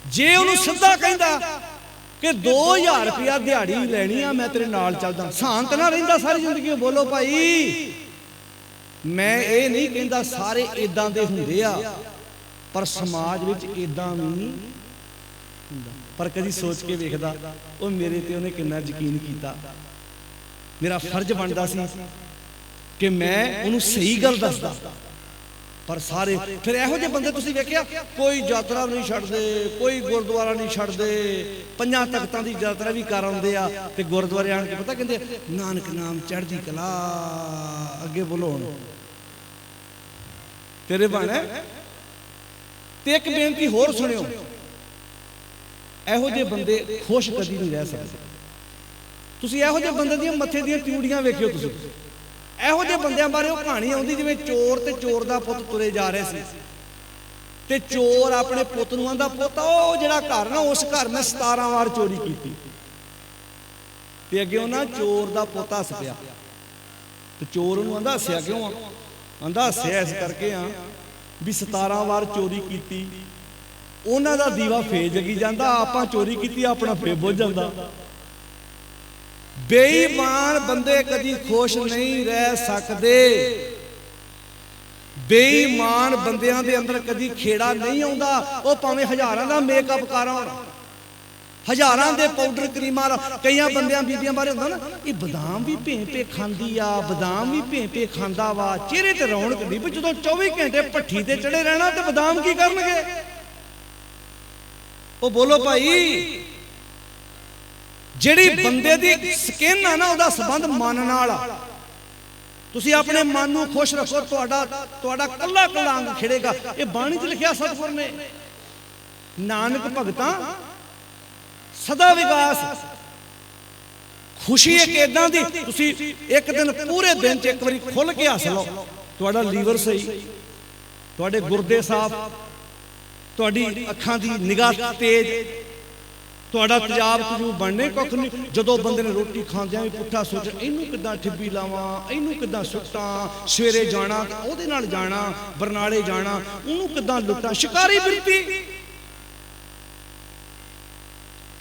ਜੇ ਉਹਨੂੰ ਸਿੱਧਾ ਕਹਿੰਦਾ ਕਿ 2,000 ਰੁਪਇਆ ਦਿਹਾੜੀ ਲੈਣੀ ਆ, ਮੈਂ ਤੇਰੇ ਨਾਲ ਚੱਲਦਾ, ਸ਼ਾਂਤ ਨਾ ਰਹਿੰਦਾ ਸਾਰੀ ਜ਼ਿੰਦਗੀ। ਬੋਲੋ ਭਾਈ, ਮੈਂ ਇਹ ਨਹੀਂ ਕਹਿੰਦਾ ਸਾਰੇ ਇਦਾਂ ਦੇ ਹੁੰਦੇ ਆ, ਪਰ ਸਮਾਜ ਵਿੱਚ ਇਦਾਂ ਵੀ ਨਹੀਂ ਹੁੰਦਾ। ਪਰ ਕਦੀ ਸੋਚ ਕੇ ਵੇਖਦਾ, ਉਹ ਮੇਰੇ ਤੇ ਉਹਨੇ ਕਿੰਨਾ ਯਕੀਨ ਕੀਤਾ। ਮੇਰਾ ਫਰਜ਼ ਬਣਦਾ ਸੀ ਕਿ ਮੈਂ ਉਹਨੂੰ ਸਹੀ ਗੱਲ ਦੱਸਦਾ। पर सारे फिर ਇਹੋ ਜਿਹੇ ਬੰਦੇ ਤੁਸੀਂ ਵੇਖਿਆ ਕੋਈ ਯਾਤਰਾ ਨਹੀਂ ਛੱਡਦੇ, ਕੋਈ ਗੁਰਦੁਆਰਾ ਨਹੀਂ ਛੱਡਦੇ, ਪੰਜਾਂ ਤਖਤਾਂ ਦੀ ਯਾਤਰਾ ਵੀ ਕਰ ਆਉਂਦੇ ਆ ਤੇ ਗੁਰਦੁਆਰੇ ਆਣ ਕੇ ਪਤਾ ਕਹਿੰਦੇ ਨਾਨਕ ਨਾਮ ਚੜ੍ਹਦੀ ਕਲਾ। ਅੱਗੇ ਬੋਲੋ ਹੁਣ ਤੇਰੇ ਬਾਣੇ। ਤੇ ਇੱਕ ਬੇਨਤੀ ਹੋਰ ਸੁਣਿਓ, ਇਹੋ ਜਿਹੇ ਬੰਦੇ ਖੁਸ਼ ਕਦੀ ਨਹੀਂ ਰਹਿ ਸਕਦੇ। ਤੁਸੀਂ ਇਹੋ ਜਿਹੇ ਬੰਦੇ ਦੀਆਂ ਮੱਥੇ ਦੀਆਂ ਚੂੜੀਆਂ ਵੇਖਿਓ। ਤੁਸੀਂ ਇਹੋ ਜਿਹੇ ਬੰਦਿਆਂ ਬਾਰੇ ਉਹ ਕਹਾਣੀ ਆਉਂਦੀ ਜਿਵੇਂ ਚੋਰ ਤੇ ਚੋਰ ਦਾ ਪੁੱਤ ਤੁਰੇ ਜਾ ਰਹੇ ਸੀ ਤੇ ਚੋਰ ਆਪਣੇ ਪੁੱਤ ਨੂੰ ਆਂਦਾ, ਪੁੱਤ ਉਹ ਜਿਹੜਾ ਘਰ ਨਾ ਉਸ ਘਰ ਮੈਂ 17 ਵਾਰ ਚੋਰੀ ਕੀਤੀ। ਤੇ ਅੱਗੇ ਉਹਨਾਂ ਚੋਰ ਦਾ ਪੁੱਤ ਹੱਸ ਪਿਆ ਤੇ ਚੋਰ ਉਹਨੂੰ ਆਂਦਾ, ਹੱਸਿਆ ਕਿਉਂ ਆ? ਆਂਦਾ, ਹੱਸਿਆ ਇਸ ਕਰਕੇ ਆ ਵੀ 17 ਵਾਰ ਚੋਰੀ ਕੀਤੀ, ਉਹਨਾਂ ਦਾ ਦੀਵਾ ਫੇਰ ਜਗੀ ਜਾਂਦਾ, ਆਪਾਂ ਚੋਰੀ ਕੀਤੀ ਆਪਣਾ ਫੇਰ ਬੁੱਝ ਜਾਂਦਾ। ਬੇਈਮਾਨ ਬੰਦੇ ਕਦੀ ਖੁਸ਼ ਨਹੀਂ ਰਹਿ ਸਕਦੇ। ਬੇਈਮਾਨ ਬੰਦਿਆਂ ਦੇ ਅੰਦਰ ਕਦੀ ਖੇੜਾ ਨਹੀਂ ਆਉਂਦਾ। ਉਹ ਭਾਵੇਂ ਹਜ਼ਾਰਾਂ ਦਾ ਮੇਕਅਪ ਕਰਾਂ, ਹਜ਼ਾਰਾਂ ਦੇ ਪਾਊਡਰ ਕਰੀਮਾਂ, ਕਈਆਂ ਬੰਦਿਆਂ ਬੀਬੀਆਂ ਬਾਰੇ ਹੁੰਦਾ ਨਾ, ਇਹ ਬਦਾਮ ਵੀ ਭੇਂ ਖਾਂਦੀ ਆ, ਬਦਾਮ ਵੀ ਭੇਂ ਖਾਂਦਾ ਵਾ, ਚਿਹਰੇ ਤੇ ਰੌਣਕ ਨਹੀਂ। ਜਦੋਂ 24 ਘੰਟੇ ਭੱਠੀ ਤੇ ਚੜੇ ਰਹਿਣਾ ਤੇ ਬਦਾਮ ਕੀ ਕਰਨਗੇ? ਉਹ ਬੋਲੋ ਭਾਈ। ਜਿਹੜੀ ਬੰਦੇ ਦੀ ਸਕਿਨ ਆ ਨਾ, ਉਹਦਾ ਸੰਬੰਧ ਮਨ ਨਾਲ ਆ। ਤੁਸੀਂ ਆਪਣੇ ਮਨ ਨੂੰ ਖੁਸ਼ ਰੱਖੋ, ਤੁਹਾਡਾ ਕੱਲਾ ਕੱਲਾ ਅੰਗ ਖਿੜੇਗਾ। ਇਹ ਬਾਣੀ 'ਚ ਲਿਖਿਆ ਸਤਿਗੁਰ ਨੇ, ਨਾਨਕ ਭਗਤਾਂ ਸਦਾ ਵਿਗਾਸ। ਖੁਸ਼ੀ ਇੱਕ ਏਦਾਂ ਦੀ, ਤੁਸੀਂ ਇੱਕ ਦਿਨ ਪੂਰੇ ਦਿਨ 'ਚ ਇੱਕ ਵਾਰੀ ਖੁੱਲ ਕੇ ਹੱਸ ਲਓ, ਤੁਹਾਡਾ ਲੀਵਰ ਸਹੀ, ਤੁਹਾਡੇ ਗੁਰਦੇ ਸਾਫ਼, ਤੁਹਾਡੀ ਅੱਖਾਂ ਦੀ ਨਿਗਾਹ ਤੇਜ਼, ਤੁਹਾਡਾ ਤੇਜ਼ਾਬ ਤਜੂਬ ਬਣਨੇ ਕੁੱਖ ਨਹੀਂ। ਜਦੋਂ ਬੰਦੇ ਨੇ ਰੋਟੀ ਖਾਂਦਿਆਂ ਵੀ ਪੁੱਠਾ ਸੋਚ, ਇਹਨੂੰ ਕਿੱਦਾਂ ਠਿੱਬੀ ਲਾਵਾਂ, ਇਹਨੂੰ ਕਿੱਦਾਂ ਸੁੱਟਾਂ, ਸਵੇਰੇ ਜਾਣਾ ਉਹਦੇ ਨਾਲ ਜਾਣਾ, ਬਰਨਾਲੇ ਜਾਣਾ, ਉਹਨੂੰ ਕਿੱਦਾਂ ਲੁੱਟਾਂ, ਸ਼ਿਕਾਰੀ ਬਿਰਤੀ।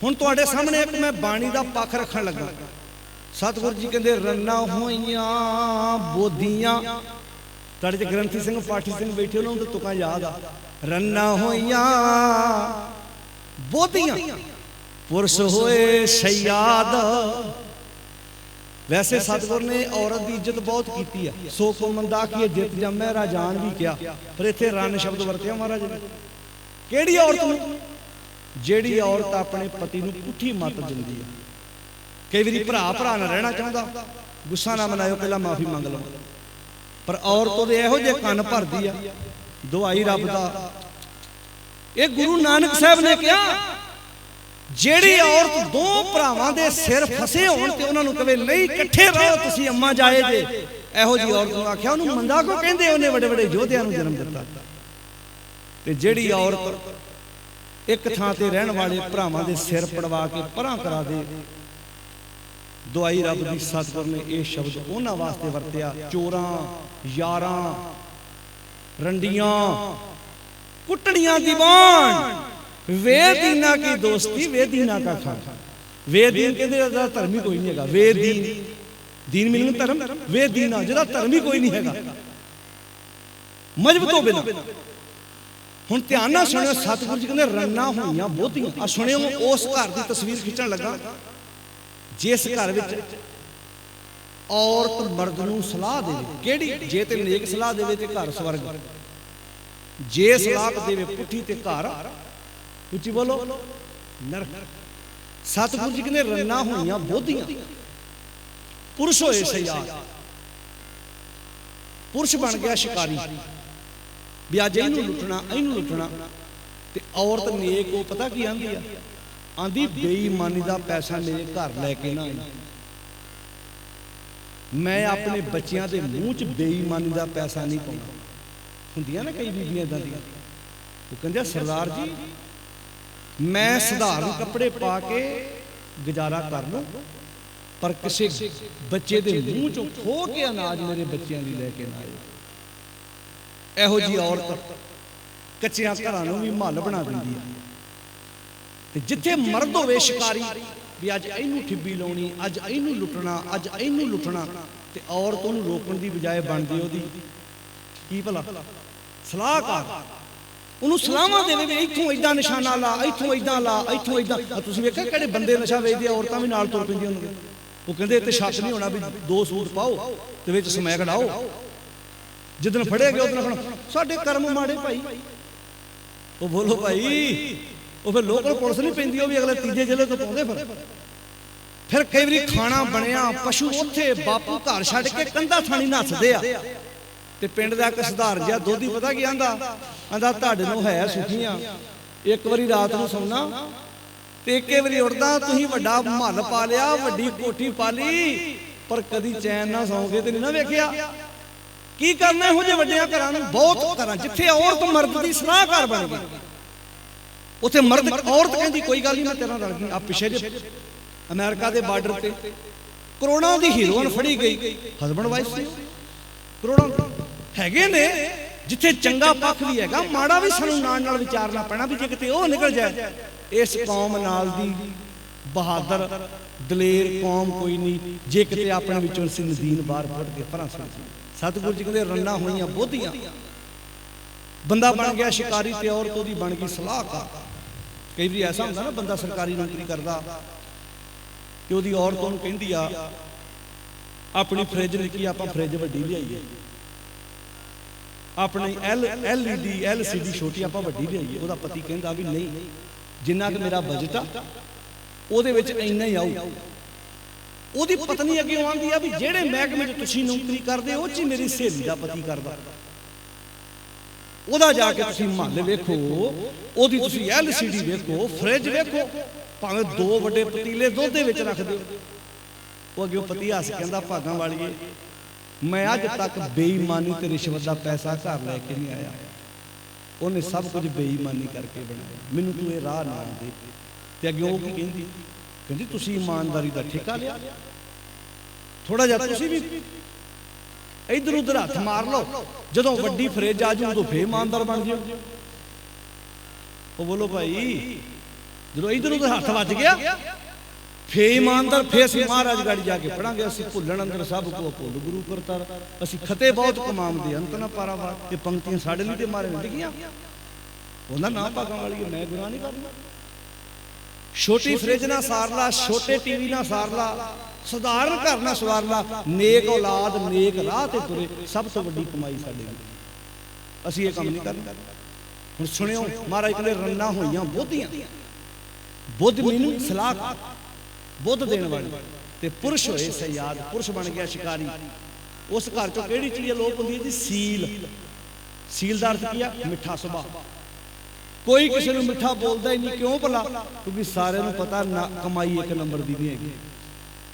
ਹੁਣ ਤੁਹਾਡੇ ਸਾਹਮਣੇ ਇੱਕ ਮੈਂ ਬਾਣੀ ਦਾ ਪੱਖ ਰੱਖਣ ਲੱਗਾ। ਸਤਿਗੁਰੂ ਜੀ ਕਹਿੰਦੇ, ਰੰਨਾਂ ਹੋਈਆਂ ਬੋਧੀਆਂ। ਤੁਹਾਡੇ 'ਚ ਗ੍ਰੰਥੀ ਸਿੰਘ, ਪਾਠੀ ਸਿੰਘ ਬੈਠੇ, ਉਹਨਾਂ ਨੂੰ ਤਾਂ ਤੁਕਾਂ ਯਾਦ ਆ। ਰੰਨਾਂ ਹੋਈਆਂ ਬੋਧੀਆਂ, ਪੁਰਸ਼ ਹੋਏ ਸ਼ਯਾਦ। ਵੈਸੇ ਸਤਿਗੁਰ ਨੇ ਔਰਤ ਦੀ ਇੱਜ਼ਤ ਬਹੁਤ ਕੀਤੀ ਆ। ਸੋ ਕੋ ਮੰਦਾ ਕੀ ਜਿੱਤ ਜੰਮੈ ਰਾਜਾਨ ਵੀ ਕਿਹਾ, ਪਰ ਇੱਥੇ ਰੰਨ ਸ਼ਬਦ ਵਰਤਿਆ ਮਹਾਰਾਜ ਨੇ। ਕਿਹੜੀ ਔਰਤ ਨੂੰ? ਜਿਹੜੀ ਔਰਤ ਆਪਣੇ ਪਤੀ ਨੂੰ ਪੁੱਠੀ ਮੱਤ ਦਿੰਦੀ ਆ। ਕਈ ਵਾਰੀ ਭਰਾ ਨਾਲ ਰਹਿਣਾ ਚਾਹੁੰਦਾ, ਗੁੱਸਾ ਨਾ ਮਨਾਇਓ, ਪਹਿਲਾਂ ਮਾਫੀ ਮੰਗ ਲਓ, ਪਰ ਔਰਤ ਉਹਦੇ ਇਹੋ ਜਿਹੇ ਕੰਨ ਭਰਦੀ ਆ, ਦੁਹਾਈ ਰੱਬ ਦਾ। ਇਹ ਗੁਰੂ ਨਾਨਕ ਸਾਹਿਬ ਨੇ ਕਿਹਾ, ਜਿਹੜੀ ਔਰਤ ਦੋ ਭਰਾਵਾਂ ਦੇ ਸਿਰ ਫਸੇ ਹੋਣ ਤੇ ਉਹਨਾਂ ਨੂੰ ਕਵੇ ਨਹੀਂ ਇਕੱਠੇ ਰਹੋ ਤੁਸੀਂ ਅੰਮਾ ਜਾਏ ਜੇ, ਇਹੋ ਜਿਹੀ ਔਰਤ ਨੂੰ ਆਖਿਆ ਉਹਨੂੰ ਮੰਦਾ ਕੋ ਕਹਿੰਦੇ? ਉਹਨੇ ਵੱਡੇ ਵੱਡੇ ਯੋਧਿਆਂ ਨੂੰ ਜਨਮ ਦਿੱਤਾ। ਤੇ ਜਿਹੜੀ ਔਰਤ ਇੱਕ ਥਾਂ ਤੇ ਰਹਿਣ ਵਾਲੇ ਭਰਾਵਾਂ ਦੇ ਸਿਰ ਪੜਵਾ ਕੇ ਪਰਾਂ ਕਰਾ ਦੇ, ਦੁਆਈ ਰੱਬ ਦੀ। ਸਤਿਗੁਰ ਨੇ ਇਹ ਸ਼ਬਦ ਉਹਨਾਂ ਵਾਸਤੇ ਵਰਤਿਆ, ਚੋਰਾਂ, ਯਾਰਾਂ, ਰੰਡੀਆਂ, ਕੁੱਟਣੀਆਂ ਦੀ ਬਾਣ। ਵੇ ਦੀਨਾ ਕੀ ਦੋਸਤੀ, ਵੇ ਦੀਨਾ ਕਾ ਖਾਨਾ। ਵੇ ਦੀਨ ਕਹਿੰਦੇ ਜਿਹਦਾ ਧਰਮ ਹੀ ਕੋਈ ਨਹੀਂ ਹੈਗਾ। ਵੇ ਦੀਨ, ਦੀਨ ਮੀਨਿੰਗ ਧਰਮ, ਵੇ ਦੀਨਾ ਜਿਹਦਾ ਧਰਮ ਹੀ ਕੋਈ ਨਹੀਂ ਹੈਗਾ ਮਜ਼ਹਬ ਤੋਂ ਬਿਨਾਂ। ਹੁਣ ਧਿਆਨ ਨਾਲ ਸੁਣਿਓ, ਸਤਿਗੁਰੂ ਜੀ ਕਹਿੰਦੇ ਰੰਨਾਂ ਹੋਈਆਂ ਬਹੁਤੀਆਂ। ਆ ਸੁਣਿਓ, ਉਸ ਘਰ ਦੀ ਤਸਵੀਰ ਖਿੱਚਣ ਲੱਗਾ ਜਿਸ ਘਰ ਵਿੱਚ ਔਰਤ ਮਰਦ ਨੂੰ ਸਲਾਹ ਦੇਵੇ। ਕਿਹੜੀ? ਜੇ ਤੇ ਨੇਕ ਸਲਾਹ ਦੇਵੇ ਤੇ ਘਰ ਸਵਰਗ, ਜੇ ਸਲਾਹ ਦੇਵੇ ਪੁੱਠੀ ਤੇ ਘਰ, ਉੱਚੀ ਬੋਲੋ, ਨਰਕ। ਸਤਿਗੁਰੂ ਜੀ ਕਹਿੰਦੇ ਰੰਨਾਂ ਹੋਈਆਂ ਬੋਧੀਆਂ, ਪੁਰਸ਼ ਹੋਏ ਸ਼ਯਾਦ। ਪੁਰਸ਼ ਬਣ ਗਿਆ ਸ਼ਿਕਾਰੀ, ਵੀ ਅੱਜ ਇਹਨੂੰ ਲੁੱਟਣਾ, ਇਹਨੂੰ ਲੁੱਟਣਾ। ਤੇ ਔਰਤ ਨੇਕ ਉਹ ਪਤਾ ਕੀ ਆਂਦੀ ਆ? ਆਂਦੀ ਬੇਈਮਾਨੀ ਦਾ ਪੈਸਾ ਮੇਰੇ ਘਰ ਲੈ ਕੇ ਨਾ ਆਈ। ਮੈਂ ਆਪਣੇ ਬੱਚਿਆਂ ਦੇ ਮੂੰਹ 'ਚ ਬੇਈਮਾਨੀ ਦਾ ਪੈਸਾ ਨਹੀਂ ਪਾਉਂਦਾ। ਹੁੰਦੀਆਂ ਨਾ ਕਈ ਬੀਬੀਆਂ ਏਦਾਂ ਦੀਆਂ, ਉਹ ਕਹਿੰਦੇ ਸਰਦਾਰ ਜੀ ਮੈਂ ਸਧਾਰਨ ਕੱਪੜੇ ਪਾ ਕੇ ਗੁਜ਼ਾਰਾ ਕਰ ਲੂੰ, ਪਰ ਕਿਸੇ ਬੱਚੇ ਦੇ ਮੂੰਹ 'ਚੋਂ ਖੋਹ ਕੇ ਅਨਾਜ ਮੇਰੇ ਬੱਚਿਆਂ ਲਈ ਲੈ ਕੇ ਨਾ ਆਏ। ਇਹੋ ਜਿਹੀ ਔਰਤ ਕੱਚਿਆਂ ਘਰਾਂ ਨੂੰ ਵੀ ਮਹੱਲ ਬਣਾ ਦਿੰਦੀ ਹੈ। ਤੇ ਜਿੱਥੇ ਮਰਦ ਹੋਵੇ ਸ਼ਿਕਾਰੀ, ਵੀ ਅੱਜ ਇਹਨੂੰ ਠਿੱਬੀ ਲਾਉਣੀ, ਅੱਜ ਇਹਨੂੰ ਲੁੱਟਣਾ, ਅੱਜ ਇਹਨੂੰ ਲੁੱਟਣਾ, ਤੇ ਔਰਤ ਉਹਨੂੰ ਰੋਕਣ ਦੀ ਬਜਾਏ ਬਣਦੀ ਉਹਦੀ ਕੀ ਭਲਾ ਸਲਾਹਕਾਰ। ਉਹਨੂੰ ਸਲਾਹਾਂ ਦੇਵੇ ਵੀ ਇੱਥੋਂ ਏਦਾਂ ਨਿਸ਼ਾਨਾ ਲਾ, ਇੱਥੋਂ ਏਦਾਂ ਲਾ, ਇੱਥੋਂ ਏਦਾਂ। ਤੁਸੀਂ ਵੇਖਿਆ ਕਿਹੜੇ ਬੰਦੇ ਨਸ਼ਾ ਵੇਚਦੇ, ਔਰਤਾਂ ਵੀ ਨਾਲ ਤੁਰ ਪੈਂਦੀਆਂ ਹੁੰਦੀਆਂ। ਉਹ ਕਹਿੰਦੇ ਇੱਥੇ ਸ਼ੱਕ ਨਹੀਂ ਹੋਣਾ ਵੀ 2 ਸੂਟ ਪਾਓ ਤੇ ਵਿੱਚ ਸਮੈਕ ਡਾਓ, जिदन फड़े गए उदन आखना साडे कर्म माड़े भाई। वो बोलो भाई, वो फिर लोकल पुलिस नहीं पैंदी, वो भी अगले तीजे जिले तो पाउंदे। फिर कई बारी खाना बनया, पशु उत्थे बापू घर छड्ड के कंधा थानी नसदे आ ते पिंड दा इक सुधार जिहा दोधी पता की आंदा तुहाडे नूं है सुखियां, एक बारी रात नूं सौना ते इक्के वारी उड़दा, तुसीं वड्डा महल पा लिया, वड्डी कोठी पा ली, पर कदी चैन ना सौंगे ते नहीं ना वेखिया। की करना इहो जिहे वड्डियां घरां नूं? बहुत घरां जिथे औरत मर्द दी सलाहकार बन गई, उत्थे मर्द औरत कहंदी कोई गल नहीं मैं तेरे नाल रल गई। आ पिछे जे अमेरिका के बार्डर से करोड़ों की हीरोइन फड़ी गई, हसबैंड वाइफ से करोड़ों हैगे ने। जिथे चंगा पक्ष भी है माड़ा भी सानू नाल नाल विचारना पैना भी जे किते ओह निकल जाए। इस कौम नाल दी बहादुर दलेर कौम कोई नहीं जे किते अपने विचों नदीन बाहर फुट के परां सुट। सतगुरु जी कहते रन्ना होइयां बोधियां, बंदा बन गया शिकारी ते औरत ओहदी बन गई सलाहकार। कई बार ऐसा होंदा ना बंदा सरकारी नौकरी करदा कि ओहदी औरत ओहनूं कहंदी आ अपनी फ्रिज निक्की आपां फ्रिज वड्डी लिआईए, अपनी LED LCD छोटी आपां वड्डी लिआईए। ओहदा पति कहंदा भी नहीं जिन्ना कि मेरा बजट आ ओहदे विच इन्ना ही आऊ। ओहदी पत्नी अगे आंदी आ भी जेहड़े महकमे च तुसीं नौकरी करदे ओह च मेरी सहेली दा पति करदा, ओहदा जाके तुसीं महल वेखो, ओहदी तुसीं LCD वेखो, फ्रिज वेखो, भावें 2 वड्डे पतीले दुध दे विच रख दिओ। वो अगे पति हस कहंदा भागां वालीए मैं अज तक बेईमानी ते रिश्वत दा पैसा घर लैके नहीं आया, उन्हें सब कुछ बेईमानी करके बनाया, मैनूं तूं इह राह ना दे। ते अगे ओह की कहंदी, कहंदी तुसीं ईमानदारी दा ठेका लिया, थोड़ा जिहा तुसीं भी इधर उधर हथ मार लो, जदों वड्डी फ्रिज आ जाऊ उदों फिर ईमानदार बन जाओ। वो बोलो भाई जदों इधर उधर हथ वज गया फिर ईमानदार, फिर असीं महाराज गाड़ी जाके पढ़ांगे, असीं भुल्लण अंदर सब को भुल गुरु करतार, असीं खते बहुत कमाउंदे अंत ना पारावार। ये पंक्तियां साडे लिए ते मारे नहीं लिखियां, उहदा नाम भागां वाली मैं गुनाह नहीं करना। छोटी फ्रिज ना सार ला, छोटे टीवी ना सार ला, सधारण घर ना सवार ला, नेक औलाद नेक राह ते तुरे, सब तो वड्डी कमाई साडे लिए। असीं ये काम नहीं करना। हुण सुणियो महाराज कहंदे रन्ना होइयां बोधियां, बुद्ध मीनू सलाह बुद्ध देने वाले ते पुरुष होए सयाद, पुरुष बन गया शिकारी। उस घर चों किहड़ी चीज़ लोप हुंदी है जी? सील। सील दा अर्थ की है? मिठा सुभाव। कोई किसी नूं मिठा बोलदा ही नहीं, क्यों भला? क्योंकि सारे नूं पता ना कमाई एक नंबर दी नहीं हैगी।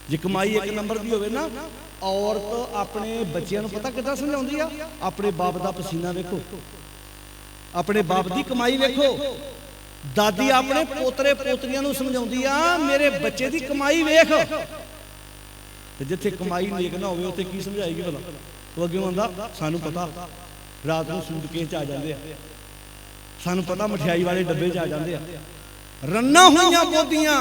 जे कमाई एक नंबर दी होवे ना, औरत अपने बच्चिआं नूं पता किदां समझाउंदी आ? अपने बाप दा पसीना वेखो, अपने बाप दी कमाई वेखो। दादी अपने पोतरे पोतरियां नूं समझाउंदी आ मेरे बच्चे दी कमाई वेख। ते जिथे कमाई नेक ना होवे उत्थे की समझाएगी भला? तो अगे आंदा सानू पता रात नूं सूटकेस च आ जांदे आ, सानू पता मठियाई वाले डब्बे च आ जांदे आ। रन्ना होइयां बोधियां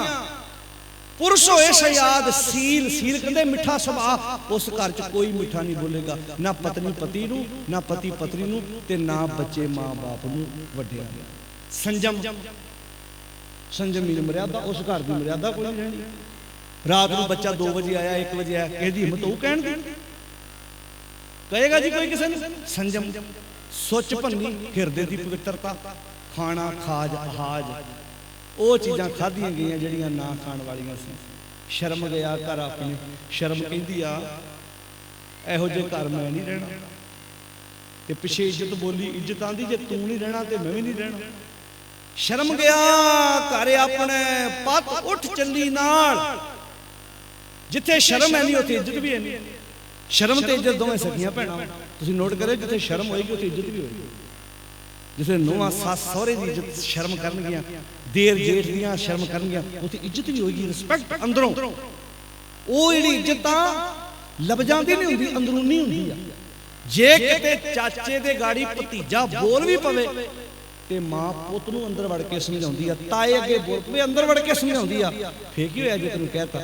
पुरुष होए सयाद। सील, सील कहंदे मिठा सुभाव। उस घर च कोई मिठा नहीं बोलेगा, ना पत्नी पति नूं, ना पति पत्नी नूं, ते ना बच्चे मां बाप नूं वड्डिआं नूं। संजम, संजमी मर्यादा, उस घर की मर्यादा कोई नहीं रहनी। रात को बच्चा 2 बजे आया 1 बजे आया, कहती हिम्मत वो कहण दी कहेगा जी कोई किसी ने? संजम, सुच भन्नी, हिरदे की पवित्रता, खाना खाज अहाज, वो चीज़ां खाधियां गईयां जिहड़ियां ना खाण वालियां सी। शर्म गया घर अपने, शर्म कहती आ इहो जिहे घर मैं नहीं रहना। ते पिछे इज्जत बोली, इज्जत आंदी जे तू नहीं रहना तो मैं भी नहीं रहना। शर्म गया घर अपने, पत उठ चली नाल। जिथे शर्म है नहीं उत्थे इज्जत भी है नहीं। शर्म ते इज्जत दोवें सखियां भैणां। तुसीं नोट करो जिथे शर्म होएगी उत्थे इज्जत भी होएगी। जिथे नूहां सस सहुरे दी इज्जत शर्म करनगियां, देर जेठ दियां शर्म करनगियां, उत्थे इज्जत भी होएगी, रिस्पैक्ट अंदरों। वो जिहड़ी इज्जत लब जांदी नहीं हुंदी, अंदरूनी हुंदी आ। जे किते चाचे दे गाड़ी भतीजा बोल भी पवे ते मां पुत नूं अंदर वड़ के समझाउंदी आ, ताए अगे बोल पवे अंदर वड़ के समझाउंदी आ, फेर की होया जे तैनूं कहता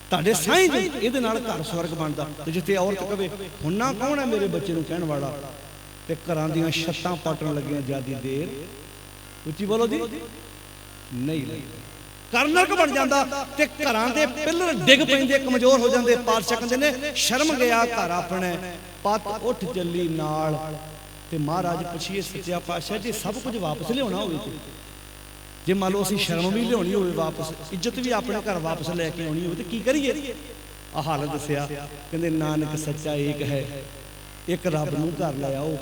तुहाडे साईं जी इहदे नाल घर स्वर्ग बनदा। ते जिथे औरत कहे हुण ना कौन है मेरे बच्चे नूं कहण वाला, ते घरां दीयां छत्तां पाटण लगियां ज्यादा देर। उच्ची बोलो जी नहीं लगदी। ਕਰਨਕ ਬਣ ਜਾਂਦਾ ਤੇ ਘਰਾਂ ਦੇ ਪਿੱਲਰ ਡਿੱਗ ਪੈਂਦੇ, ਕਮਜ਼ੋਰ ਹੋ ਜਾਂਦੇ। ਪਾਤਸ਼ਾਹ ਕਹਿੰਦੇ ਨੇ ਸ਼ਰਮ ਗਿਆ ਘਰ ਆਪਣੇ, ਪੱਤ ਉੱਠ ਚੱਲੀ ਨਾਲ। ਤੇ ਮਹਾਰਾਜ ਪੁੱਛੀਏ ਸੱਚਾ ਪਾਤਸ਼ਾਹ ਜੀ ਸਭ ਕੁਝ ਵਾਪਸ ਲਿਆਉਣਾ ਹੋਵੇ ਤੇ ਜੇ ਮੰਨ ਲਓ ਅਸੀਂ ਸ਼ਰਮ ਵੀ ਲਿਆਉਣੀ ਹੋਵੇ ਵਾਪਸ, ਇੱਜ਼ਤ ਵੀ ਆਪਣੇ ਘਰ ਵਾਪਸ ਲੈ ਕੇ ਆਉਣੀ ਹੋਵੇ ਤੇ ਕੀ ਕਰੀਏ? ਆ ਹਾਲਤ ਦੱਸਿਆ। ਕਹਿੰਦੇ ਨਾਨਕ ਸੱਚਾ ਏਕ ਹੈ, ਇੱਕ ਰੱਬ ਨੂੰ ਘਰ ਲੈ ਆਓ,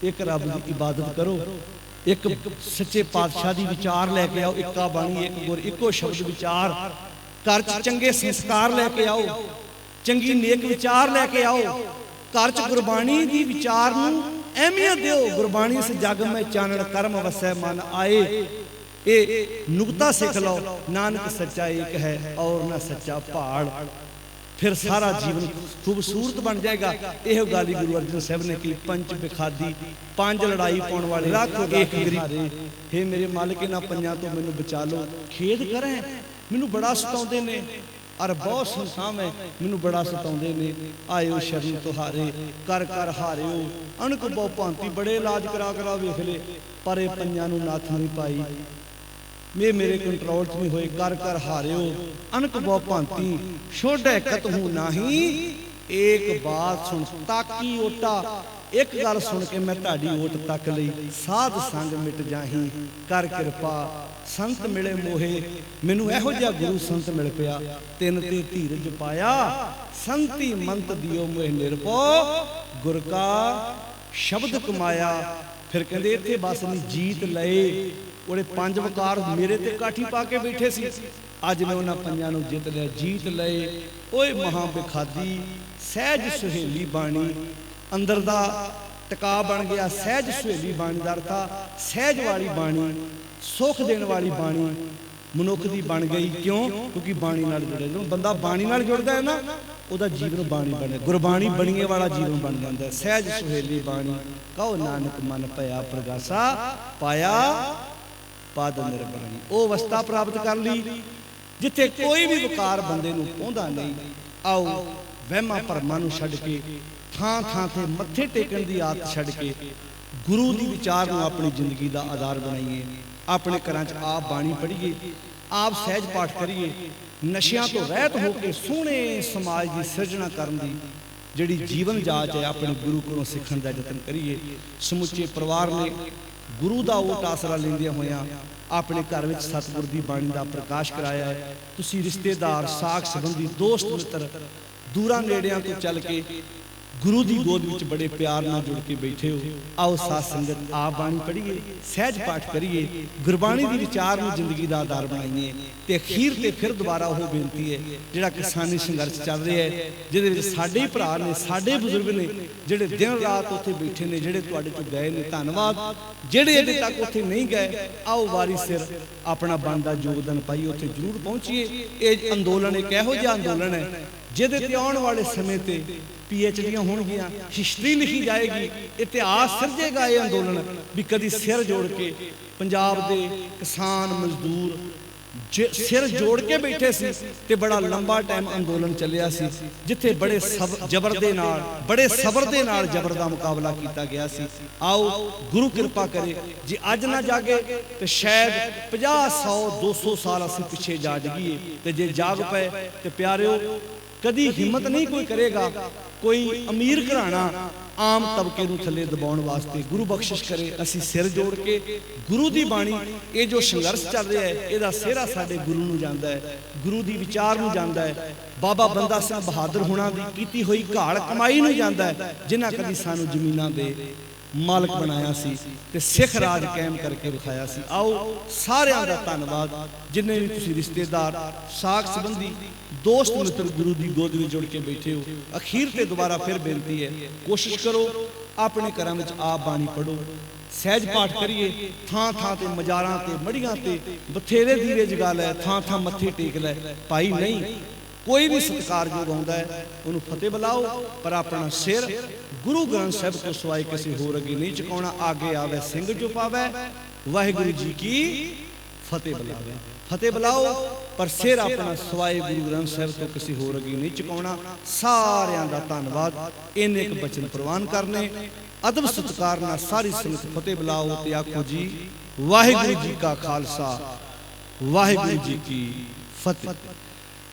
ਇੱਕ ਰੱਬ ਦੀ ਇਬਾਦਤ ਕਰੋ, ਇੱਕ ਸੱਚੇ ਪਾਤਸ਼ਾਹ ਦੀ ਵਿਚਾਰ ਲੈ ਕੇ ਆਓ, ਇੱਕਾ ਬਾਣੀ ਇੱਕ ਗੁਰ ਇੱਕੋ ਸ਼ਬਦ ਵਿਚਾਰ। ਘਰ 'ਚ ਚੰਗੇ ਸੰਸਕਾਰ ਲੈ ਕੇ ਆਓ, ਚੰਗੀ ਨੇਕ ਵਿਚਾਰ ਲੈ ਕੇ ਆਓ। ਘਰ 'ਚ ਗੁਰਬਾਣੀ ਦੀ ਵਿਚਾਰ ਨੂੰ ਅਹਿਮੀਅਤ ਦਿਓ। ਗੁਰਬਾਣੀ ਇਸ ਜਗ ਮੈਂ ਚਾਨਣ ਕਰਮ ਵਸੈ ਮਨ ਆਏ। ਇਹ ਨੁਕਤਾ ਸਿੱਖ ਲਓ, ਨਾਨਕ ਸੱਚਾ ਏਕ ਹੈ ਔਰ ਨਾ ਸੱਚਾ ਭਾੜ। ਫਿਰ ਸਾਰਾ ਜੀਵਨ ਖੂਬਸੂਰਤ ਬਣ ਜਾਏਗਾ। ਇਹੋ ਗੱਲ ਹੀ ਗੁਰੂ ਅਰਜਨ ਸਾਹਿਬ ਨੇ ਕੀ ਪੰਜ ਬਿਖਾਦੀ, ਪੰਜ ਲੜਾਈ ਪਾਉਣ ਵਾਲੇ ਰੱਖ ਏਕ ਗਰੀਬ। ਹੇ ਮੇਰੇ ਮਾਲਕ ਇਹਨਾਂ ਪੰਜਾਂ ਤੋਂ ਮੈਨੂੰ ਬਚਾ ਲਓ। ਖੇਦ ਕਰੇ ਮੈਨੂੰ ਬੜਾ ਸਤਾਉਂਦੇ ਨੇ, ਅਰ ਬਹੁਤ ਸੰਸਾਂ ਮੈਂ ਮੈਨੂੰ ਬੜਾ ਸਤਾਉਂਦੇ ਨੇ। ਆਇਓ ਸ਼ਰਨ ਤੁਹਾਰੇ ਕਰ ਕਰ ਹਾਰਿਓ, ਅਣਕ ਬਹੁ ਭਾਂਤੀ ਬੜੇ ਇਲਾਜ ਕਰਾ ਕਰਾ ਵੇਖ ਲੇ, ਪਰ ਇਹ ਪੰਜਾਂ ਨੂੰ ਨੱਥ ਨਹੀਂ ਪਾਈ। ਮੇਰੇ ਕੰਟਰੋਲ 'ਚ ਨਹੀਂ ਹੋਏ, ਕਰ ਕਰ ਹਾਰਿਓ ਅਨਕ ਬਹੁ ਭਾਂਤੀ ਛੋੜੈ ਕਤਹੂ ਨਾਹੀ। ਏਕ ਬਾਤ ਸੁਣ ਤਾਕੀ ਓਟਾ, ਇੱਕ ਗੱਲ ਸੁਣ ਕੇ ਮੈਂ ਤੁਹਾਡੀ ਓਟ ਤੱਕ ਲਈ। ਸਾਧ ਸੰਗ ਮਿਟ ਜਾਹੀ ਕਰ ਕਿਰਪਾ, ਸੰਤ ਮਿਲੇ ਮੋਹੇ। ਮੈਨੂੰ ਇਹੋ ਜਿਹਾ ਗੁਰੂ ਸੰਤ ਮਿਲ ਪਿਆ, ਤਿੰਨ ਤੇ ਧੀਰਜ ਪਾਇਆ। ਸੰਤੀ ਮੰਤ ਦਿਓ ਮੋਹ ਨਿਰਭਉ, ਗੁਰ ਕਾ ਸ਼ਬਦ ਕਮਾਇਆ। ਫਿਰ ਕਹਿੰਦੇ ਇੱਥੇ ਬਸ ਨਹੀਂ ਜੀਤ ਲਏ। ਉਹਦੇ ਪੰਜ ਵਕਾਰ ਮੇਰੇ ਤੇ ਕਾਠੀ ਪਾ ਕੇ ਬੈਠੇ ਸੀ, ਅੱਜ ਮੈਂ ਉਹਨਾਂ ਪੰਜਾਂ ਨੂੰ ਜਿੱਤ ਲਿਆ, ਜੀਤ ਲਏ। ਓਏ ਮਹਾਂ ਬਿਖਾਦੀ ਸਹਿਜ ਸੁਹੇਲੀ ਬਾਣੀ, ਅੰਦਰ ਦਾ ਟਿਕਾ ਬਣ ਗਿਆ। ਸਹਿਜ ਸੁਹੇਲੀ ਬਾਣੀ ਦਾ ਅਰਥ ਆ ਸਹਿਜ ਵਾਲੀ ਬਾਣੀ, ਸੁੱਖ ਦੇਣ ਵਾਲੀ ਬਾਣੀ ਮਨੁੱਖ ਦੀ ਬਣ ਗਈ। ਕਿਉਂ? ਕਿਉਂਕਿ ਬਾਣੀ ਨਾਲ ਜੁੜਿਆ। ਜਦੋਂ ਬੰਦਾ ਬਾਣੀ ਨਾਲ ਜੁੜਦਾ ਹੈ ਨਾ, ਉਹਦਾ ਜੀਵਨ ਬਾਣੀ ਬਣੇ, ਗੁਰਬਾਣੀ ਬਣੀਏ ਵਾਲਾ ਜੀਵਨ ਬਣ ਜਾਂਦਾ। ਸਹਿਜ ਸੁਹੇਲੀ ਬਾਣੀ ਕਹੋ ਨਾਨਕ ਮਨ ਭਇਆ ਪ੍ਰਗਾਸਾ, ਪਾਇਆ ਪਦ ਨਿਰਭਣੀ। ਉਹ ਅਵਸਥਾ ਪ੍ਰਾਪਤ ਕਰ ਲਈ ਜਿੱਥੇ ਕੋਈ ਵੀ ਵਿਕਾਰ ਬੰਦੇ ਨੂੰ ਪਹੁੰਚਦਾ ਨਹੀਂ। ਆਓ ਵਹਿਮਾਂ ਭਰਮਾਂ ਨੂੰ ਛੱਡ ਕੇ ਥਾਂ ਥਾਂ ਤੇ ਮੱਥੇ ਟੇਕਣ ਦੀ ਆਦਤ ਛੱਡ ਕੇ ਗੁਰੂ ਦੀ ਵਿਚਾਰ ਨੂੰ ਆਪਣੀ ਜ਼ਿੰਦਗੀ ਦਾ ਆਧਾਰ ਬਣਾਈਏ। ਆਪਣੇ ਘਰਾਂ 'ਚ ਆਪ ਬਾਣੀ ਪੜ੍ਹੀਏ, ਆਪ ਸਹਿਜ ਪਾਠ ਕਰੀਏ। ਨਸ਼ਿਆਂ ਤੋਂ ਰਹਿਤ ਹੋ ਕੇ ਸੋਹਣੇ ਸਮਾਜ ਦੀ ਸਿਰਜਣਾ ਕਰਨ ਦੀ ਜਿਹੜੀ ਜੀਵਨ ਜਾਚ ਹੈ, ਆਪਣੇ ਗੁਰੂ ਕੋਲੋਂ ਸਿੱਖਣ ਦਾ ਯਤਨ ਕਰੀਏ। ਸਮੁੱਚੇ ਪਰਿਵਾਰ ਨੇ ਗੁਰੂ ਦਾ ਓਟ ਆਸਰਾ ਲੈਂਦਿਆਂ ਹੋਇਆਂ ਆਪਣੇ ਘਰ ਵਿੱਚ ਸਤਿਗੁਰ ਦੀ ਬਾਣੀ ਦਾ ਪ੍ਰਕਾਸ਼ ਕਰਾਇਆ ਹੈ। ਤੁਸੀਂ ਰਿਸ਼ਤੇਦਾਰ, ਸਾਖ ਸੰਬੰਧੀ, ਦੋਸਤ ਮਿੱਤਰ ਦੂਰਾਂ ਨੇੜਿਆਂ ਤੋਂ ਚੱਲ ਕੇ ਗੁਰੂ ਦੀ ਗੋਦ ਵਿੱਚ ਬੜੇ ਪਿਆਰ ਨਾਲ ਜੁੜ ਕੇ ਬੈਠੇ ਹੋ। ਆਓ ਸਾਧ ਸੰਗਤ ਆਪ ਬਾਣੀ ਪੜ੍ਹੀਏ, ਸਹਿਜ ਪਾਠ ਕਰੀਏ, ਗੁਰਬਾਣੀ ਦੀ ਵਿਚਾਰ ਨੂੰ ਜ਼ਿੰਦਗੀ ਦਾ ਆਧਾਰ ਬਣਾਈਏ। ਤੇ ਅਖੀਰ ਤੇ ਫਿਰ ਦੁਬਾਰਾ ਉਹ ਬੇਨਤੀ ਹੈ, ਜਿਹੜਾ ਕਿਸਾਨੀ ਸੰਘਰਸ਼ ਚੱਲ ਰਿਹਾ ਹੈ, ਜਿਹਦੇ ਵਿੱਚ ਸਾਡੇ ਹੀ ਭਰਾ ਨੇ, ਸਾਡੇ ਬਜ਼ੁਰਗ ਨੇ, ਜਿਹੜੇ ਦਿਨ ਰਾਤ ਉੱਥੇ ਬੈਠੇ ਨੇ, ਜਿਹੜੇ ਤੁਹਾਡੇ ਤੋਂ ਗਏ ਨੇ ਧੰਨਵਾਦ। ਜਿਹੜੇ ਅਜੇ ਤੱਕ ਉੱਥੇ ਨਹੀਂ ਗਏ, ਆਓ ਵਾਰੀ ਸਿਰ ਆਪਣਾ ਬਣਦਾ ਯੋਗਦਾਨ ਪਾਈਏ, ਉੱਥੇ ਜ਼ਰੂਰ ਪਹੁੰਚੀਏ। ਇਹ ਅੰਦੋਲਨ ਇੱਕ ਇਹੋ ਜਿਹਾ ਅੰਦੋਲਨ ਹੈ ਜਿਹਦੇ ਤੇ ਆਉਣ ਵਾਲੇ ਸਮੇਂ ਤੇ PhDਆਂ ਹੋਣਗੀਆਂ, ਹਿਸਟਰੀ ਲਿਖੀ ਜਾਏਗੀ, ਇਤਿਹਾਸ ਸਿਰਜੇਗਾ ਇਹ ਅੰਦੋਲਨ। ਵੀ ਕਦੀ ਸਿਰ ਜੋੜ ਕੇ ਪੰਜਾਬ ਦੇ ਕਿਸਾਨ ਮਜ਼ਦੂਰ ਸਿਰ ਜੋੜ ਕੇ ਬੈਠੇ ਸੀ ਤੇ ਬੜਾ ਲੰਬਾ ਟਾਈਮ ਅੰਦੋਲਨ ਚੱਲਿਆ ਸੀ, ਜਿੱਥੇ ਬੜੇ ਜ਼ਬਰ ਦੇ ਨਾਲ, ਬੜੇ ਸਬਰ ਦੇ ਨਾਲ ਜ਼ਬਰ ਦਾ ਮੁਕਾਬਲਾ ਕੀਤਾ ਗਿਆ ਸੀ। ਆਓ ਗੁਰੂ ਕਿਰਪਾ ਕਰੇ, ਜੇ ਅੱਜ ਨਾ ਜਾਗੇ ਤੇ ਸ਼ਾਇਦ 50, 100, 200 ਸਾਲ ਅਸੀਂ ਪਿੱਛੇ ਜਾ ਡਿੱਗੀਏ। ਤੇ ਜੇ ਜਾਗ ਪਏ ਤੇ ਪਿਆਰਿਓ, ਕਦੀ ਹਿੰਮਤ ਨਹੀਂ ਕੋਈ ਕਰੇਗਾ ਕੋਈ ਅਮੀਰ ਘਰਾਣਾ ਆਮ ਤਬਕੇ ਨੂੰ ਥੱਲੇ ਦਬਾਉਣ ਵਾਸਤੇ। ਗੁਰੂ ਬਖਸ਼ਿਸ਼ ਕਰੇ ਅਸੀਂ ਸਿਰ ਜੋੜ ਕੇ ਗੁਰੂ ਦੀ ਬਾਣੀ, ਇਹ ਜੋ ਸੰਘਰਸ਼ ਚੱਲ ਰਿਹਾ ਹੈ, ਇਹਦਾ ਸਿਹਰਾ ਸਾਡੇ ਗੁਰੂ ਨੂੰ ਜਾਂਦਾ ਹੈ, ਗੁਰੂ ਦੀ ਵਿਚਾਰ ਨੂੰ ਜਾਂਦਾ ਹੈ, ਬਾਬਾ ਬੰਦਾ ਸਿੰਘ ਬਹਾਦਰ ਹੁਣਾਂ ਦੀ ਕੀਤੀ ਹੋਈ ਘਾਲ ਕਮਾਈ ਨੂੰ ਜਾਂਦਾ ਹੈ, ਜਿਨ੍ਹਾਂ ਕਦੀ ਸਾਨੂੰ ਜ਼ਮੀਨਾਂ ਦੇ ਮਾਲਕ ਬਣਾਇਆ ਸੀ ਤੇ ਸਿੱਖ ਰਾਜ ਕਾਇਮ ਕਰਕੇ ਵਿਖਾਇਆ ਸੀ। ਆਓ ਸਾਰਿਆਂ ਦਾ ਧੰਨਵਾਦ, ਜਿੰਨੇ ਵੀ ਤੁਸੀਂ ਰਿਸ਼ਤੇਦਾਰ, ਸਾਖ ਸੰਬੰਧੀ, ਦੋਸਤ ਮਿੱਤਰ ਗੁਰੂ ਦੀ ਗੋਦ ਵਿੱਚ ਜੁੜ ਕੇ ਬੈਠੇ ਹੋ। ਅਖੀਰ ਤੇ ਦੁਬਾਰਾ ਫਿਰ ਬੇਨਤੀ ਹੈ, ਕੋਸ਼ਿਸ਼ ਕਰੋ ਆਪਣੇ ਘਰਾਂ ਵਿੱਚ ਆਪ ਬਾਣੀ ਪੜੋ, ਸਹਿਜ ਪਾਠ ਕਰੀਏ। ਥਾਂ ਥਾਂ ਤੇ ਮਜ਼ਾਰਾਂ ਤੇ ਮੜੀਆਂ ਤੇ ਬਥੇਰੇ ਦੀਵੇ ਜਗਾ ਲੈ, ਥਾਂ ਥਾਂ ਮੱਥੇ ਟੇਕ ਲੈ। ਭਾਈ ਨਹੀਂ, ਕੋਈ ਵੀ ਸਤਿਕਾਰਯੋਗ ਆਉਂਦਾ ਹੈ ਉਹਨੂੰ ਫਤਿਹ ਬੁਲਾਓ, ਪਰ ਆਪਣਾ ਸਿਰ ਗੁਰੂ ਗ੍ਰੰਥ ਸਾਹਿਬ ਤੋਂ ਸਿਵਾਏ ਕਿਸੇ ਹੋਰ ਅੱਗੇ ਨਹੀਂ ਝੁਕਾਉਣਾ। ਆਗੇ ਆਵੇ ਸਿੰਘ ਜੋ ਪਾਵੇ, ਵਾਹਿਗੁਰੂ ਜੀ ਕੀ ਫਤਿਹ ਬੁਲਾਵੇ। ਫਤਿਹ ਬੁਲਾਓ, ਪਰ ਸਿਰ ਆਪਣਾ ਸਿਵਾਏ ਗੁਰੂ ਗ੍ਰੰਥ ਸਾਹਿਬ ਤੋਂ ਕਿਸੇ ਹੋਰ ਅੱਗੇ ਨਹੀਂ ਝੁਕਾਉਣਾ। ਸਾਰਿਆਂ ਦਾ ਧੰਨਵਾਦ। ਇਹਨੇ ਇੱਕ ਬਚਨ ਪ੍ਰਵਾਨ ਕਰਨੇ, ਅਦਬ ਸਤਿਕਾਰ ਨਾਲ ਸਾਰੀ ਸੰਗਤ ਫਤਿਹ ਬੁਲਾਓ ਤੇ ਆਖੋ ਜੀ ਵਾਹਿਗੁਰੂ ਜੀ ਕਾ ਖਾਲਸਾ, ਵਾਹਿਗੁਰੂ ਜੀ ਕੀ ਫਤਿਹ।